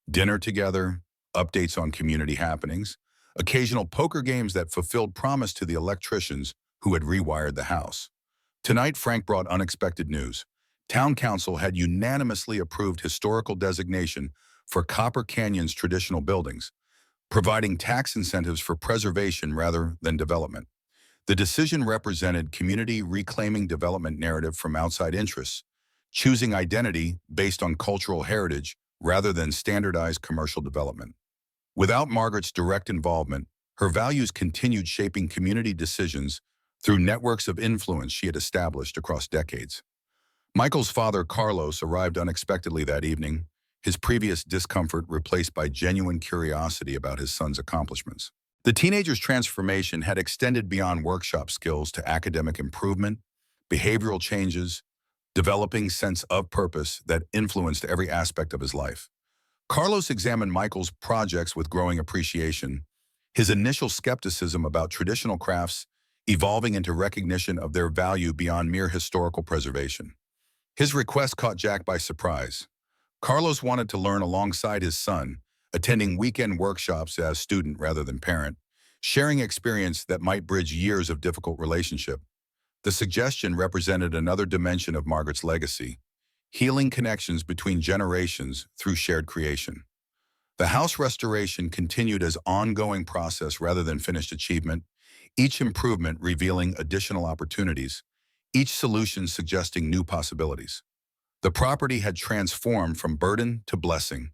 Dinner together, updates on community happenings, occasional poker games that fulfilled promise to the electricians who had rewired the house. Tonight, Frank brought unexpected news. Town Council had unanimously approved historical designation for Copper Canyon's traditional buildings, providing tax incentives for preservation rather than development. The decision represented community reclaiming development narrative from outside interests, choosing identity based on cultural heritage rather than standardized commercial development. Without Margaret's direct involvement, her values continued shaping community decisions through networks of influence she had established across decades. Michael's father, Carlos, arrived unexpectedly that evening, his previous discomfort replaced by genuine curiosity about his son's accomplishments. The teenager's transformation had extended beyond workshop skills to academic improvement, behavioral changes, developing sense of purpose that influenced every aspect of his life. Carlos examined Michael's projects with growing appreciation, his initial skepticism about traditional crafts evolving into recognition of their value beyond mere historical preservation. His request caught Jack by surprise. Carlos wanted to learn alongside his son, attending weekend workshops as student rather than parent, sharing experience that might bridge years of difficult relationship. The suggestion represented another dimension of Margaret's legacy, healing connections between generations through shared creation. The house restoration continued as ongoing process rather than finished achievement, each improvement revealing additional opportunities, each solution suggesting new possibilities. The property had transformed from burden to blessing,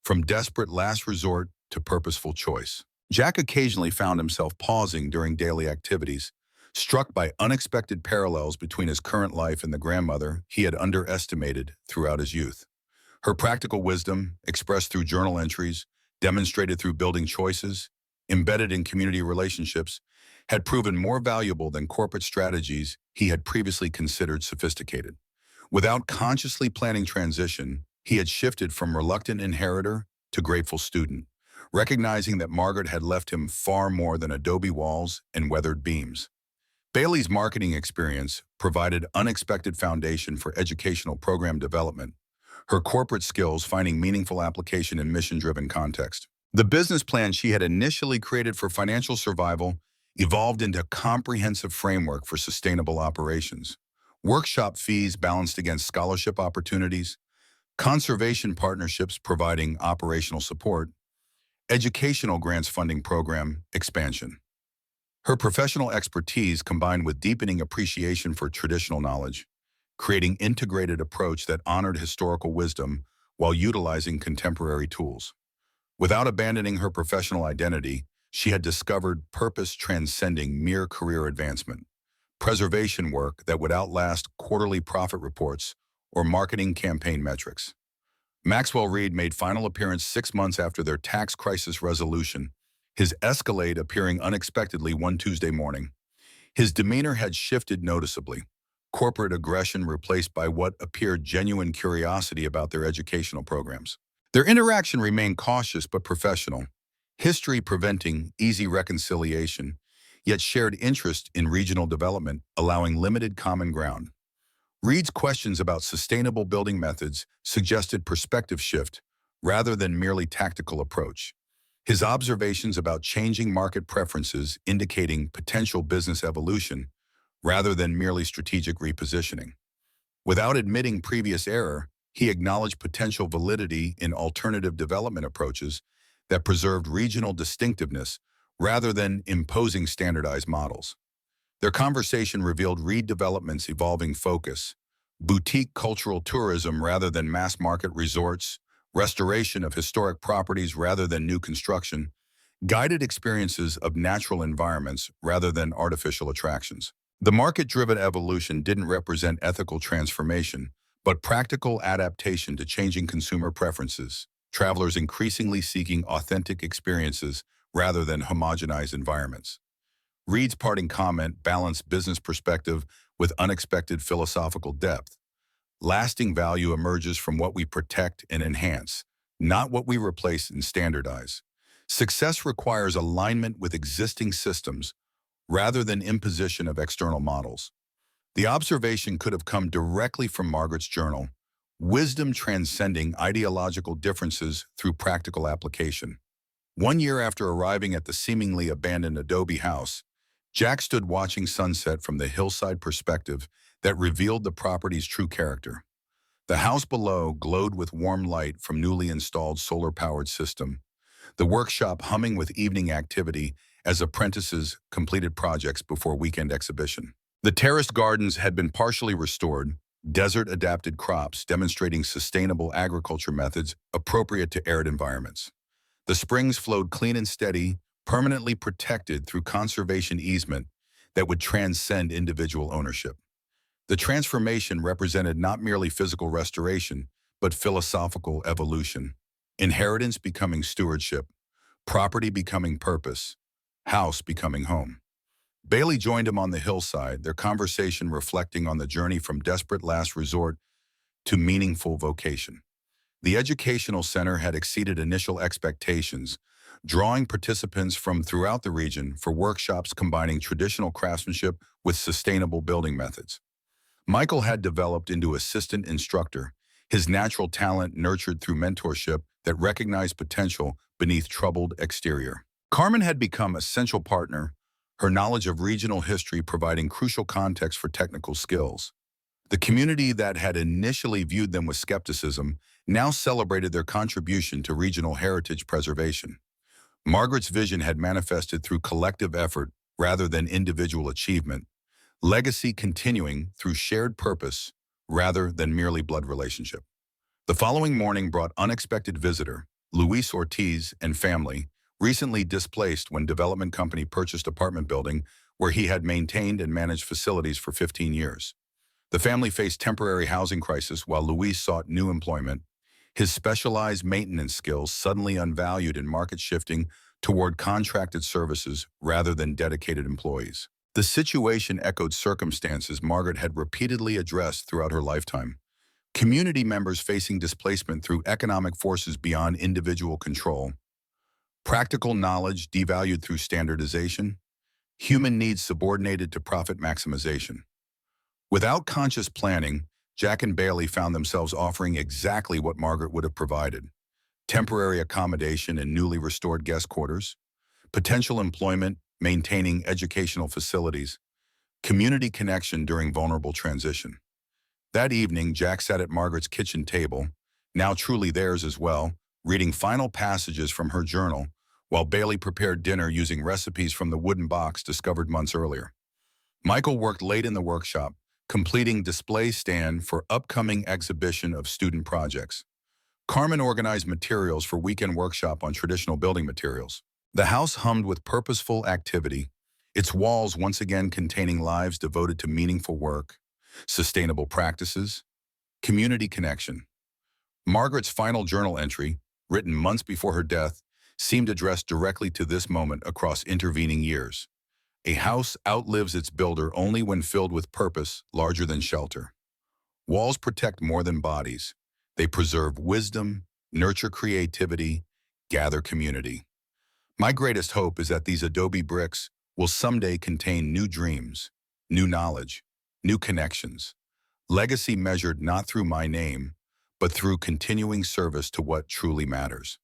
from desperate last resort to purposeful choice. Jack occasionally found himself pausing during daily activities, struck by unexpected parallels between his current life and the grandmother he had underestimated throughout his youth. Her practical wisdom, expressed through journal entries, demonstrated through building choices, embedded in community relationships, had proven more valuable than corporate strategies he had previously considered sophisticated. Without consciously planning transition, he had shifted from reluctant inheritor to grateful student, recognizing that Margaret had left him far more than adobe walls and weathered beams. Bailey's marketing experience provided unexpected foundation for educational program development, her corporate skills finding meaningful application in mission-driven context. The business plan she had initially created for financial survival evolved into a comprehensive framework for sustainable operations. Workshop fees balanced against scholarship opportunities, conservation partnerships providing operational support, educational grants funding program expansion. Her professional expertise combined with deepening appreciation for traditional knowledge, creating integrated approach that honored historical wisdom while utilizing contemporary tools. Without abandoning her professional identity, she had discovered purpose transcending mere career advancement, preservation work that would outlast quarterly profit reports or marketing campaign metrics. Maxwell Reed made final appearance 6 months after their tax crisis resolution, his escalade appearing unexpectedly one Tuesday morning. His demeanor had shifted noticeably, corporate aggression replaced by what appeared genuine curiosity about their educational programs. Their interaction remained cautious but professional, history preventing easy reconciliation, yet shared interest in regional development, allowing limited common ground. Reed's questions about sustainable building methods suggested perspective shift rather than merely tactical approach. His observations about changing market preferences indicating potential business evolution rather than merely strategic repositioning. Without admitting previous error, he acknowledged potential validity in alternative development approaches that preserved regional distinctiveness rather than imposing standardized models. Their conversation revealed Reed Development's evolving focus, boutique cultural tourism rather than mass market resorts, restoration of historic properties rather than new construction, guided experiences of natural environments rather than artificial attractions. The market-driven evolution didn't represent ethical transformation, but practical adaptation to changing consumer preferences, travelers increasingly seeking authentic experiences rather than homogenized environments. Reed's parting comment balanced business perspective with unexpected philosophical depth. Lasting value emerges from what we protect and enhance, not what we replace and standardize. Success requires alignment with existing systems rather than imposition of external models. The observation could have come directly from Margaret's journal, wisdom transcending ideological differences through practical application. 1 year after arriving at the seemingly abandoned adobe house, Jack stood watching sunset from the hillside perspective that revealed the property's true character. The house below glowed with warm light from newly installed solar-powered system, the workshop humming with evening activity as apprentices completed projects before weekend exhibition. The terraced gardens had been partially restored, desert-adapted crops demonstrating sustainable agriculture methods appropriate to arid environments. The springs flowed clean and steady, permanently protected through conservation easement that would transcend individual ownership. The transformation represented not merely physical restoration, but philosophical evolution. Inheritance becoming stewardship, property becoming purpose, house becoming home. Bailey joined him on the hillside, their conversation reflecting on the journey from desperate last resort to meaningful vocation. The educational center had exceeded initial expectations, drawing participants from throughout the region for workshops combining traditional craftsmanship with sustainable building methods. Michael had developed into assistant instructor, his natural talent nurtured through mentorship that recognized potential beneath troubled exterior. Carmen had become essential partner, her knowledge of regional history providing crucial context for technical skills. The community that had initially viewed them with skepticism now celebrated their contribution to regional heritage preservation. Margaret's vision had manifested through collective effort rather than individual achievement, legacy continuing through shared purpose rather than merely blood relationship. The following morning brought unexpected visitor, Luis Ortiz and family, recently displaced when development company purchased apartment building where he had maintained and managed facilities for 15 years. The family faced temporary housing crisis while Luis sought new employment, his specialized maintenance skills suddenly unvalued in market shifting toward contracted services rather than dedicated employees. The situation echoed circumstances Margaret had repeatedly addressed throughout her lifetime. Community members facing displacement through economic forces beyond individual control, practical knowledge devalued through standardization, human needs subordinated to profit maximization. Without conscious planning, Jack and Bailey found themselves offering exactly what Margaret would have provided: temporary accommodation in newly restored guest quarters, potential employment, maintaining educational facilities, community connection during vulnerable transition. That evening, Jack sat at Margaret's kitchen table, now truly theirs as well, reading final passages from her journal, while Bailey prepared dinner using recipes from the wooden box discovered months earlier. Michael worked late in the workshop, completing display stand for upcoming exhibition of student projects. Carmen organized materials for weekend workshop on traditional building materials. The house hummed with purposeful activity, its walls once again containing lives devoted to meaningful work, sustainable practices, community connection. Margaret's final journal entry, written months before her death, seemed addressed directly to this moment across intervening years. A house outlives its builder only when filled with purpose larger than shelter. Walls protect more than bodies. They preserve wisdom, nurture creativity, gather community. My greatest hope is that these adobe bricks will someday contain new dreams, new knowledge, new connections, legacy measured not through my name, but through continuing service to what truly matters.